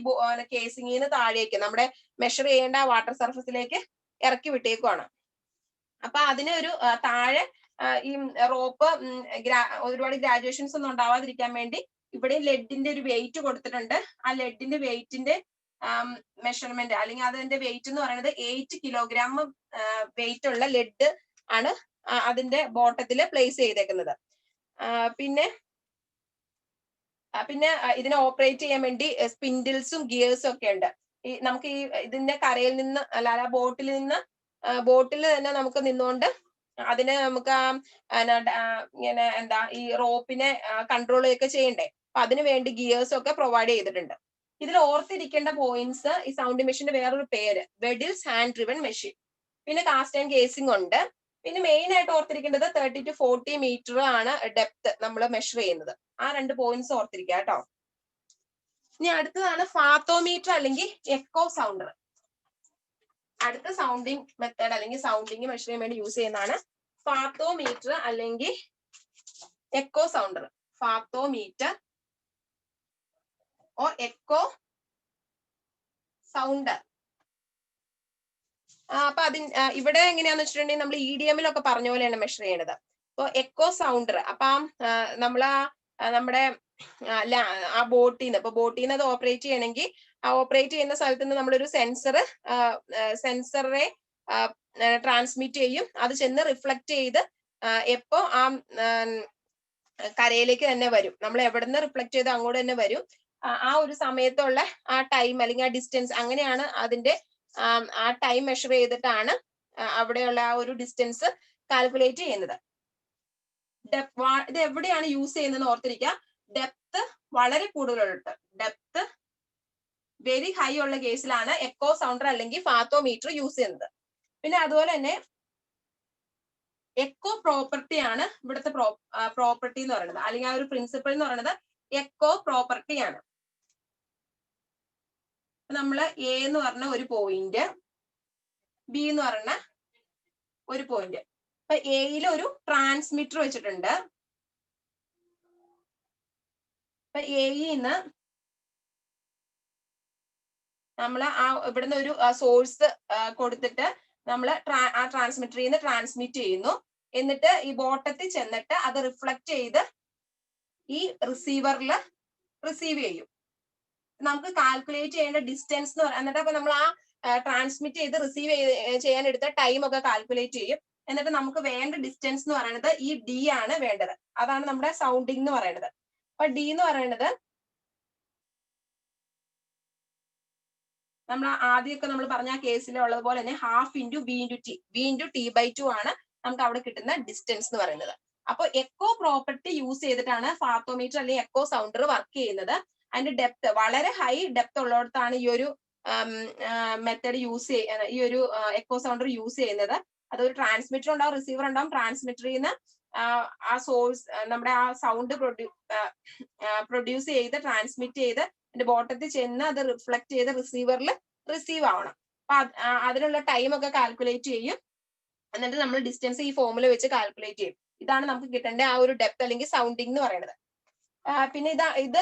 കേസിംഗിന് താഴേക്ക് നമ്മുടെ മെഷർ ചെയ്യേണ്ട വാട്ടർ സർഫസിലേക്ക് ഇറക്കി വിട്ടേക്കുവാണ്. അപ്പൊ അതിന് ഒരു താഴെ ഈ റോപ്പ് ഒരുപാട് ഗ്രാജുവേഷൻസ് ഒന്നും ഉണ്ടാവാതിരിക്കാൻ വേണ്ടി ഇവിടെ ലെഡിന്റെ ഒരു വെയിറ്റ് കൊടുത്തിട്ടുണ്ട്. ആ ലെഡിന്റെ വെയിറ്റിന്റെ മെഷർമെന്റ് അല്ലെങ്കിൽ അതിന്റെ വെയിറ്റ് എന്ന് പറയുന്നത് 8 കിലോഗ്രാം വെയിറ്റ് ഉള്ള ലെഡ് ആണ് അതിന്റെ ബോട്ടത്തിൽ പ്ലേസ് ചെയ്തേക്കുന്നത്. പിന്നെ ഇതിനെ ഓപ്പറേറ്റ് ചെയ്യാൻ വേണ്ടി സ്പിൻഡിൽസും ഗിയേഴ്സും ഒക്കെ ഉണ്ട്. നമുക്ക് ഇതിന്റെ കരയിൽ നിന്ന് അല്ല ബോട്ടിൽ തന്നെ നമുക്ക് നിന്നുകൊണ്ട് അതിനെ നമുക്ക് ഇങ്ങനെ ഈ റോപ്പിനെ കൺട്രോൾ ഒക്കെ ചെയ്യണ്ടേ. അപ്പൊ അതിനു വേണ്ടി ഗിയേഴ്സ് ഒക്കെ പ്രൊവൈഡ് ചെയ്തിട്ടുണ്ട്. ഇതിൽ ഓർത്തിരിക്കേണ്ട പോയിന്റ്സ്, ഈ സൗണ്ട് മെഷീന്റെ വേറൊരു പേര് വെഡിൽസ് ഹാൻഡ് ഡ്രിവൺ മെഷീൻ. പിന്നെ കാസ്റ്റ് ആൻഡ് കേസിംഗ് ഉണ്ട്. പിന്നെ മെയിൻ ആയിട്ട് ഓർത്തിരിക്കേണ്ടത് 30 to 40 മീറ്റർ ആണ് ഡെപ്ത് നമ്മൾ മെഷർ ചെയ്യുന്നത്. ആ 2 പോയിന്റ്സ് ഓർത്തിരിക്കുക കേട്ടോ. ഇനി അടുത്തതാണ് ഫാത്തോമീറ്റർ അല്ലെങ്കിൽ എക്കോ സൗണ്ടർ. അടുത്ത സൗണ്ടിങ് മെത്തേഡ് അല്ലെങ്കിൽ സൗണ്ടിങ് മെഷർ ചെയ്യാൻ വേണ്ടി യൂസ് ചെയ്യുന്നതാണ് ഫാത്തോമീറ്റർ അല്ലെങ്കിൽ echo sounder. Fathometer or echo sounder. അപ്പൊ ഇവിടെ എങ്ങനെയാന്ന് വെച്ചിട്ടുണ്ടെങ്കിൽ നമ്മൾ EDM-ലൊക്കെ പറഞ്ഞ പോലെയാണ് മെഷർ ചെയ്യണത്. അപ്പൊ എക്കോ സൗണ്ടർ അപ്പം നമ്മുടെ ആ ബോട്ടിന്ന് അത് ഓപ്പറേറ്റ് ചെയ്യണമെങ്കിൽ ആ ഓപ്പറേറ്റ് ചെയ്യുന്ന സ്ഥലത്ത് നിന്ന് നമ്മളൊരു സെൻസറെ ട്രാൻസ്മിറ്റ് ചെയ്യും. അത് ചെന്ന് റിഫ്ലക്ട് ചെയ്ത് എപ്പോ ആ കരയിലേക്ക് തന്നെ വരും. നമ്മൾ എവിടുന്ന് റിഫ്ലക്ട് ചെയ്ത് അങ്ങോട്ട് തന്നെ വരും. ആ ഒരു സമയത്തുള്ള ആ ടൈം അല്ലെങ്കിൽ ആ ഡിസ്റ്റൻസ്, അങ്ങനെയാണ് അതിന്റെ ആ ടൈം മെഷർ ചെയ്തിട്ടാണ് അവിടെയുള്ള ആ ഒരു ഡിസ്റ്റൻസ് കാൽക്കുലേറ്റ് ചെയ്യുന്നത്. ഇത് എവിടെയാണ് യൂസ് ചെയ്യുന്നത് ഓർത്തിരിക്കുക. ഡെപ്ത് വളരെ കൂടുതലുണ്ട്, ഡെപ്ത് വെരി ഹൈ ഉള്ള കേസിലാണ് എക്കോ സൗണ്ടർ അല്ലെങ്കിൽ ഫാത്തോമീറ്റർ യൂസ് ചെയ്യുന്നത്. പിന്നെ അതുപോലെ തന്നെ എക്കോ പ്രോപ്പർട്ടി ആണ് ഇവിടുത്തെ പ്രോപ്പർട്ടി എന്ന് പറയുന്നത്, അല്ലെങ്കിൽ ആ ഒരു പ്രിൻസിപ്പിൾ എന്ന് പറയുന്നത് എക്കോ പ്രോപ്പർട്ടി ആണ്. നമ്മള് എ എന്ന് പറഞ്ഞ ഒരു പോയിന്റ്, ബി എന്ന് പറഞ്ഞ ഒരു പോയിന്റ്. അപ്പൊ എയിൽ ഒരു ട്രാൻസ്മിറ്റർ വെച്ചിട്ടുണ്ട്. അപ്പൊ എയിന്ന് നമ്മൾ ഇവിടുന്ന് ഒരു സോഴ്സ് കൊടുത്തിട്ട് നമ്മൾ ആ ട്രാൻസ്മിറ്ററിൽ നിന്ന് ട്രാൻസ്മിറ്റ് ചെയ്യുന്നു. എന്നിട്ട് ഈ ബോട്ടത്തിൽ ചെന്നിട്ട് അത് റിഫ്ലക്ട് ചെയ്ത് ഈ റിസീവറിൽ റിസീവ് ചെയ്യും. നമുക്ക് കാൽക്കുലേറ്റ് ചെയ്യേണ്ട ഡിസ്റ്റൻസ് എന്ന് പറയാം. എന്നിട്ട് അപ്പൊ നമ്മൾ ആ ട്രാൻസ്മിറ്റ് ചെയ്ത് റിസീവ് ചെയ്യാൻ എടുത്ത ടൈം ഒക്കെ കാൽക്കുലേറ്റ് ചെയ്യും. എന്നിട്ട് നമുക്ക് വേണ്ട ഡിസ്റ്റൻസ് എന്ന് പറയുന്നത് ഈ ഡി ആണ് വേണ്ടത്. അതാണ് നമ്മുടെ സൗണ്ടിങ് എന്ന് പറയുന്നത്. അപ്പൊ ഡി എന്ന് പറയുന്നത് നമ്മൾ ആദ്യമൊക്കെ നമ്മൾ പറഞ്ഞ കേസിൽ ഉള്ളതുപോലെ തന്നെ half into B into T, B into T by 2 ആണ് നമുക്ക് അവിടെ കിട്ടുന്ന ഡിസ്റ്റൻസ് എന്ന് പറയുന്നത്. അപ്പൊ എക്കോ പ്രോപ്പർട്ടി യൂസ് ചെയ്തിട്ടാണ് ഫാത്തോമീറ്റർ അല്ലെങ്കിൽ എക്കോ സൗണ്ടർ വർക്ക് ചെയ്യുന്നത്. അതിന്റെ ഡെപ്ത് വളരെ ഹൈ ഡെപ്ത് ഉള്ളിടത്താണ് ഈ ഒരു മെത്തേഡ് യൂസ് ചെയ്യുന്നത്, ഈ ഒരു എക്കോ സൗണ്ടർ യൂസ് ചെയ്യുന്നത്. അതൊരു ട്രാൻസ്മിറ്റർ ഉണ്ടാവും, റിസീവർ ഉണ്ടാവും. ട്രാൻസ്മിറ്ററിൽ നിന്ന് ആ സോഴ്സ് നമ്മുടെ ആ സൗണ്ട് പ്രൊഡ്യൂസ് ചെയ്ത് ട്രാൻസ്മിറ്റ് ചെയ്ത് അതിന്റെ ബോട്ടത്തിൽ ചെന്ന് അത് റിഫ്ലക്ട് ചെയ്ത് റിസീവറിൽ റിസീവ് ആവണം. അപ്പൊ അതിനുള്ള ടൈം ഒക്കെ കാൽക്കുലേറ്റ് ചെയ്യും. എന്നിട്ട് നമ്മൾ ഡിസ്റ്റൻസ് ഈ ഫോമുല വെച്ച് കാൽക്കുലേറ്റ് ചെയ്യും. ഇതാണ് നമുക്ക് കിട്ടേണ്ട ആ ഒരു ഡെപ്ത് അല്ലെങ്കിൽ സൗണ്ടിങ് എന്ന് പറയുന്നത്. പിന്നെ ഇത്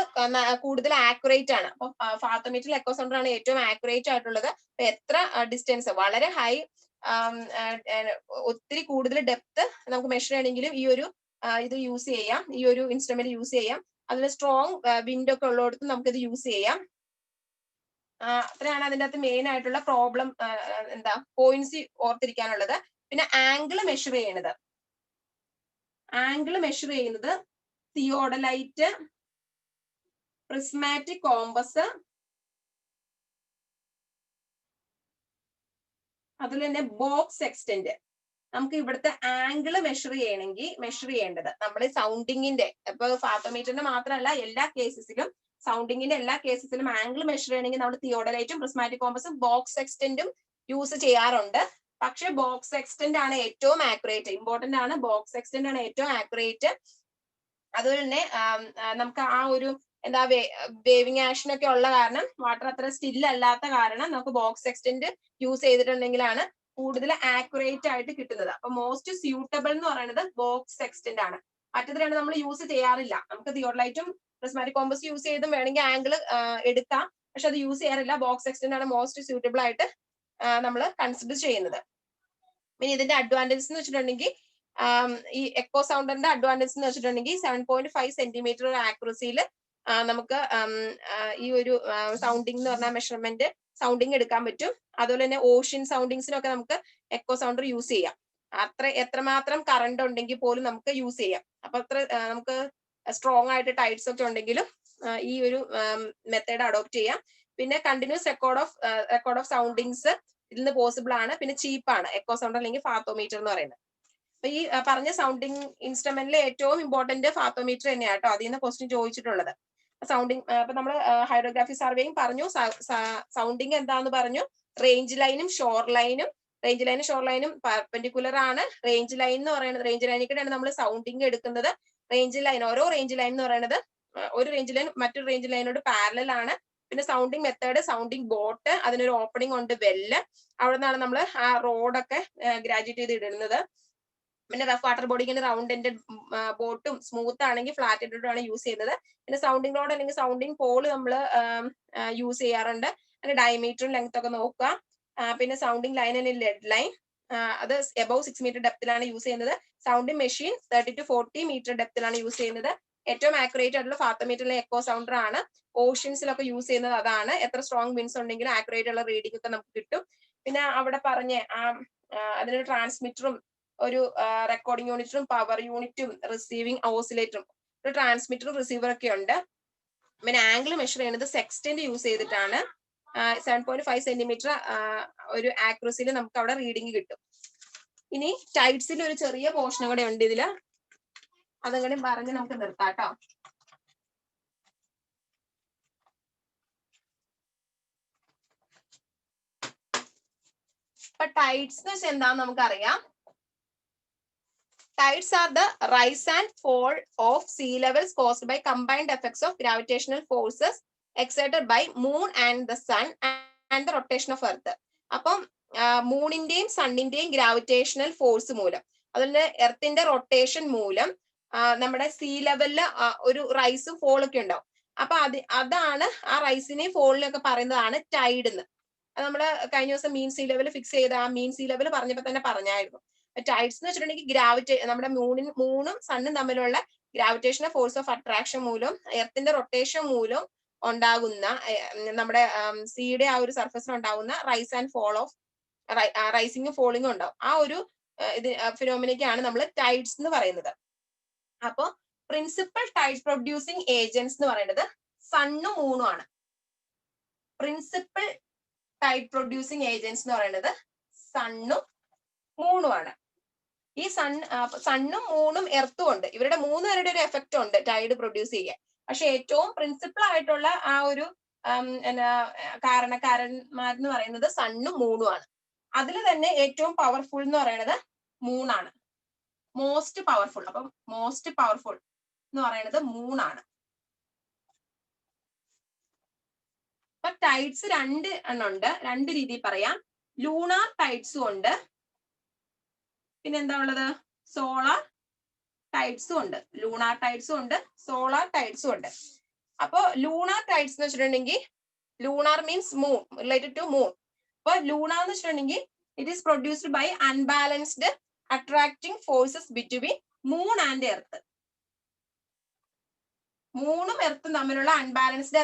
കൂടുതൽ ആക്യുറേറ്റ് ആണ്. അപ്പൊ ഫാത്തോമീറ്ററിൽ എക്കോ സൗണ്ടർ ആണ് ഏറ്റവും ആക്യുറേറ്റ് ആയിട്ടുള്ളത്. എത്ര ഡിസ്റ്റൻസ് വളരെ ഹൈ ഒത്തിരി കൂടുതൽ ഡെപ്ത് നമുക്ക് മെഷർ ചെയ്യണമെങ്കിലും ഈ ഒരു ഇത് യൂസ് ചെയ്യാം, ഈ ഒരു ഇൻസ്ട്രുമെന്റ് യൂസ് ചെയ്യാം. അതിൽ സ്ട്രോങ് വിൻഡ് ഒക്കെ ഉള്ളിടത്ത് നമുക്ക് ഇത് യൂസ് ചെയ്യാം. അത്രയാണ് അതിൻ്റെ അകത്ത് മെയിൻ ആയിട്ടുള്ള പ്രോബ്ലം പോയിന്റ്സ് ഓർത്തിരിക്കാനുള്ളത്. പിന്നെ ആംഗിൾ മെഷർ ചെയ്യുന്നത്, തിയോഡലൈറ്റ്, പ്രിസ്മാറ്റിക് കോമ്പസ്, അതുപോലെ തന്നെ ബോക്സ് എക്സ്റ്റെന്റ്. നമുക്ക് ഇവിടുത്തെ ആംഗിൾ മെഷർ ചെയ്യേണ്ടത് നമ്മൾ സൗണ്ടിങ്ങിന്റെ, ഇപ്പൊ ഫാത്തോമീറ്ററിന്റെ മാത്രമല്ല എല്ലാ കേസസിലും, സൗണ്ടിങ്ങിന്റെ എല്ലാ കേസസിലും ആംഗിൾ മെഷർ ചെയ്യണമെങ്കിൽ നമ്മൾ തിയോഡലൈറ്റും പ്രിസ്മാറ്റിക് കോമ്പസും ബോക്സ് എക്സ്റ്റെന്റും യൂസ് ചെയ്യാറുണ്ട്. പക്ഷെ ബോക്സ് എക്സ്റ്റെന്റ് ആണ് ഏറ്റവും ആക്യുറേറ്റ്, ഇമ്പോർട്ടന്റ് ആണ്. ബോക്സ് എക്സ്റ്റെന്റ് ആണ് ഏറ്റവും ആക്യുറേറ്റ്. അതുപോലെ തന്നെ നമുക്ക് ആ ഒരു വേവിങ് ആക്ഷൻ ഒക്കെ ഉള്ള കാരണം, വാട്ടർ അത്ര സ്റ്റിൽ അല്ലാത്ത കാരണം നമുക്ക് ബോക്സ് എക്സ്റ്റെന്റ് യൂസ് ചെയ്തിട്ടുണ്ടെങ്കിലാണ് കൂടുതൽ ആക്യുറേറ്റ് ആയിട്ട് കിട്ടുന്നത്. അപ്പൊ മോസ്റ്റ് സ്യൂട്ടബിൾ എന്ന് പറയുന്നത് ബോക്സ് എക്സ്റ്റെന്റ് ആണ്. മറ്റത് രണ്ട് നമ്മൾ യൂസ് ചെയ്യാറില്ല. നമുക്ക് തിയോഡലൈറ്റും പ്രിസ്മാറ്റിക് കോമ്പസ് യൂസ് ചെയ്തും വേണമെങ്കിൽ ആംഗിൾ എടുക്കാം, പക്ഷെ അത് യൂസ് ചെയ്യാറില്ല. ബോക്സ് എക്സ്റ്റെന്റ് ആണ് മോസ്റ്റ് സ്യൂട്ടബിൾ ആയിട്ട് നമ്മൾ കൺസിഡർ ചെയ്യുന്നത്. പിന്നെ ഇതിന്റെ അഡ്വാൻറ്റേജ് എന്ന് വെച്ചിട്ടുണ്ടെങ്കിൽ, ഈ എക്കോ സൗണ്ടറിന്റെ അഡ്വാൻറ്റേജ് എന്ന് വെച്ചിട്ടുണ്ടെങ്കിൽ 7.5 സെന്റിമീറ്റർ ആക്യുറസിയിൽ നമുക്ക് ഈ ഒരു സൗണ്ടിങ് എന്ന് പറഞ്ഞ മെഷർമെന്റ് സൗണ്ടിങ് എടുക്കാൻ പറ്റും. അതുപോലെ തന്നെ ഓഷ്യൻ സൗണ്ടിങ്സിനൊക്കെ നമുക്ക് എക്കോ സൗണ്ടർ യൂസ് ചെയ്യാം. എത്രമാത്രം കറണ്ട് ഉണ്ടെങ്കിൽ പോലും നമുക്ക് യൂസ് ചെയ്യാം. അപ്പൊ നമുക്ക് സ്ട്രോങ് ആയിട്ട് ടൈറ്റ്സ് ഒക്കെ ഉണ്ടെങ്കിലും ഈ ഒരു മെത്തേഡ് അഡോപ്റ്റ് ചെയ്യാം. പിന്നെ കണ്ടിന്യൂസ് റെക്കോർഡ് ഓഫ് സൗണ്ടിങ്സ് ഇതിൽ നിന്ന് പോസിബിൾ ആണ്. പിന്നെ ചീപ്പാണ് എക്കോ സൗണ്ടർ അല്ലെങ്കിൽ ഫാത്തോമീറ്റർ എന്ന് പറയുന്നത്. അപ്പൊ ഈ പറഞ്ഞ സൗണ്ടിങ് ഇൻസ്ട്രുമെന്റിലെ ഏറ്റവും ഇമ്പോർട്ടന്റ് ഫാത്തോമീറ്റർ തന്നെയാണ് കേട്ടോ. അതിൽ നിന്ന് ക്വസ്റ്റ്യൻ ചോദിച്ചിട്ടുള്ളത്. സൗണ്ടിങ് അപ്പൊ നമ്മൾ ഹൈഡ്രോഗ്രാഫി സർവേയും പറഞ്ഞു, സൗണ്ടിങ് എന്താന്ന് പറഞ്ഞു. റേഞ്ച് ലൈനും ഷോർ ലൈനും, പെർപെൻഡിക്കുലർ ആണ്. റേഞ്ച് ലൈൻ എന്ന് പറയുന്നത്, റേഞ്ച് ലൈനിൽ കൂടെയാണ് നമ്മൾ സൗണ്ടിങ് എടുക്കുന്നത്. റേഞ്ച് ലൈൻ, ഓരോ റേഞ്ച് ലൈൻ എന്ന് പറയുന്നത് ഒരു റേഞ്ച് ലൈൻ മറ്റൊരു റേഞ്ച് ലൈനോട് പാരലൽ ആണ്. പിന്നെ സൗണ്ടിങ് മെത്തേഡ്, സൗണ്ടിങ് ബോട്ട്, അതിനൊരു ഓപ്പണിംഗ് ഉണ്ട്, വെല്ല്. അവിടെ നിന്നാണ് നമ്മൾ ആ റോഡൊക്കെ ഗ്രാജുവേറ്റ് ചെയ്ത് ഇടുന്നത്. പിന്നെ റഫ് വാട്ടർ ബോഡിക്ക് റൗണ്ട് എൻഡഡ് ബോട്ടും, സ്മൂത്ത് ആണെങ്കിൽ ഫ്ലാറ്റ് എൻഡഡും ആണ് യൂസ് ചെയ്യുന്നത്. പിന്നെ സൗണ്ടിങ് റോഡ് അല്ലെങ്കിൽ സൗണ്ടിങ് പോള് നമ്മൾ യൂസ് ചെയ്യാറുണ്ട്. അതിന്റെ ഡയമീറ്ററും ലെങ്ത് ഒക്കെ നോക്കുക. പിന്നെ സൗണ്ടിങ് ലൈൻ അല്ലെങ്കിൽ ലെഡ് ലൈൻ, അത് എബവ് 6 മീറ്റർ ഡെപ്തിലാണ് യൂസ് ചെയ്യുന്നത്. സൗണ്ടിങ് മെഷീൻ 30 to 40 മീറ്റർ ഡെപ്തിലാണ് യൂസ് ചെയ്യുന്നത്. ഏറ്റവും ആക്യുറേറ്റ് ആയിട്ടുള്ള ഫാത്തോമീറ്ററിലെ എക്കോ സൗണ്ടർ ആണ്. ഓഷ്യൻസിലൊക്കെ യൂസ് ചെയ്യുന്നത് അതാണ്. എത്ര സ്ട്രോങ് വിൻസ് ഉണ്ടെങ്കിലും ആക്യുറേറ്റ് ഉള്ള റീഡിംഗ് ഒക്കെ നമുക്ക് കിട്ടും. പിന്നെ അവിടെ പറഞ്ഞ അതിനൊരു ട്രാൻസ്മിറ്ററും ഒരു റെക്കോർഡിംഗ് യൂണിറ്റും പവർ യൂണിറ്റും റിസീവിംഗ് ഓസിലേറ്ററും, ഒരു ട്രാൻസ്മിറ്ററും റിസീവർ ഒക്കെ ഉണ്ട്. പിന്നെ ആംഗിൾ മെഷർ ചെയ്യുന്നത് സെക്സ്റ്റന്റ് യൂസ് ചെയ്തിട്ടാണ്. 7.5 സെന്റിമീറ്റർ ഒരു ആക്യുറസിയിൽ നമുക്ക് അവിടെ റീഡിംഗ് കിട്ടും. ഇനി ടൈറ്റ്സിൽ ഒരു ചെറിയ പോർഷൻ കൂടെ ഉണ്ട് ഇതില്, അതങ്ങനെ പറഞ്ഞ് നമുക്ക് നിർത്താം കേട്ടോ. ഇപ്പൊ ടൈറ്റ്സ് എന്ന് വെച്ചാൽ എന്താന്ന് നമുക്കറിയാം. Tides are the rise and fall of sea levels caused by combined effects of gravitational forces exerted by moon and the sun and the rotation of earth. അപ്പം മൂണിന്റെയും സണ്ണിന്റെയും ഗ്രാവിറ്റേഷണൽ ഫോഴ്സ് മൂലം, അതുപോലെ എർത്തിന്റെ റൊട്ടേഷൻ മൂലം നമ്മുടെ see ലെവലില് ഒരു റൈസും ഫോളൊക്കെ ഉണ്ടാവും. അപ്പൊ അതാണ് ആ റൈസിനെയും ഫോളിനെയൊക്കെ പറയുന്നതാണ് ടൈഡ് എന്ന്. നമ്മൾ കഴിഞ്ഞ ദിവസം മീൻ സീ ലെവൽ ഫിക്സ് ചെയ്ത ആ മീൻ സീ ലെവൽ പറഞ്ഞപ്പോ തന്നെ പറഞ്ഞായിരുന്നു. ടൈഡ്സ് എന്ന് വെച്ചിട്ടുണ്ടെങ്കിൽ നമ്മുടെ മൂണും സണ്ണും തമ്മിലുള്ള ഗ്രാവിറ്റേഷണൽ ഫോഴ്സ് ഓഫ് അട്രാക്ഷൻ മൂലം എർത്തിന്റെ റൊട്ടേഷൻ മൂലം ഉണ്ടാകുന്ന നമ്മുടെ സീയുടെ ആ ഒരു സർഫസിൽ ഉണ്ടാകുന്ന റൈസ് ആൻഡ് ഫോൾ ഓഫ് റൈസിങ്ങും ഫോളിങ്ങും ഉണ്ടാവും. ആ ഒരു ഇത് ഫിനോമിനയ്ക്കാണ് നമ്മൾ ടൈഡ്സ് എന്ന് പറയുന്നത്. അപ്പൊ പ്രിൻസിപ്പൽ ടൈഡ് പ്രൊഡ്യൂസിങ് ഏജൻസ് എന്ന് പറയുന്നത് സണ്ണും മൂണും ആണ്. പ്രിൻസിപ്പൽ ടൈഡ് പ്രൊഡ്യൂസിങ് ഏജൻസ് എന്ന് പറയുന്നത് സണ്ണും മൂണും ആണ്. ഈ സണ്ണും മൂണും എർത്തും ഉണ്ട്. ഇവരുടെ മൂന്ന് പേരുടെ ഒരു എഫക്റ്റ് ഉണ്ട് ടൈഡ് പ്രൊഡ്യൂസ് ചെയ്യാൻ. പക്ഷെ ഏറ്റവും പ്രിൻസിപ്പൽ ആയിട്ടുള്ള ആ ഒരു കാരണക്കാരന്മാരെന്ന് പറയുന്നത് സണ്ണും മൂണും ആണ്. അതിൽ തന്നെ ഏറ്റവും പവർഫുൾ എന്ന് പറയുന്നത് മൂണാണ്, മോസ്റ്റ് പവർഫുൾ. അപ്പം മോസ്റ്റ് പവർഫുൾ എന്ന് പറയുന്നത് മൂണാണ്. അപ്പൊ ടൈഡ്സ് രണ്ട് എണ്ണം ഉണ്ട്, രണ്ട് രീതിയിൽ പറയാം. ലൂണാർ ടൈഡ്സും ഉണ്ട്, പിന്നെ എന്താ ഉള്ളത്, സോളാർ ടൈഡ്സും ഉണ്ട്. ലൂണാർ ടൈഡ്സും ഉണ്ട്, സോളാർ ടൈഡ്സും ഉണ്ട്. അപ്പൊ ലൂണാർ ടൈഡ്സ് എന്ന് വെച്ചിട്ടുണ്ടെങ്കിൽ, lunar means moon, related to moon. അപ്പൊ ലൂണാർ എന്ന് വെച്ചിട്ടുണ്ടെങ്കിൽ it is produced by unbalanced attracting forces between moon and earth. മൂണും എർത്തും തമ്മിലുള്ള അൺബാലൻസ്ഡ്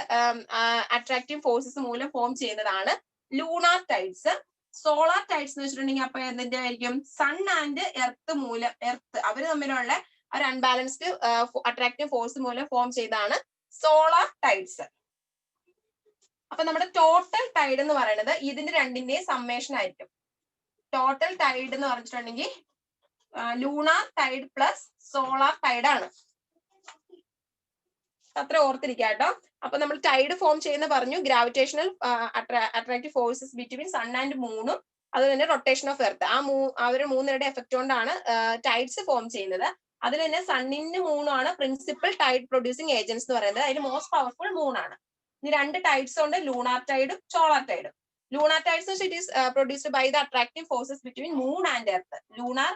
അട്രാക്റ്റീവ് ഫോഴ്സസ് മൂലം ഫോം ചെയ്യുന്നതാണ് ലൂണാർ ടൈഡ്സ്. സോളാർ ടൈഡ്സ് എന്ന് വെച്ചിട്ടുണ്ടെങ്കിൽ അപ്പൊ എന്തിന്റെ ആയിരിക്കും, സൺ ആൻഡ് എർത്ത് മൂലം, എർത്ത് അവർ തമ്മിലുള്ള ഒരു അൺബാലൻസ്ഡ് അട്രാക്റ്റീവ് ഫോഴ്സ് മൂലം ഫോം ചെയ്താണ് സോളാർ ടൈഡ്സ്. അപ്പൊ നമ്മുടെ ടോട്ടൽ ടൈഡ് എന്ന് പറയുന്നത് ഇതിന്റെ രണ്ടിന്റെയും സമ്മേഷൻ ആയിരിക്കും. ടോട്ടൽ ടൈഡ് എന്ന് പറഞ്ഞിട്ടുണ്ടെങ്കിൽ lunar tide plus solar tide ആണ്. അത്ര ഓർത്തിരിക്കുക കേട്ടോ. അപ്പൊ നമ്മൾ ടൈഡ് ഫോം ചെയ്യുന്ന പറഞ്ഞു, gravitational attractive forces between sun and മൂണും അതുപോലെ തന്നെ റൊട്ടേഷൻ ഓഫ് എർത്ത്. അവര് മൂന്നുപേരുടെ എഫക്ട് കൊണ്ടാണ് ടൈഡ്സ് ഫോം ചെയ്യുന്നത്. അതിൽ തന്നെ സണ്ണിന് മൂണാണ് പ്രിൻസിപ്പൽ ടൈഡ് പ്രൊഡ്യൂസിങ് ഏജൻസ് എന്ന് പറയുന്നത്. അതിന് മോസ്റ്റ് പവർഫുൾ മൂണാണ്. ഇനി രണ്ട് ടൈഡ്സ് ഉണ്ട്, ലൂണാർ ടൈഡും സോളാർ ടൈഡും. Lunar tides it is produced by the attractive forces between moon and earth. Lunar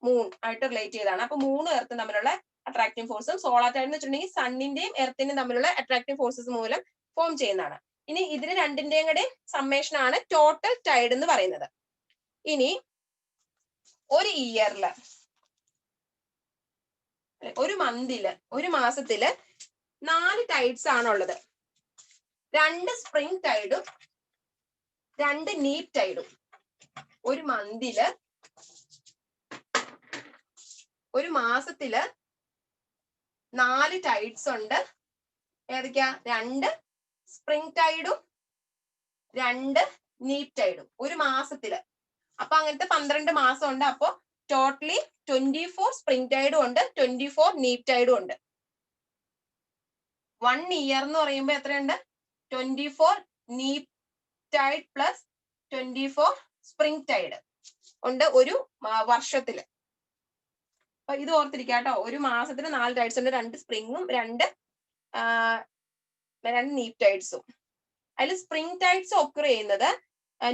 moon ആയിട്ട് റിലേറ്റ് ചെയ്താണ്. അപ്പൊ മൂന്നും എർത്തും തമ്മിലുള്ള അട്രാക്റ്റീവ് ഫോഴ്സും. സോളാർ ടൈഡ് എന്ന് വെച്ചിട്ടുണ്ടെങ്കിൽ സണ്ണിന്റെയും എർത്തിന്റെയും തമ്മിലുള്ള അട്രാക്റ്റീവ് ഫോഴ്സസ് മൂലം ഫോം ചെയ്യുന്നതാണ്. ഇനി ഇതിന് രണ്ടിന്റെയും കൂടെ സമ്മേഷൻ ആണ് ടോട്ടൽ ടൈഡ് എന്ന് പറയുന്നത്. ഇനി ഒരു ഇയറില്, ഒരു മന്തില്, ഒരു മാസത്തില് 4 ടൈഡ്സ് ആണുള്ളത്. 2 സ്പ്രിംഗ് ടൈഡും 2 നീപ്പ് ടൈഡും. ഒരു മന്തില്, ഒരു മാസത്തില് 4 ടൈഡ്സ് ഉണ്ട്. ഏതൊക്കെയാ? 2 സ്പ്രിംഗ് ടൈഡും 2 നീപ്പ് ടൈഡും ഒരു മാസത്തില്. അപ്പൊ അങ്ങനത്തെ 12 മാസം ഉണ്ട്. അപ്പൊ ടോട്ടലി 24 സ്പ്രിംഗ് ടൈഡും ഉണ്ട്, 24 നീപ്പ് ടൈഡും ഉണ്ട്. 1 ഇയർ എന്ന് പറയുമ്പോ എത്രയുണ്ട്? 24 neap tide plus 24 spring tide ഉണ്ട് ഒരു വർഷത്തില്. അപ്പൊ ഇത് ഓർത്തിരിക്കുക കേട്ടോ. ഒരു മാസത്തിന് 4 ടൈഡ്സ് ഉണ്ട്, 2 സ്പ്രിങ്ങും 2 നീപ്പ് ടൈഡ്സും. അതിൽ സ്പ്രിംഗ് ടൈഡ്സ് ഒക്കർ ചെയ്യുന്നത്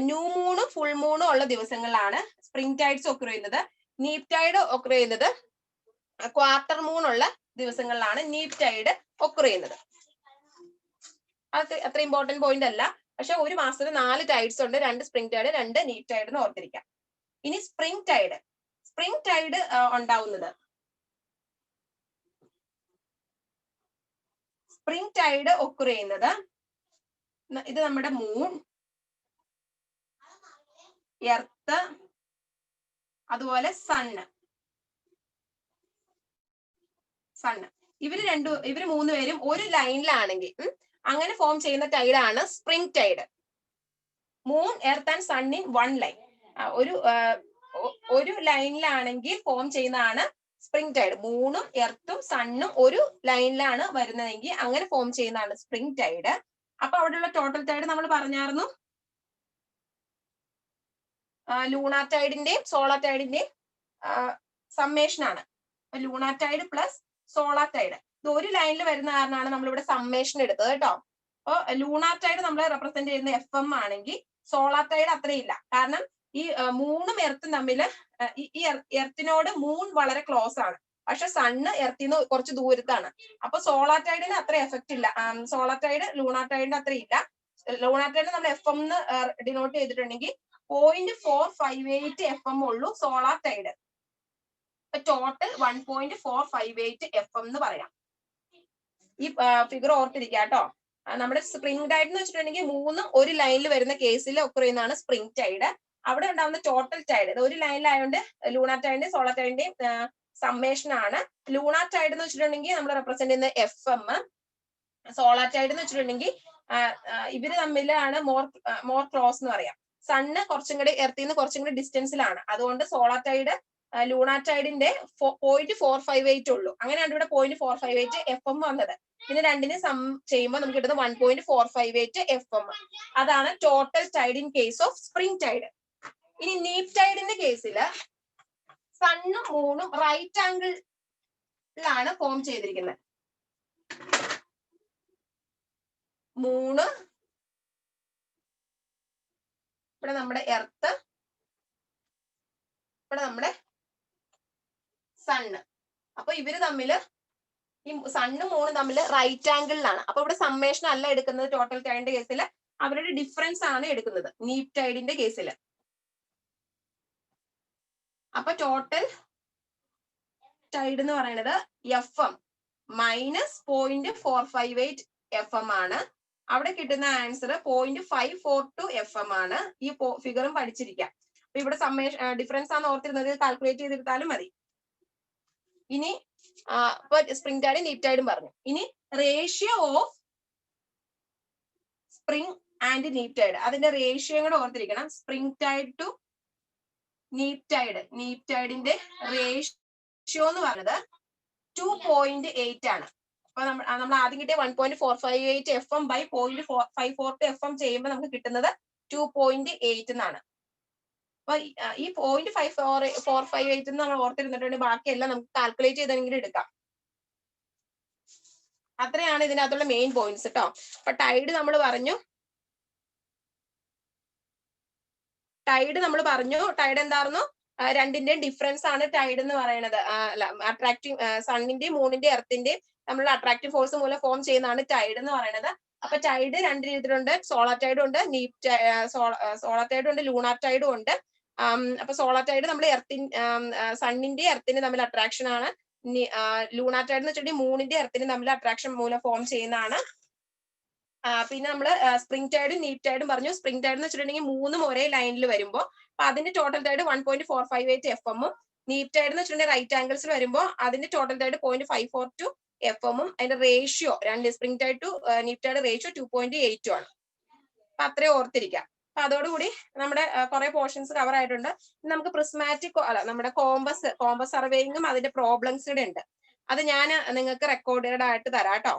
ന്യൂ മൂണും ഫുൾ മൂണും ഉള്ള ദിവസങ്ങളിലാണ് സ്പ്രിംഗ് ടൈഡ്സ് ഒക്കർ ചെയ്യുന്നത്. നീപ്പ് ടൈഡ് ഒക്കർ ചെയ്യുന്നത് ക്വാർട്ടർ മൂണുള്ള ദിവസങ്ങളിലാണ് നീപ്പ് ടൈഡ് ഒക്കർ ചെയ്യുന്നത്. അത് അത്ര ഇമ്പോർട്ടന്റ് പോയിന്റ് അല്ല. പക്ഷെ ഒരു മാസത്തിൽ 4 ടൈഡ്സ് ഉണ്ട്, 2 സ്പ്രിംഗ് ടൈഡ് 2 നീപ്പ് ടൈഡ് എന്ന് ഓർത്തിരിക്കാം. ഇനി സ്പ്രിംഗ് ടൈഡ് ഉണ്ടാവുന്നത്, സ്പ്രിംഗ് ടൈഡ് ഒക്കർ ചെയ്യുന്നത്, ഇത് നമ്മുടെ മൂൺ, എർത്ത്, അതുപോലെ സണ്ണ്. ഇവര് മൂന്നുപേരും ഒരു ലൈനിലാണെങ്കിൽ അങ്ങനെ ഫോം ചെയ്യുന്ന ടൈഡാണ് spring tide. Moon, earth and sun in 1 line. ഒരു ലൈനിലാണെങ്കിൽ ഫോം ചെയ്യുന്നതാണ് സ്പ്രിംഗ് ടൈഡ്. മൂണും എർത്തും സണ്ണും ഒരു ലൈനിലാണ് വരുന്നതെങ്കിൽ അങ്ങനെ ഫോം ചെയ്യുന്നതാണ് സ്പ്രിംഗ് ടൈഡ്. അപ്പൊ അവിടെയുള്ള ടോട്ടൽ ടൈഡ് നമ്മൾ പറഞ്ഞായിരുന്നു, ലൂണാർ ടൈഡിന്റെയും സോളാർ ടൈഡിന്റെയും സമ്മേഷൻ ആണ്. Lunar tide plus solar tide ഇത് ഒരു ലൈനിൽ വരുന്ന കാരണമാണ് നമ്മളിവിടെ സമ്മേഷൻ എടുത്തത് കേട്ടോ. അപ്പൊ ലൂണാർ ടൈഡ് നമ്മൾ റെപ്രസെന്റ് ചെയ്യുന്ന FM ആണെങ്കിൽ സോളാർ ടൈഡ് അത്രയില്ല. കാരണം ഈ മൂണും എർത്തും തമ്മിൽ, ഈ എർത്തിനോട് മൂൺ വളരെ ക്ലോസ് ആണ്, പക്ഷെ സണ്ണ് എർത്തിന്ന് കുറച്ച് ദൂരത്താണ്. അപ്പൊ സോളാർ ടൈഡിന് അത്ര എഫക്റ്റ് ഇല്ല. സോളാർ ടൈഡ് ലൂണാർ ടൈഡിന് അത്ര ഇല്ല. ലൂണാർ ടൈഡ് നമ്മൾ FM എന്ന് ഡിനോട്ട് ചെയ്തിട്ടുണ്ടെങ്കിൽ 0.458 FM ഉള്ളൂ സോളാർ ടൈഡ്. ടോട്ടൽ 1.458 FM എന്ന് പറയാം. ഈ ഫിഗർ ഓർത്തിരിക്കുക കേട്ടോ. നമ്മുടെ സ്പ്രിംഗ് ടൈഡ് എന്ന് വെച്ചിട്ടുണ്ടെങ്കിൽ മൂന്നും ഒരു ലൈനിൽ വരുന്ന കേസിൽ ഒക്കർ ചെയ്യുന്നതാണ് സ്പ്രിംഗ് ടൈഡ്. അവിടെ ഉണ്ടാവുന്ന ടോട്ടൽ ടൈഡ്, ഒരു ലൈനിലായതുകൊണ്ട് ലൂണാർ ടൈഡിന്റെയും സോളാർ ടൈഡിന്റെയും സമ്മേഷൻ ആണ്. ലൂണാർ ടൈഡ് എന്ന് വെച്ചിട്ടുണ്ടെങ്കിൽ നമ്മൾ റെപ്രസെന്റ് ചെയ്യുന്ന FM, സോളാർ ടൈഡ് എന്ന് വെച്ചിട്ടുണ്ടെങ്കിൽ ഇവര് തമ്മിലാണ് മോർ ക്ലോസ് എന്ന് പറയാം. സണ്ണ് കുറച്ചും കൂടി എർത്തിൽ നിന്ന് കുറച്ചും കൂടി ഡിസ്റ്റൻസിലാണ്. അതുകൊണ്ട് സോളാർ ടൈഡ് ലൂണാർ ടൈഡിന്റെ 0.458 ഉള്ളൂ. അങ്ങനെയാണ് ഇവിടെ 0.458 FM വന്നത്. ഇതിന് രണ്ടിനെ സം ചെയ്യുമ്പോൾ നമുക്ക് കിട്ടുന്നത് 1.458 FM. അതാണ് total tide in case of spring tide. ഇനി നീപ് ടൈഡിന്റെ കേസിൽ സണ്ണും മൂണും റൈറ്റ് ആംഗിളിലാണ് ഫോം ചെയ്തിരിക്കുന്നത്. മൂണ് ഇവിടെ നമ്മുടെ എർത്ത്, ഇവിടെ നമ്മുടെ സണ്ണ്. അപ്പൊ ഇവര് തമ്മില് ഈ സണ്ണും മൂണും തമ്മിൽ റൈറ്റ് ആംഗിളിലാണ്. അപ്പൊ ഇവിടെ സമ്മേഷൻ അല്ല എടുക്കുന്നത് ടോട്ടൽ ടൈഡിന്റെ കേസിൽ, അവരുടെ ഡിഫറൻസ് ആണ് എടുക്കുന്നത് നീപ് ടൈഡിന്റെ കേസിൽ. അപ്പൊ ടോട്ടൽ ടൈഡ് എന്ന് പറയുന്നത് FM മൈനസ് 0.458 FM ആണ്. അവിടെ കിട്ടുന്ന ആൻസർ 0.542 FM ആണ്. ഈ ഫിഗറും പഠിച്ചിരിക്കാം. അപ്പൊ ഇവിടെ സമ്മേഷൻ ഡിഫറൻസ് ആണ് ഓർത്തിരുന്നത്, കാൽക്കുലേറ്റ് ചെയ്തെടുത്താലും മതി. ഇനി സ്പ്രിംഗ് ടൈഡും നീപ് ടൈഡും പറഞ്ഞു. ഇനി ratio of spring and neap tide, അതിന്റെ റേഷ്യോ കൂടെ ഓർത്തിരിക്കണം. Spring tide to neap tide, neap ടൈഡിന്റെ റേഷ്യോ എന്ന് പറയുന്നത് 2.8 ആണ്. അപ്പൊ നമ്മൾ ആദ്യം കിട്ടിയ 1.458 FM ബൈ 0.542 FM ചെയ്യുമ്പോൾ നമുക്ക് കിട്ടുന്നത് 2.8 എന്നാണ്. അപ്പൊ ഈ 0.458 നമ്മൾ ഓർത്തിരുന്നിട്ടുണ്ടെങ്കിൽ ബാക്കിയെല്ലാം നമുക്ക് കാൽക്കുലേറ്റ് ചെയ്തെങ്കിലും എടുക്കാം. അത്രയാണ് ഇതിനകത്തുള്ള മെയിൻ പോയിന്റ്സ് കേട്ടോ. അപ്പൊ ടൈഡ് നമ്മൾ പറഞ്ഞു, ടൈഡ് എന്തായിരുന്നു? രണ്ടിന്റെയും ഡിഫറൻസ് ആണ് ടൈഡ് എന്ന് പറയുന്നത്. അട്രാക്റ്റീവ് സണ്ണിന്റെയും മൂണിന്റെയും എർത്തിന്റെയും നമ്മളുടെ അട്രാക്റ്റീവ് ഫോഴ്സ് മൂലം ഫോം ചെയ്യുന്നതാണ് ടൈഡ് എന്ന് പറയുന്നത്. അപ്പൊ ടൈഡ് രണ്ട് രീതിയിലുണ്ട്. സോളാർ ടൈഡും ഉണ്ട്, സോളാർ ടൈഡും ഉണ്ട്, ലൂണാർ ടൈഡും ഉണ്ട്. അപ്പൊ സോളാർ ടൈഡ് നമ്മൾ സണ്ണിന്റെ എർത്തിന് തമ്മിൽ അട്രാക്ഷൻ ആണ്. ലൂണാർ ടൈഡ് എന്ന് വെച്ചിട്ടുണ്ടെങ്കിൽ മൂണിന്റെ എർത്തിന് തമ്മിൽ അട്രാക്ഷൻ മൂലം ഫോം ചെയ്യുന്നതാണ്. പിന്നെ നമ്മൾ സ്പ്രിംഗ് ടൈഡും നീപ് ടൈഡും പറഞ്ഞു. സ്പ്രിംഗ് ടൈഡ് എന്ന് വെച്ചിട്ടുണ്ടെങ്കിൽ മൂന്നും ഒരേ ലൈനിൽ വരുമ്പോൾ അപ്പൊ അതിന്റെ ടോട്ടൽ ടൈഡ് 1.458 FM ഉം, നീപ് ടൈഡ് എന്ന് വെച്ചിട്ടുണ്ടെങ്കിൽ റൈറ്റ് ആംഗിൾസിൽ വരുമ്പോൾ അതിന്റെ ടോട്ടൽ ടൈഡ് 0.542 FM ഉം, അതിന്റെ റേഷ്യോ രണ്ട് spring tide to neap tide ratio 2.8 ആണ്. അപ്പൊ അത്രയും ഓർത്തിരിക്കാം. അപ്പൊ അതോടുകൂടി നമ്മുടെ കുറെ പോർഷൻസ് കവർ ആയിട്ടുണ്ട്. നമുക്ക് പ്രിസ്മാറ്റിക് നമ്മുടെ കോമ്പസ് സർവേയിങ്ങും അതിന്റെ പ്രോബ്ലംസ് കൂടെ ഉണ്ട്. അത് ഞാൻ നിങ്ങൾക്ക് റെക്കോർഡഡ് ആയിട്ട് തരാം കേട്ടോ.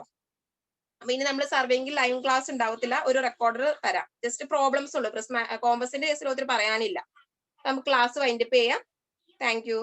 അപ്പൊ ഇനി നമ്മൾ സർവേയിങ്ങിൽ ലൈവ് ക്ലാസ് ഉണ്ടാവത്തില്ല, ഒരു റെക്കോർഡർ തരാം. ജസ്റ്റ് പ്രോബ്ലംസ് ഉള്ളൂ. കോമ്പസിന്റെ കേസിൽ ഒത്തിരി പറയാനില്ല. നമുക്ക് ക്ലാസ് വൈൻഡപ്പ് ചെയ്യാം. Thank you.